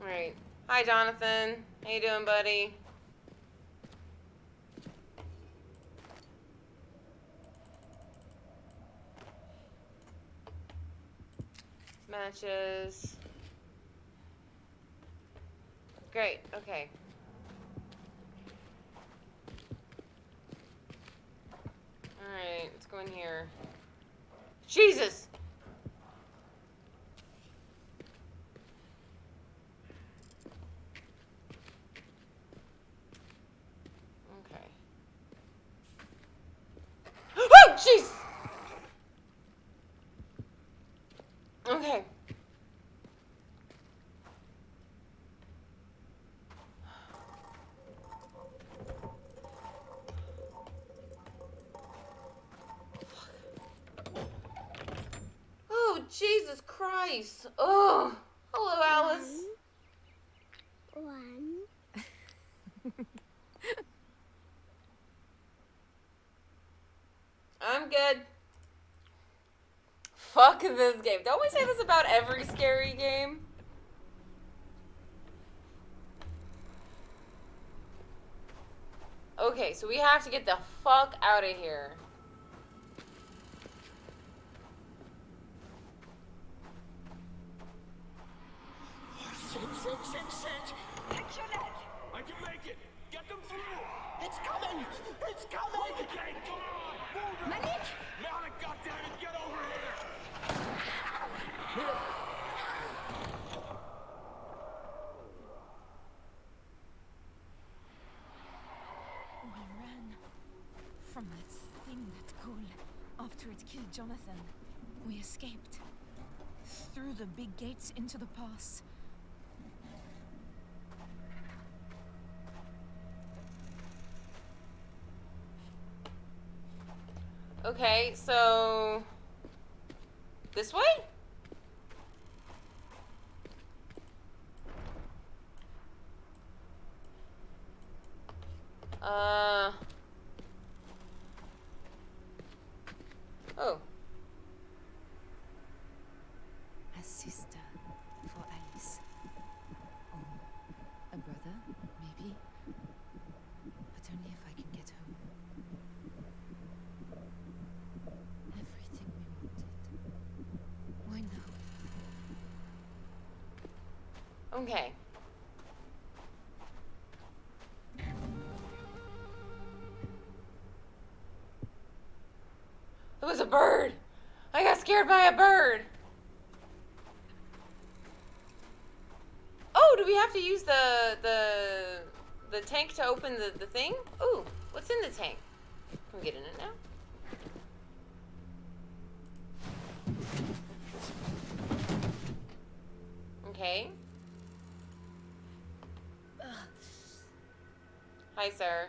Alright. Hi, Jonathan. How you doing, buddy? Matches. Great, okay. Alright, let's go in here. Jesus! Okay. Oh, jeez! Okay. Oh, Jesus Christ. Oh. Hello, Alice. One. I'm good. Fuck this game. Don't we say this about every scary game? Okay, so we have to get the fuck out of here. Sit. Get your leg. I can make it. Get them through. It's coming. It's coming. Okay, come on. Malik. Malik, goddammit, get over here. We ran from that thing, that ghoul, after it killed Jonathan. We escaped. Through the big gates into the pass. Okay, so... This way? Oh. A sister for Alice. Or a brother, maybe. But only if I can get home. Everything we wanted. Why now? Okay. It was a bird! I got scared by a bird! Oh, do we have to use the tank to open the thing? Ooh, what's in the tank? Can we get in it now? Okay. Hi, sir.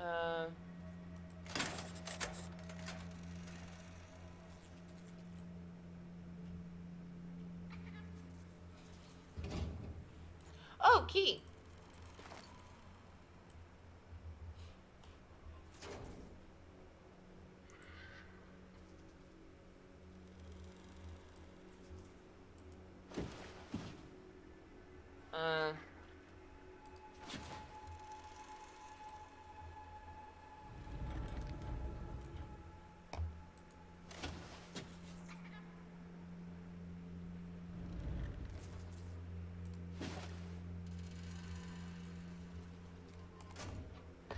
Oh, Oh, key.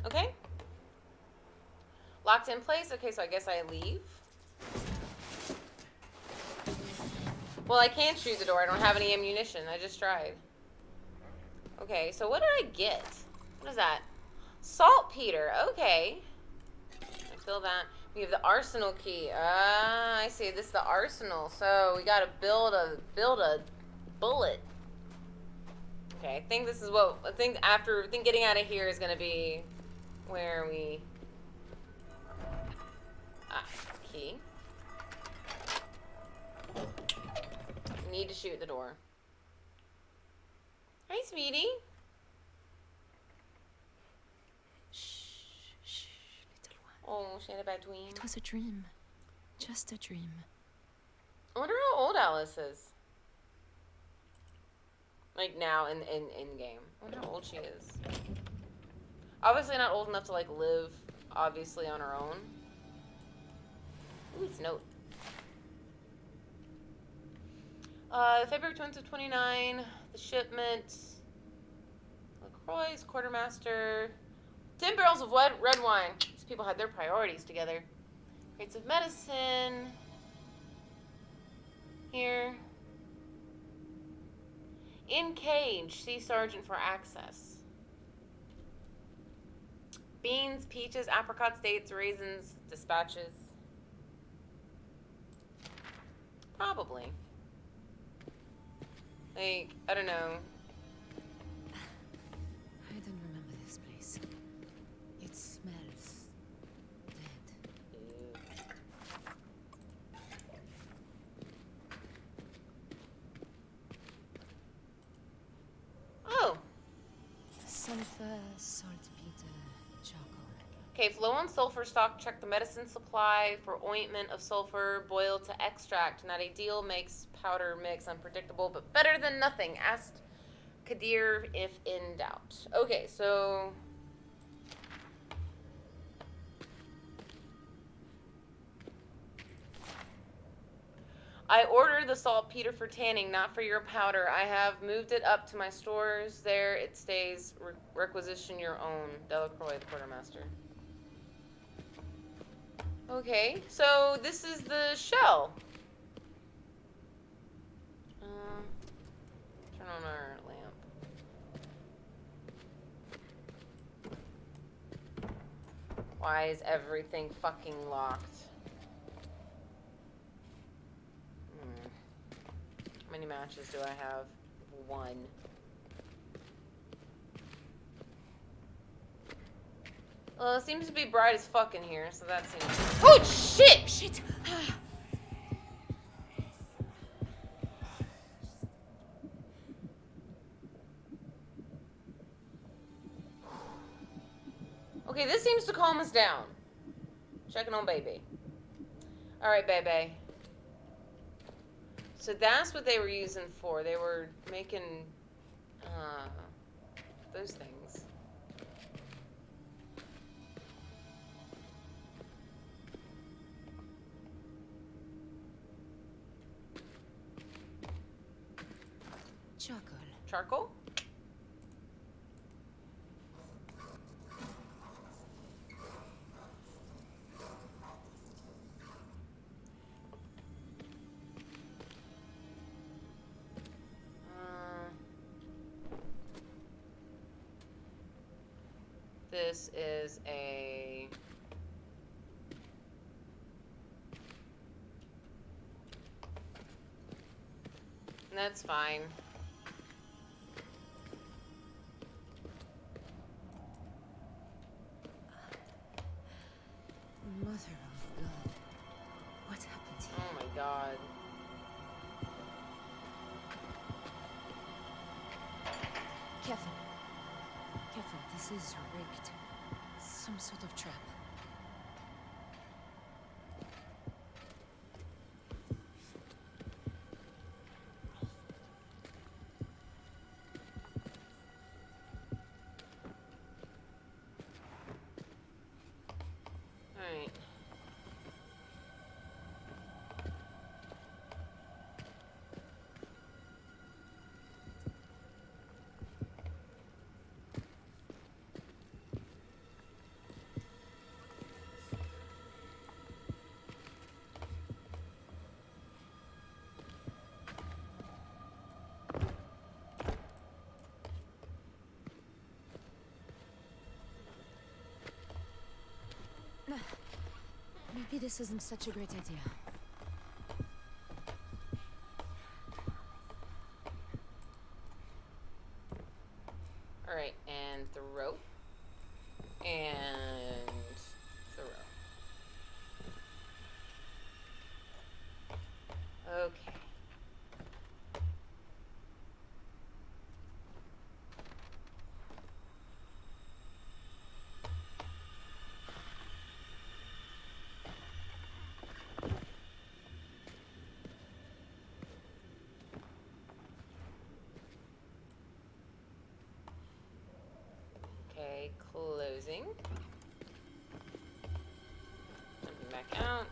Okay. Locked in place. Okay, so I guess I leave. Well, I can't shoot the door. I don't have any ammunition. I just tried. Okay, so what did I get? What is that? Saltpeter. Okay. I feel that. We have the arsenal key. Ah, I see. This is the arsenal. So we gotta build a bullet. Okay, I think this is what I think getting out of here is gonna be where we key. We need to shoot the door. Hi, sweetie. Shh, little one. Oh, she had a bad dream. It was a dream. Just a dream. I wonder how old Alice is. Like now in game. I wonder how old she is. Obviously not old enough to like live obviously on her own. Ooh, it's a note. February 2029, the shipment. LaCroix's quartermaster. 10 barrels of red wine. These people had their priorities together. Crates of medicine. Here. In cage, see sergeant for access. Beans, peaches, apricots, dates, raisins, dispatches. Probably. Like, I don't know. I don't remember this place. It smells dead. Oh. Sulfur, saltpeter, charcoal. Okay, if low on sulfur stock, check the medicine supply for ointment of sulfur, boiled to extract. Not ideal, makes powder mix unpredictable, but better than nothing. Asked Kadir if in doubt. Okay, so... I ordered the saltpeter for tanning, not for your powder. I have moved it up to my stores. There it stays. Requisition your own. Delacroix, the quartermaster. Okay, so this is the shell. Turn on our lamp. Why is everything fucking locked? How many matches do I have? One. Well, it seems to be bright as fuck in here, so that seems... Oh, shit! Shit! Okay, this seems to calm us down. Checking on baby. Alright, baby. So that's what they were using for. They were making those things. Charcoal. Charcoal? This is a... That's fine. Mother of God. What happened here? Oh my God. Careful. Careful, this is rigged. Some sort of trap. Alright. Maybe this isn't such a great idea. Alright, and throw. And throw. Okay. Okay, closing. Jumping back out.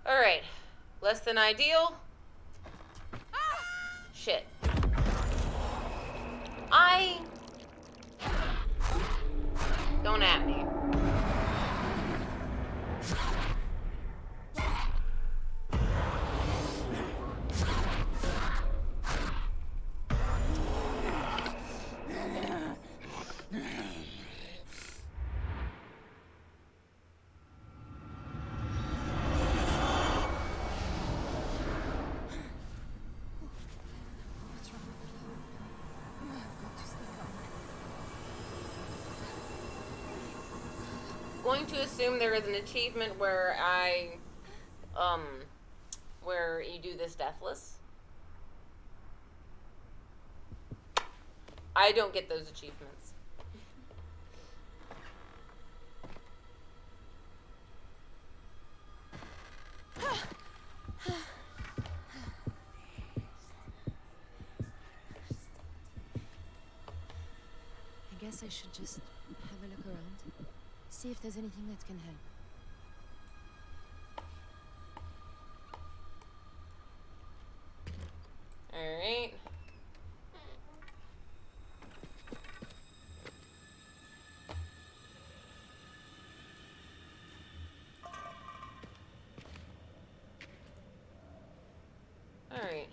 Alright. Less than ideal. Shit. Don't at me. Going to assume there is an achievement where where you do this deathless. I don't get those achievements. I guess I should just have a look around. See if there's anything that can help. Alright. Alright.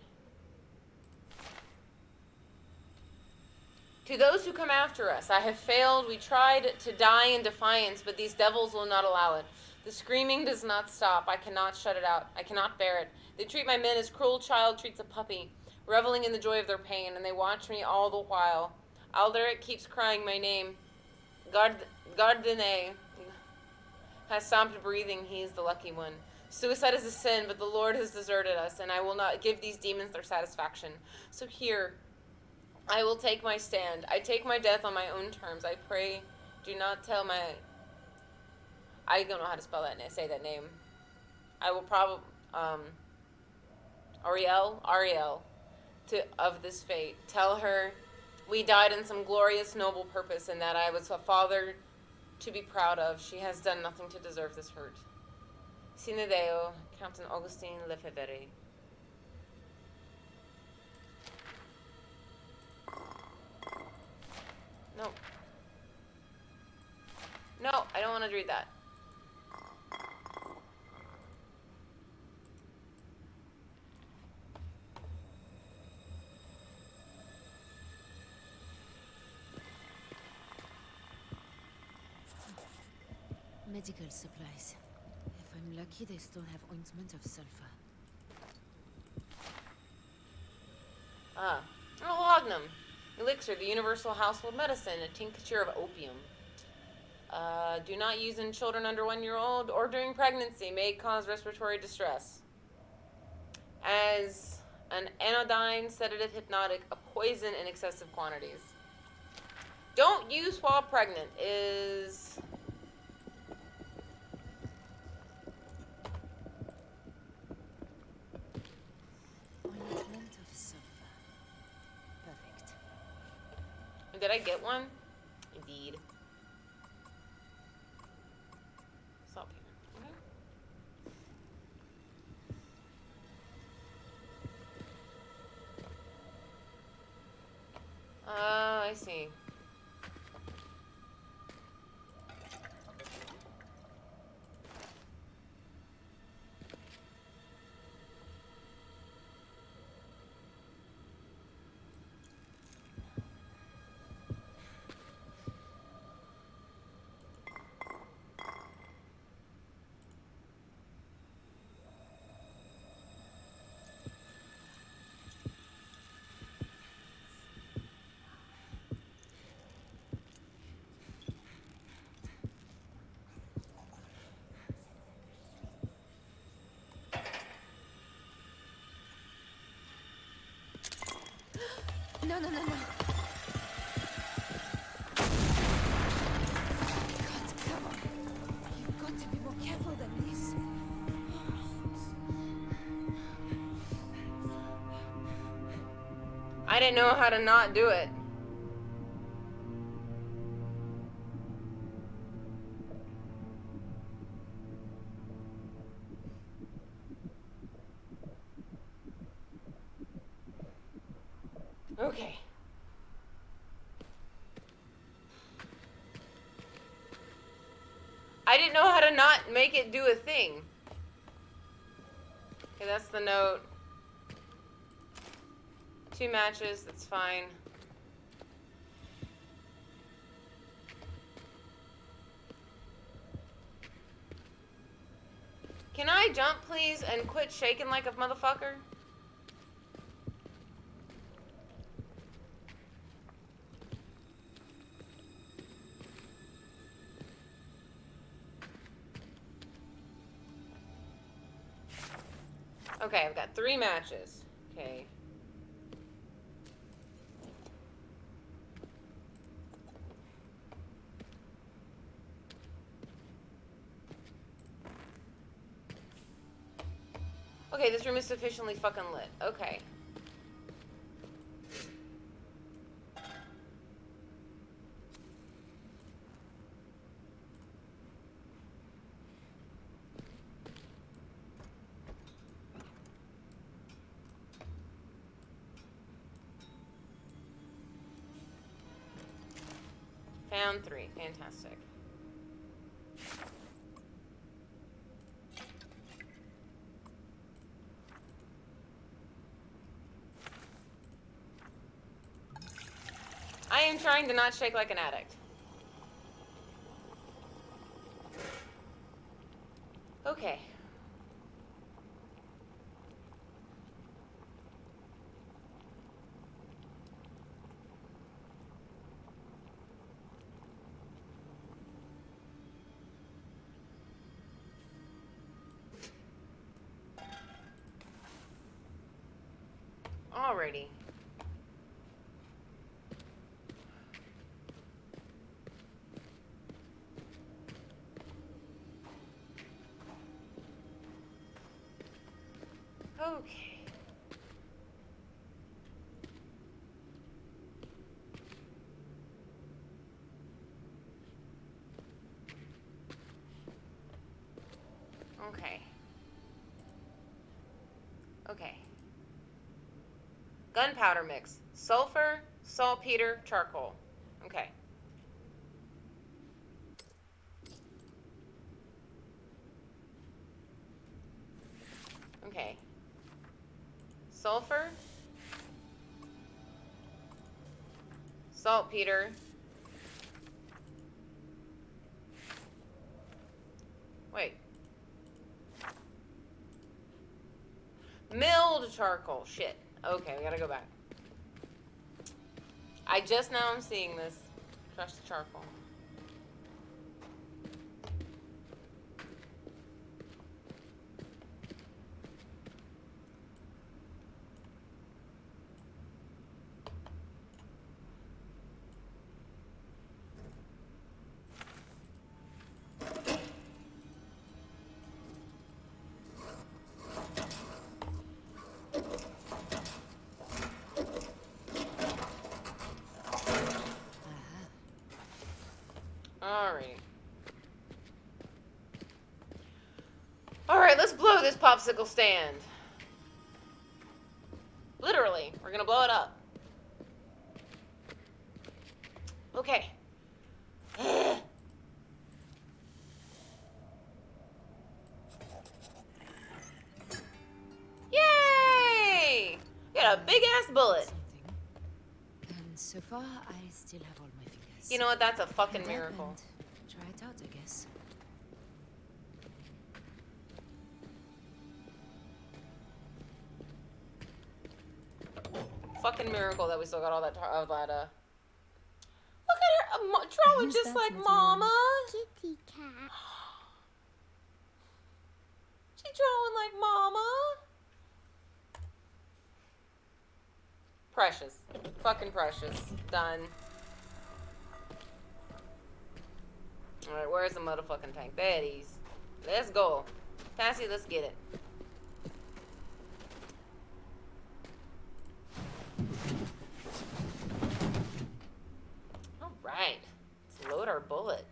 To those who come after us, I have failed. We tried to die in defiance, but these devils will not allow it. The screaming does not stop. I cannot shut it out. I cannot bear it. They treat my men as cruel child treats a puppy, reveling in the joy of their pain, and they watch me all the while. Alderic keeps crying my name. Gardene has stopped breathing. He is the lucky one. Suicide is a sin, but the Lord has deserted us, and I will not give these demons their satisfaction. So here, I will take my stand. I take my death on my own terms. I pray, do not tell my... I don't know how to spell that, say that name. I will probably... Ariel, of this fate. Tell her we died in some glorious, noble purpose, and that I was a father to be proud of. She has done nothing to deserve this hurt. Sine Deo, Captain Augustine Lefebvre. No. No, I don't want to read that. Medical supplies. If I'm lucky, they still have ointment of sulfur. Ah. Oh, laudanum. Elixir, the universal household medicine. A tincture of opium. Do not use in children under 1 year old or during pregnancy. May cause respiratory distress. as an anodyne, sedative, hypnotic, a poison in excessive quantities. Don't use while pregnant is... Ointment of sulfur. Perfect. Did I get one? Indeed. Saltpeter. Okay. I see. No, no, no, no. God, come on. You've got to be more careful than this. I didn't know how to not do it. Okay. I didn't know how to not make it do a thing. Okay, that's the note. 2 matches, that's fine. Can I jump, please, and quit shaking like a motherfucker? Okay, I've got 3 matches. Okay. Okay, this room is sufficiently fucking lit. Okay. Found 3. Fantastic. I am trying to not shake like an addict. Okay. Alrighty. Okay. Okay. Okay. Gunpowder mix. Sulfur, saltpeter, charcoal. Okay. Okay. Sulfur. Saltpeter. Wait. Milled charcoal. Shit. Okay, we gotta go back. I just now am seeing this. Crush the charcoal. popsicle stand. Literally, we're gonna blow it up. Okay. Yay! Got a big ass bullet. And so far, I still have all my fingers. You know what? That's a fucking Get up miracle. and try it out, I guess. Fucking miracle that we still got all that. Look at her, drawing Who's just that like little Mama. Kitty cat. She drawing like Mama. Precious, fucking precious. Done. All right, where's the motherfucking tank? There it is. Let's go, Cassie. Let's get it. All right, let's load our bullet.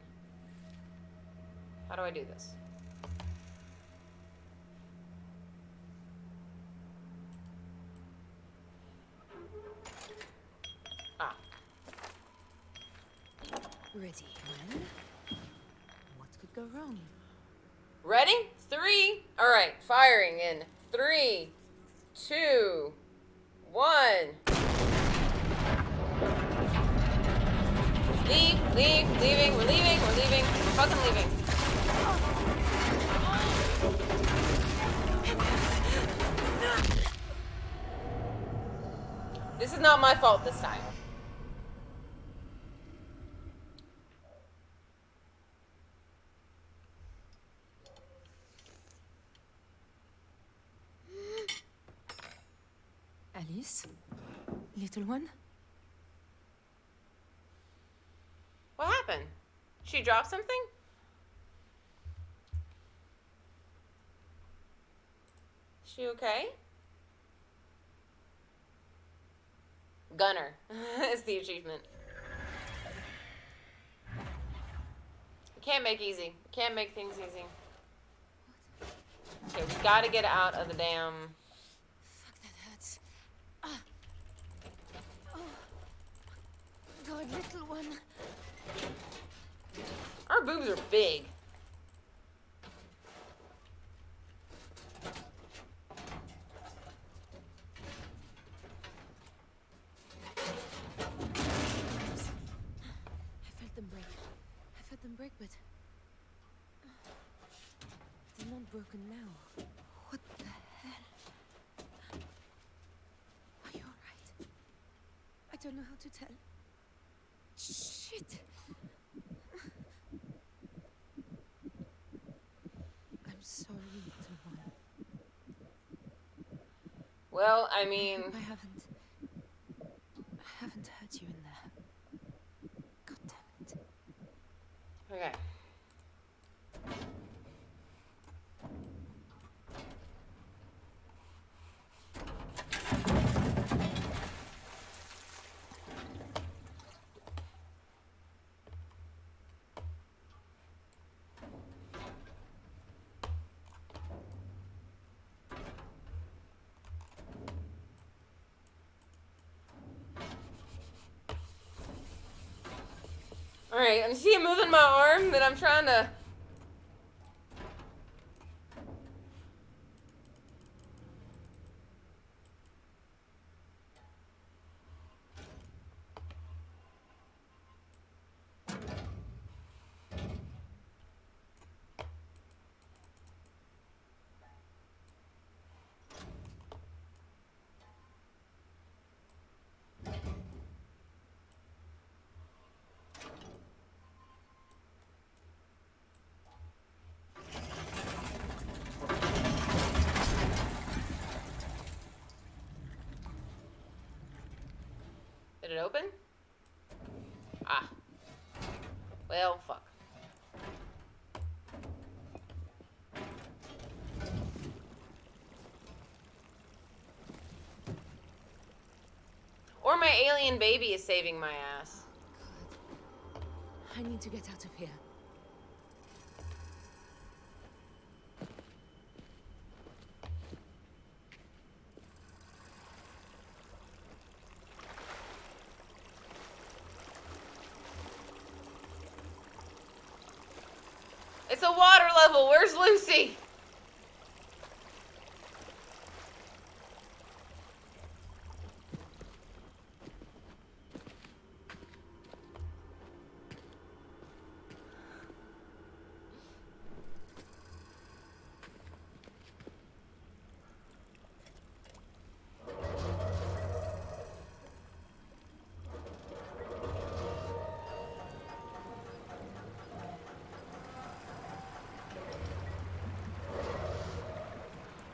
How do I do this? Ah. Ready. When? What could go wrong? Ready? 3. All right, firing in 3, 2, 1. Leaving. We're leaving. We're fucking leaving. This is not my fault this time. Alice? Little one? What happened? She dropped something? She okay? Gunner is the achievement. You can't make easy. You can't make things easy. Okay, we gotta get out of the damn... Fuck, that hurts. Ah. Oh. God, little one. Our boobs are big. I felt them break, but they're not broken now. What the hell? Are you alright? I don't know how to tell. Shit! I'm sorry, little one. Well, I mean... I haven't hurt you in there. God damn it. Okay. Alright, and see him moving my arm that I'm trying to... Did it open? Ah. Well, fuck. Or my alien baby is saving my ass. I need to get out of here. the water level. Where's Lucy?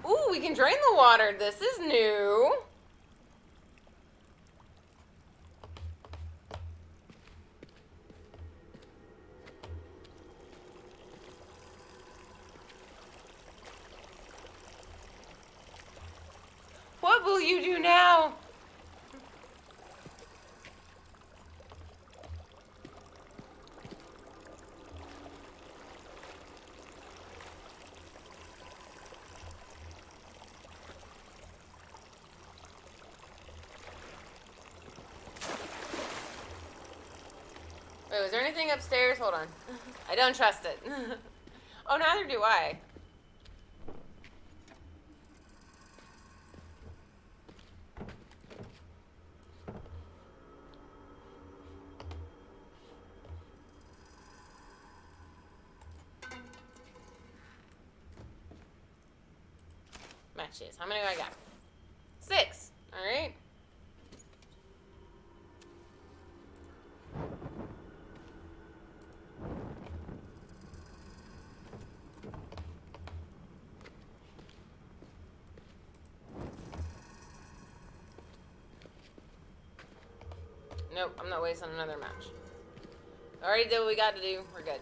Ooh, we can drain the water. This is new. What will you do now? Wait, was there anything upstairs? Hold on. I don't trust it. Oh, neither do I. Matches. How many do I got? 6. Alright. Nope, I'm not wasting another match. Already did what we got to do. We're good.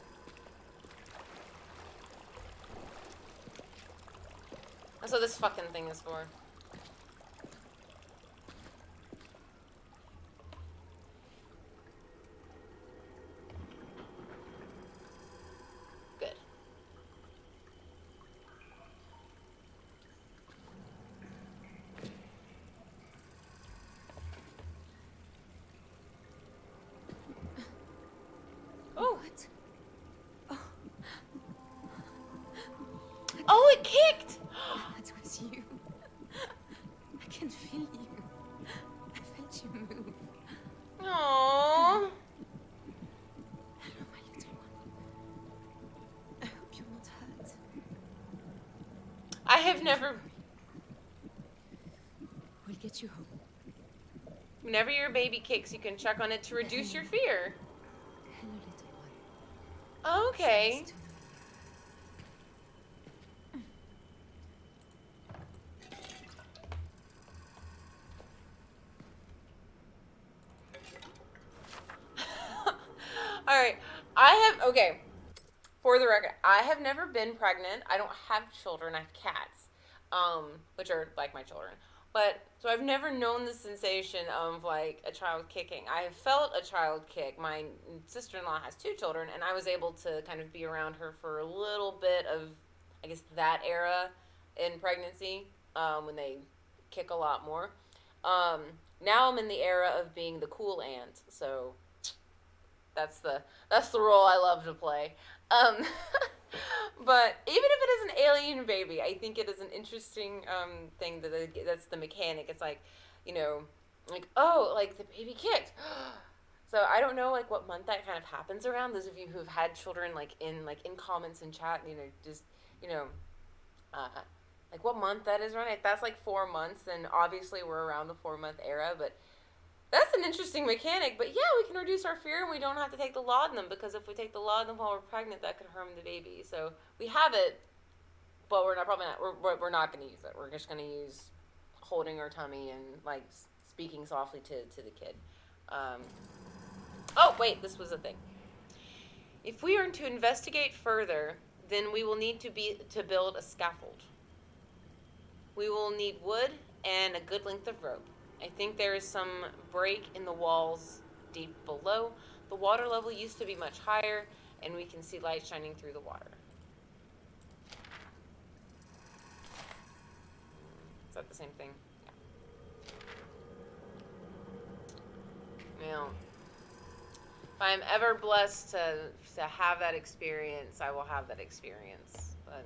That's what this fucking thing is for. Good. Oh. What? Oh, it kicked! That was you. I can feel you. I felt you move. Aww. Hello, my little one. I hope you're not hurt. I have never... We'll get you home. Whenever your baby kicks, you can check on it to reduce your fear. Hello, little one. Okay. Nice to know Alright. I have... Okay. For the record, I have never been pregnant. I don't have children. I have cats. Which are like my children. But, so I've never known the sensation of, like, a child kicking. I have felt a child kick. My sister-in-law has 2 children, and I was able to kind of be around her for a little bit of, I guess, that era in pregnancy, when they kick a lot more. Now I'm in the era of being the cool aunt, so that's the role I love to play. But even if it is an alien baby, I think it is an interesting thing that's the mechanic. It's like, you know, like, oh, like the baby kicked. So I don't know like what month that kind of happens around. Those of you who've had children like in comments and chat, you know, just, you know, like what month that is around. If that's like 4 months, then obviously we're around the 4-month era, but that's an interesting mechanic. But yeah, we can reduce our fear and we don't have to take the laudanum, because if we take the laudanum while we're pregnant, that could harm the baby. So we have it, but we're not going to use it. We're just going to use holding her tummy and like speaking softly to the kid. Oh wait, this was a thing. If we are to investigate further, then we will need to build a scaffold. We will need wood and a good length of rope. I think there is some break in the walls deep below. The water level used to be much higher, and we can see light shining through the water. Is that the same thing? Yeah. Now, I'm ever blessed to have that experience, I will have that experience. But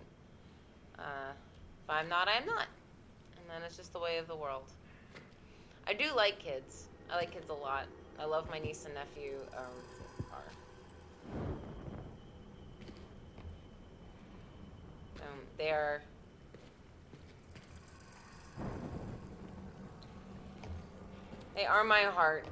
if I'm not, I'm not. And then it's just the way of the world. I do like kids. I like kids a lot. I love my niece and nephew. They are. They are my heart.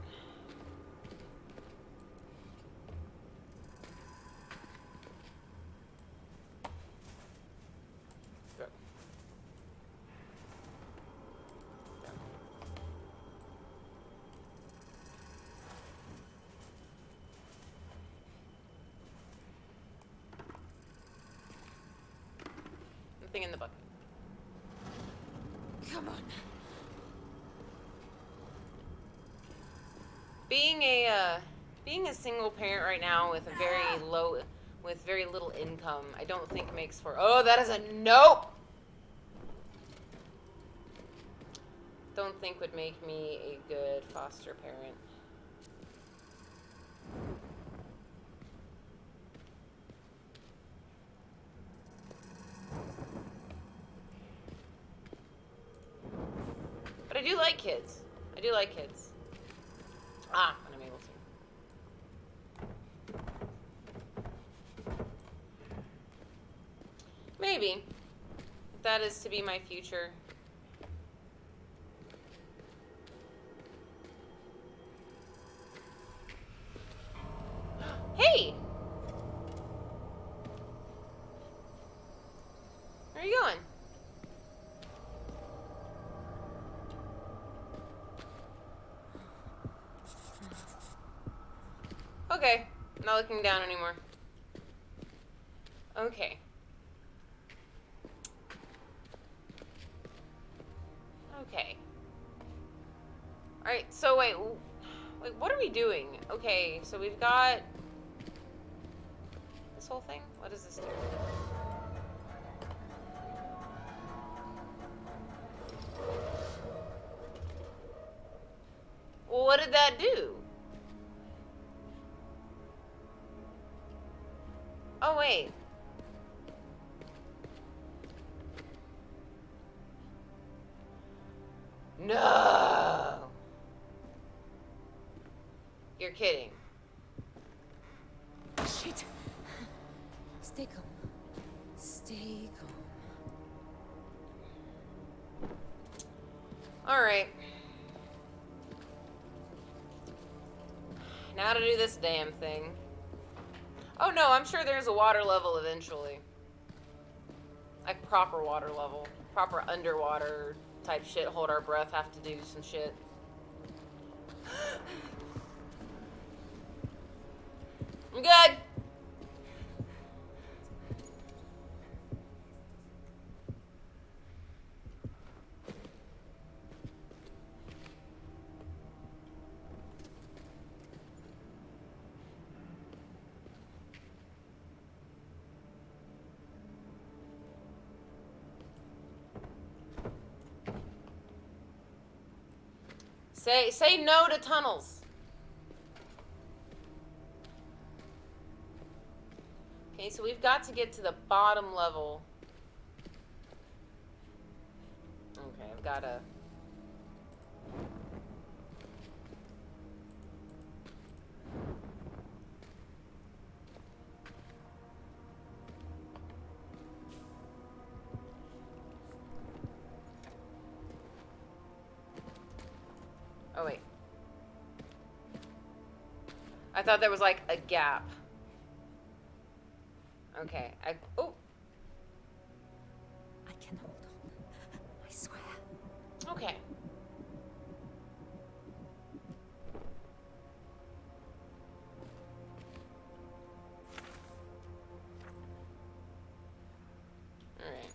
Nothing in the bucket. Come on. Being a single parent right now with very little income, I don't think makes for. Oh, that is a nope. Don't think would make me a good foster parent. But I do like kids. I do like kids. When I'm able to. Maybe. That is to be my future. Hey! Where are you going? Okay. I'm not looking down anymore. Okay. Okay. Alright, so wait, what are we doing? Okay, so we've got this whole thing? What does this do? Well, what did that do? Oh, wait. No! You're kidding. Shit. Stay calm. Stay calm. Alright. Now to do this damn thing. Oh no, I'm sure there's a water level eventually. Like proper water level. Proper underwater type shit. Hold our breath, have to do some shit. I'm good. Say no to tunnels. Okay, so we've got to get to the bottom level. Okay, I've got to... Oh, wait. I thought there was, like, a gap. Okay, oh! I can hold on. I swear. Okay. Alright.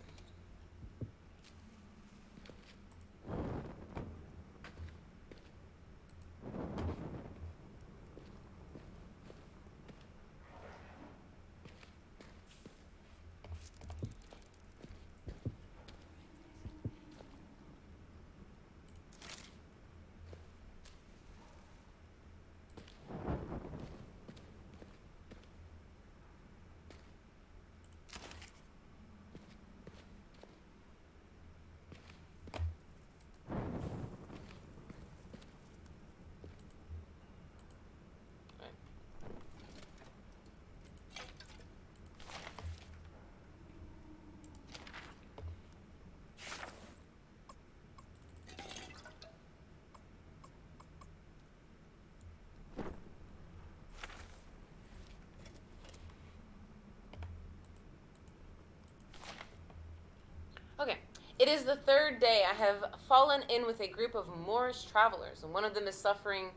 It is the third day. I have fallen in with a group of Moorish travelers, and one of them is suffering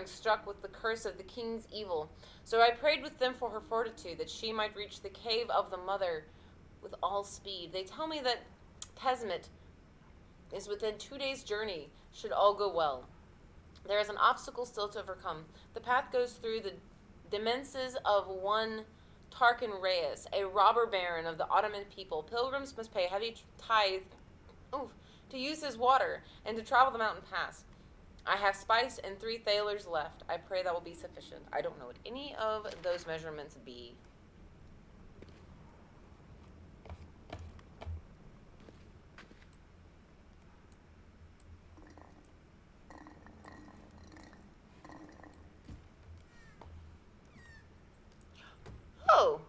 struck with the curse of the king's evil. So I prayed with them for her fortitude, that she might reach the cave of the mother with all speed. They tell me that Pesmet is within 2 days' journey, should all go well. There is an obstacle still to overcome. The path goes through the demences of one Tarkan Reyes, a robber baron of the Ottoman people. Pilgrims must pay a heavy tithe to use his water and to travel the mountain pass. I have spice and 3 thalers left. I pray that will be sufficient. I don't know what any of those measurements be. Oh.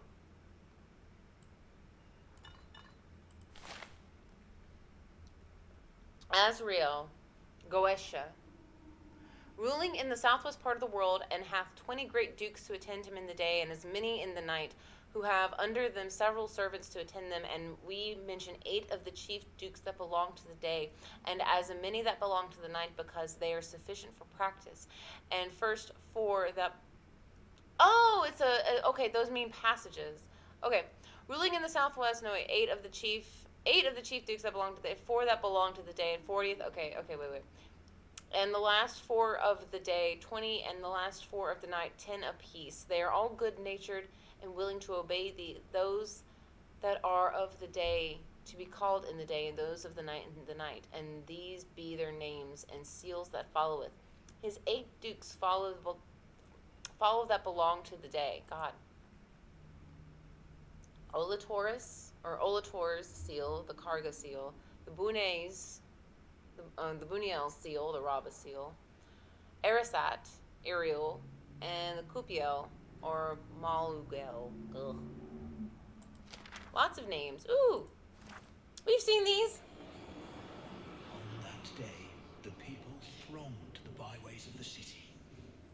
Azrael, Goetia, ruling in the southwest part of the world, and hath 20 great dukes to attend him in the day, and as many in the night, who have under them several servants to attend them, and we mention 8 of the chief dukes that belong to the day, and as many that belong to the night, because they are sufficient for practice. And first 4 that... Oh, it's okay, those mean passages. Okay, ruling in the southwest, no, 8 of the chief dukes that belong to the day, 4 that belong to the day, and 40th, okay, wait. And the last 4 of the day, 20, and the last 4 of the night, 10 apiece. They are all good-natured and willing to obey those that are of the day to be called in the day, and those of the night in the night. And these be their names and seals that followeth. His 8 dukes follow that belong to the day. God. Olator's seal, the Karga seal, the Bunez, the Buniel seal, the Rabba seal, Arasat, Ariel, and the Kupiel, or Malugel. Ugh. Lots of names. Ooh! We've seen these! On that day, the people thronged the byways of the city.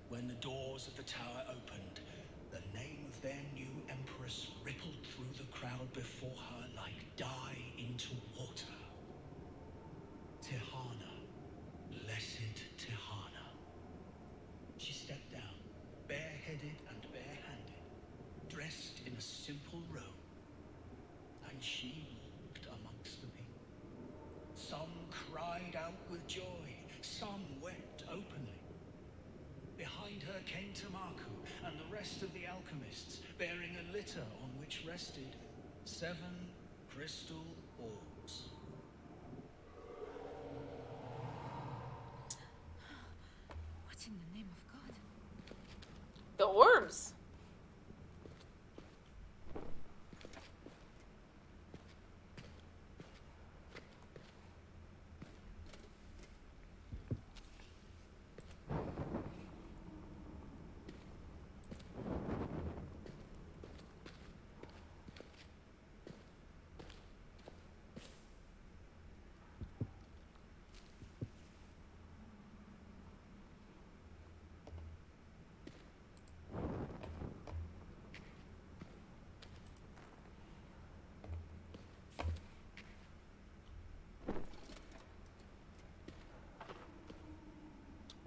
When the doors of the tower opened, the name of their new empress rippled through the crowd before her like dye into water. Tihana, blessed Tihana. She stepped down, bareheaded and barehanded, dressed in a simple robe, and she walked amongst the people. Some cried out with joy, some wept openly. Behind her came Tamaku and the rest of the alchemists, bearing a litter on which rested 7 crystal orbs. What in the name of God? The orbs!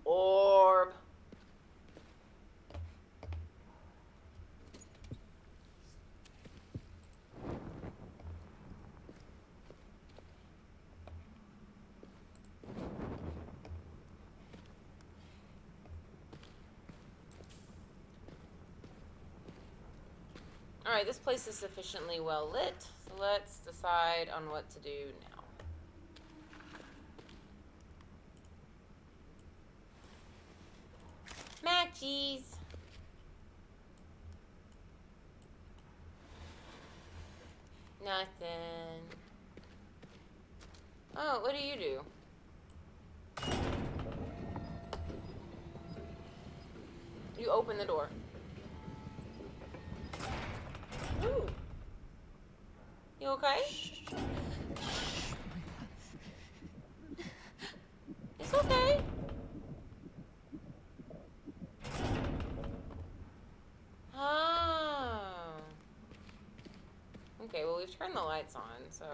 Orb. Alright, this place is sufficiently well lit, so let's decide on what to do now. Matchies! Nothing. Oh, what do you do? You open the door. Ooh. You okay? It's okay. Oh. Okay, well, we've turned the lights on, so...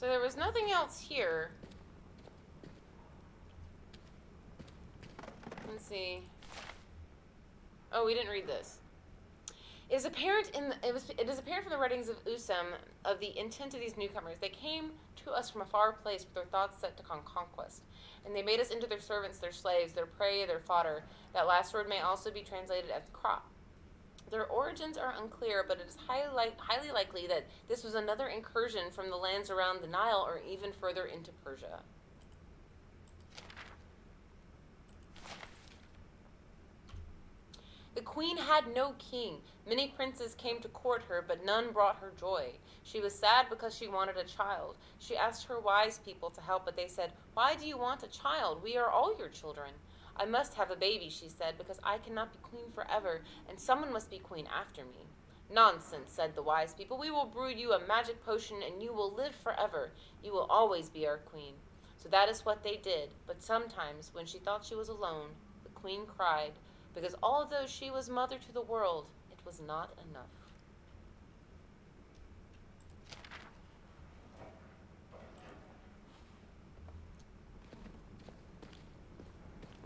So there was nothing else here. Let's see. Oh, we didn't read this. It is apparent from the writings of Usam of the intent of these newcomers. They came to us from a far place with their thoughts set on conquest, and they made us into their servants, their slaves, their prey, their fodder. That last word may also be translated as crop. Their origins are unclear, but it is highly likely that this was another incursion from the lands around the Nile or even further into Persia. The queen had no king. Many princes came to court her, but none brought her joy. She was sad because she wanted a child. She asked her wise people to help, but they said, "Why do you want a child? We are all your children." "I must have a baby," she said, "because I cannot be queen forever, and someone must be queen after me." "Nonsense," said the wise people. "We will brew you a magic potion, and you will live forever. You will always be our queen." So that is what they did. But sometimes, when she thought she was alone, the queen cried, because although she was mother to the world, it was not enough.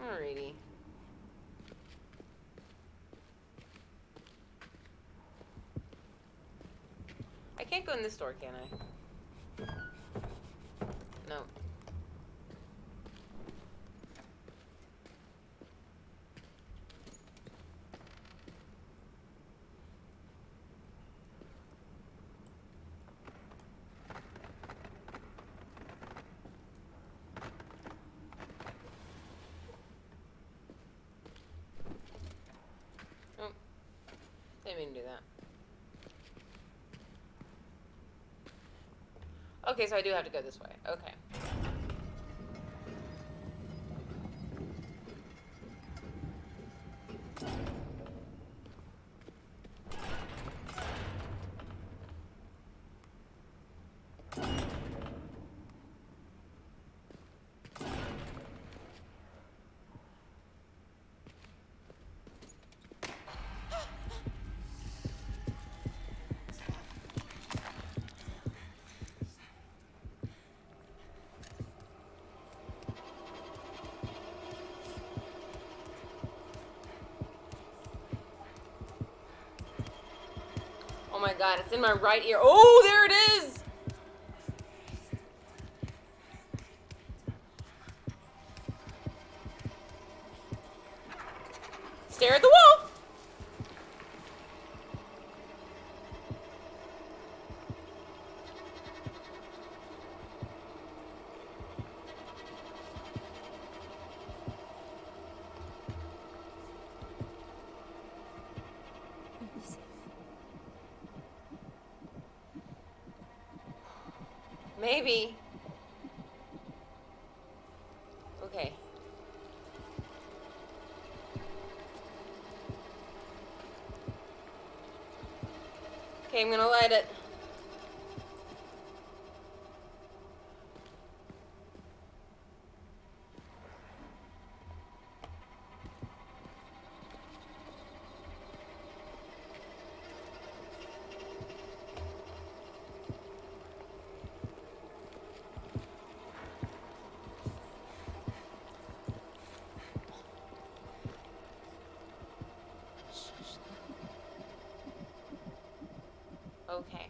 Alrighty. I can't go in this door, can I? No. Oh, didn't mean to do that. Okay, so I do have to go this way. Okay. Oh my god, it's in my right ear. Oh, there it is! Stare at the wall! Maybe. Okay. Okay, I'm gonna light it. Okay.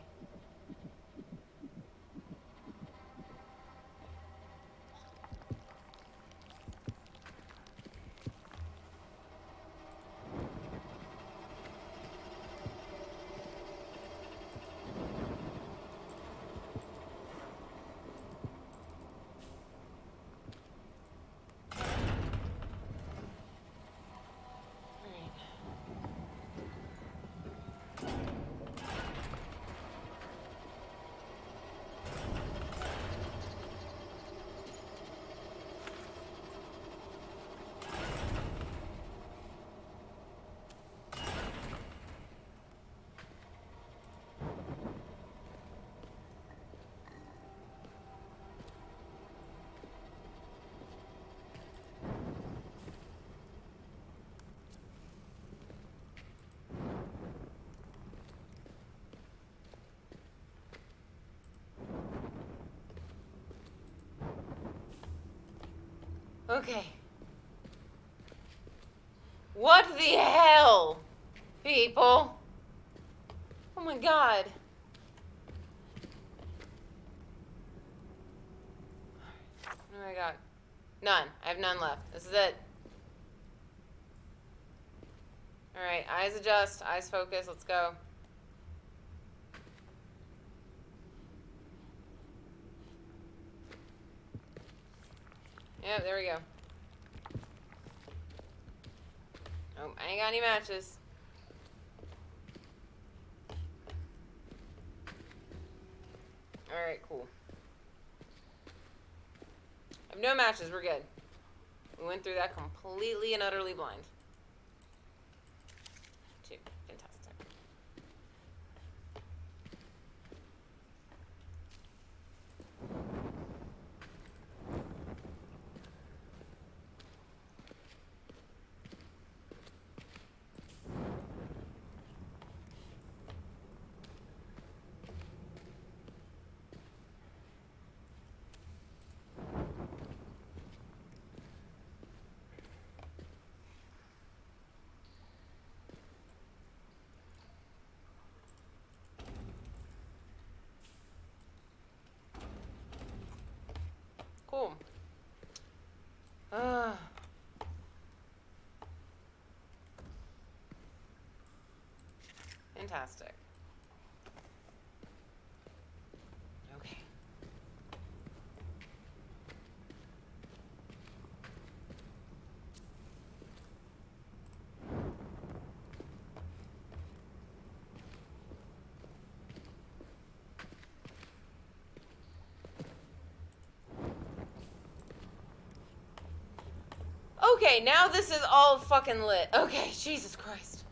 Okay. What the hell, people? Oh my god. Oh my god. None. I have none left. This is it. Alright, eyes adjust, eyes focus, let's go. Yep, there we go. Oh, I ain't got any matches. Alright, cool. I have no matches, we're good. We went through that completely and utterly blind. 2. Fantastic. Cool. Fantastic. Okay. Okay, now this is all fucking lit. Okay, Jesus Christ.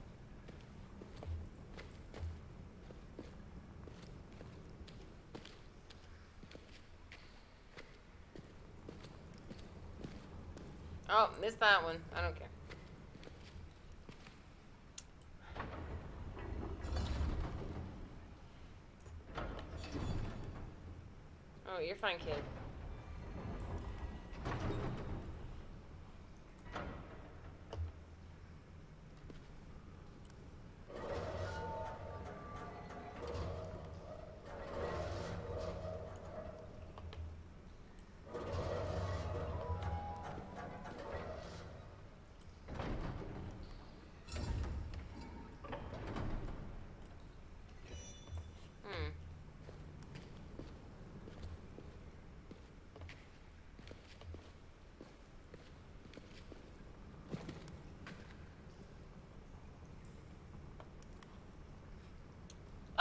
Oh, missed that one. I don't care. Oh, you're fine, kid.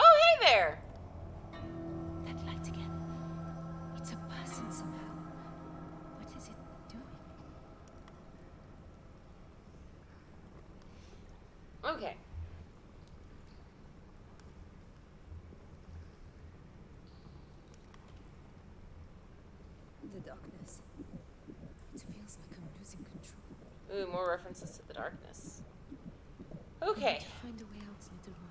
Oh, hey there! That light again. It's a person somehow. What is it doing? Okay. The darkness. It feels like I'm losing control. Ooh, more references to the darkness. I need Okay. to find a way out, little one.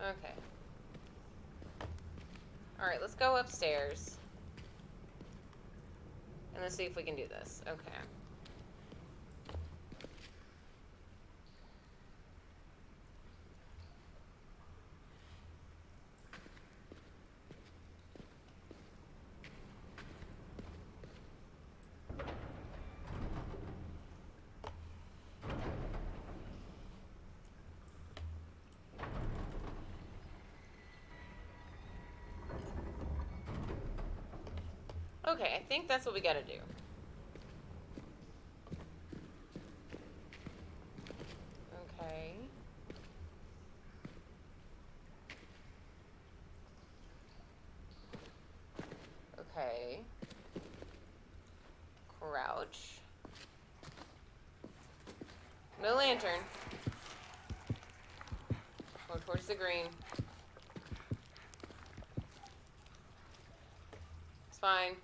Okay. Alright, let's go upstairs. And let's see if we can do this. Okay. Okay, I think that's what we gotta do. Okay. Okay. Crouch. No lantern. Go towards the green. It's fine.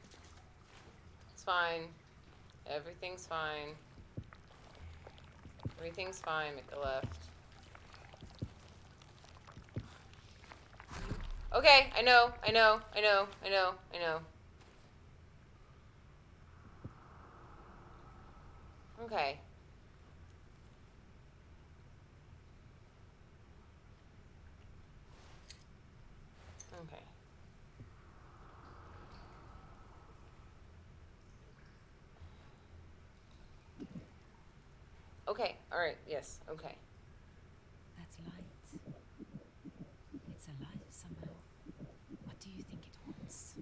It's fine. Everything's fine. Everything's fine. Make the left. Okay, I know. Okay. Okay. Okay, alright, yes, okay. That light. It's alive somehow. What do you think it wants?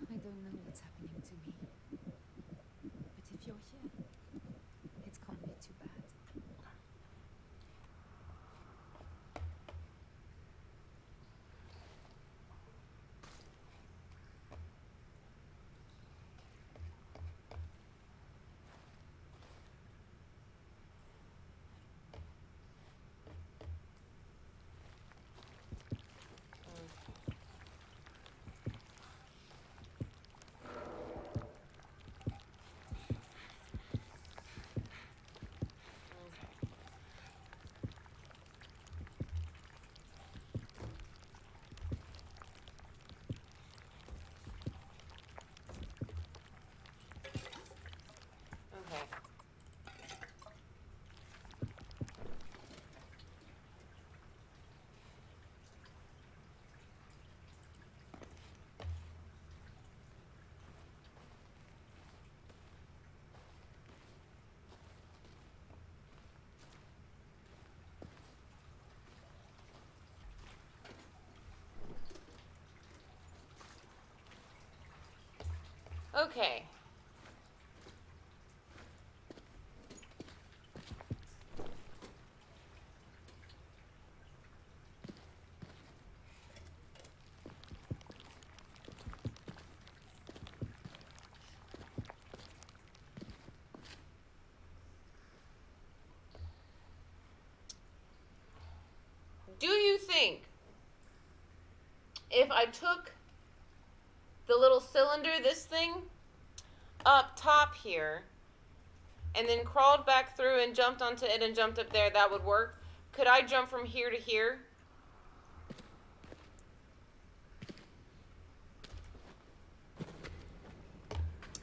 I don't know what's happening to me. But if you're here, it can't be too bad. Okay. Okay. Do you think if I took the little cylinder, this thing, up top here, and then crawled back through and jumped onto it and jumped up there, that would work? Could I jump from here to here?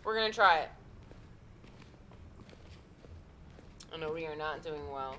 We're gonna try it. Oh no, we are not doing well.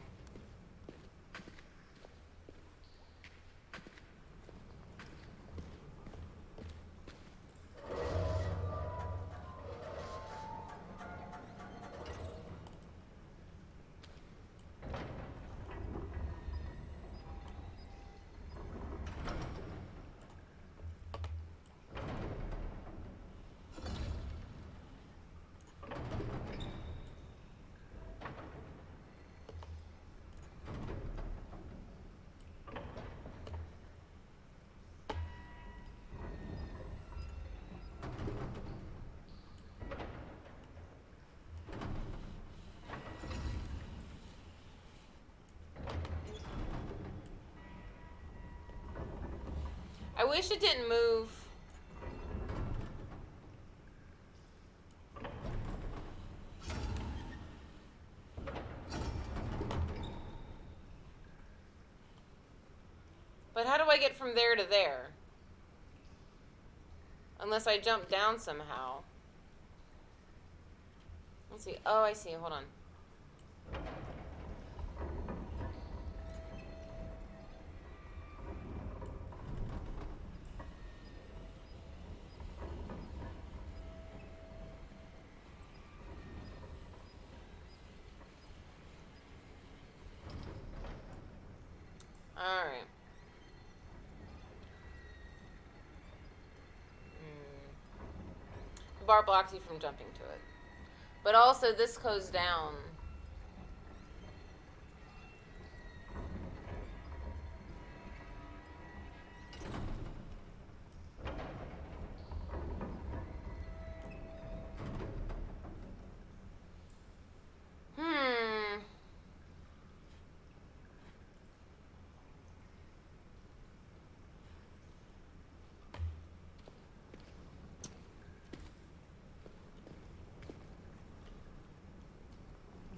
I wish it didn't move. But how do I get from there to there? Unless I jump down somehow. Let's see. Oh, I see. Hold on. Alright. The bar blocks you from jumping to it. But also, this goes down.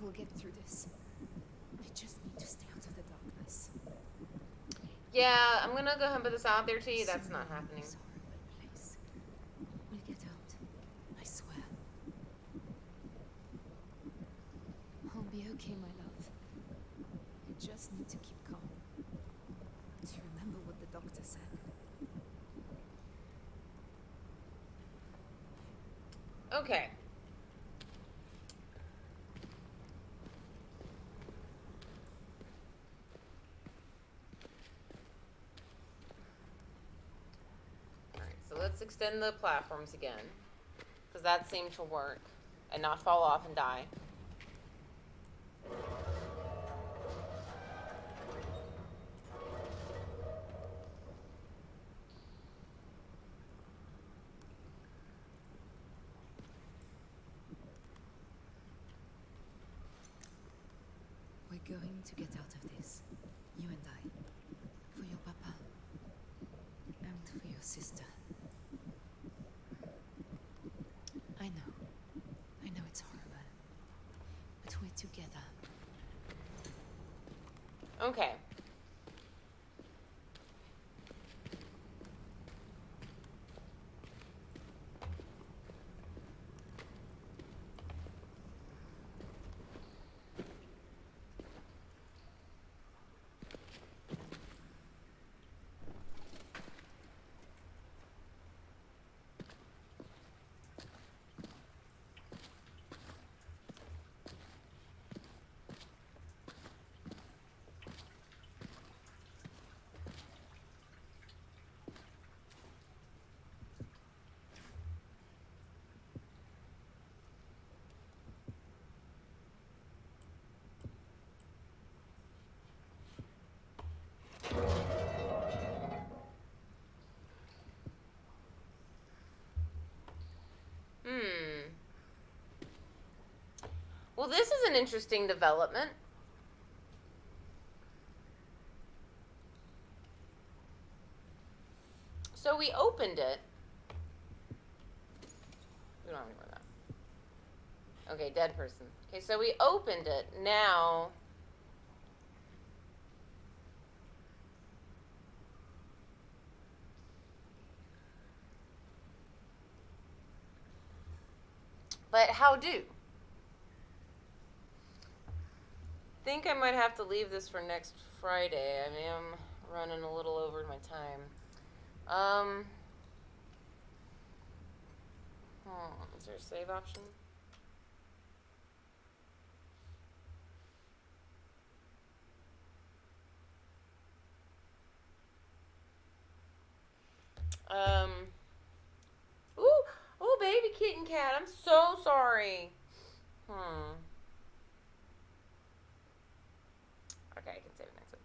We'll get through this. I just need to stay out of the darkness. Yeah, I'm gonna go ahead and put this out there to you. That's not happening. This horrible place. We'll get out. I swear. I'll be okay, my love. I just need to keep calm. To remember what the doctor said. Okay. Alright, so let's extend the platforms again. Because that seemed to work. And not fall off and die. We're going to get out of this. You and I. For your papa. And for your sister. I know. I know it's horrible. But we're together. Okay. Well, this is an interesting development. So we opened it. We don't remember that. Okay, dead person. Okay, so we opened it. Now... But how do? Think I might have to leave this for next Friday. I mean, I'm running a little over my time. Is there a save option? Ooh, baby kitten cat. I'm so sorry. Okay, I can save it next week.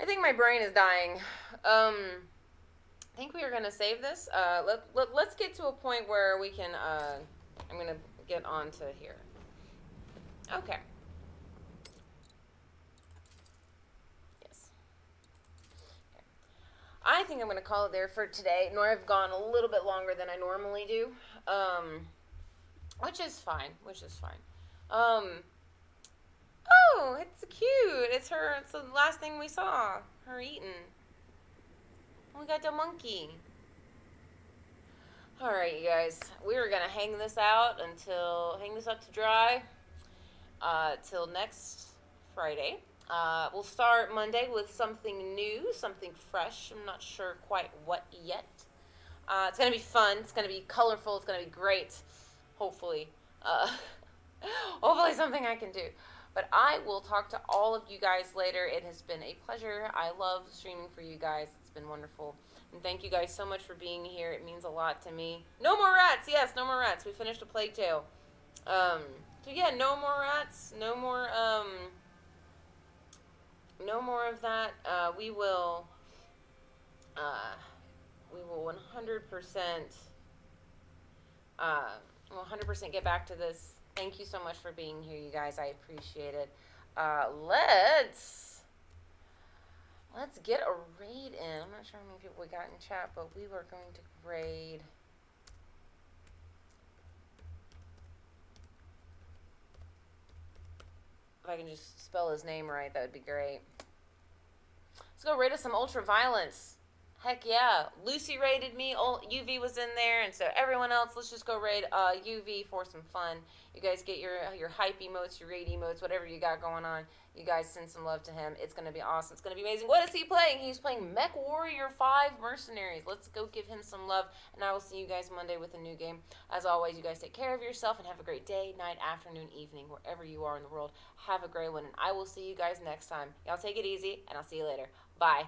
I think my brain is dying. I think we are going to save this. Let's get to a point where we can, I'm going to get on to here. Okay. Yes. Okay. I think I'm going to call it there for today. Nor I've gone a little bit longer than I normally do. Which is fine. Oh, it's cute. It's her. It's the last thing we saw. Her eating. We got the monkey. All right, you guys. We are gonna hang this up to dry, till next Friday. We'll start Monday with something new, something fresh. I'm not sure quite what yet. It's gonna be fun. It's gonna be colorful. It's gonna be great. Hopefully. Hopefully something I can do. But I will talk to all of you guys later. It has been a pleasure. I love streaming for you guys. It's been wonderful. And thank you guys so much for being here. It means a lot to me. No more rats. Yes, no more rats. We finished A Plague Tale. So yeah, no more rats. No more of that. We will 100% get back to this. Thank you so much for being here, you guys. I appreciate it. Let's get a raid in. I'm not sure how many people we got in chat, but we were going to raid. I can just spell his name right, that would be great. Let's go rate us some Ultra Violence. Heck yeah. Lucy rated me. UV was in there, and so everyone else, let's just go raid UV for some fun. You guys get your hype emotes, your raid emotes, whatever you got going on. You guys send some love to him. It's going to be awesome. It's going to be amazing. What is he playing? He's playing Mech Warrior 5 Mercenaries. Let's go give him some love, and I will see you guys Monday with a new game. As always, you guys take care of yourself and have a great day, night, afternoon, evening, wherever you are in the world. Have a great one, and I will see you guys next time. Y'all take it easy, and I'll see you later. Bye.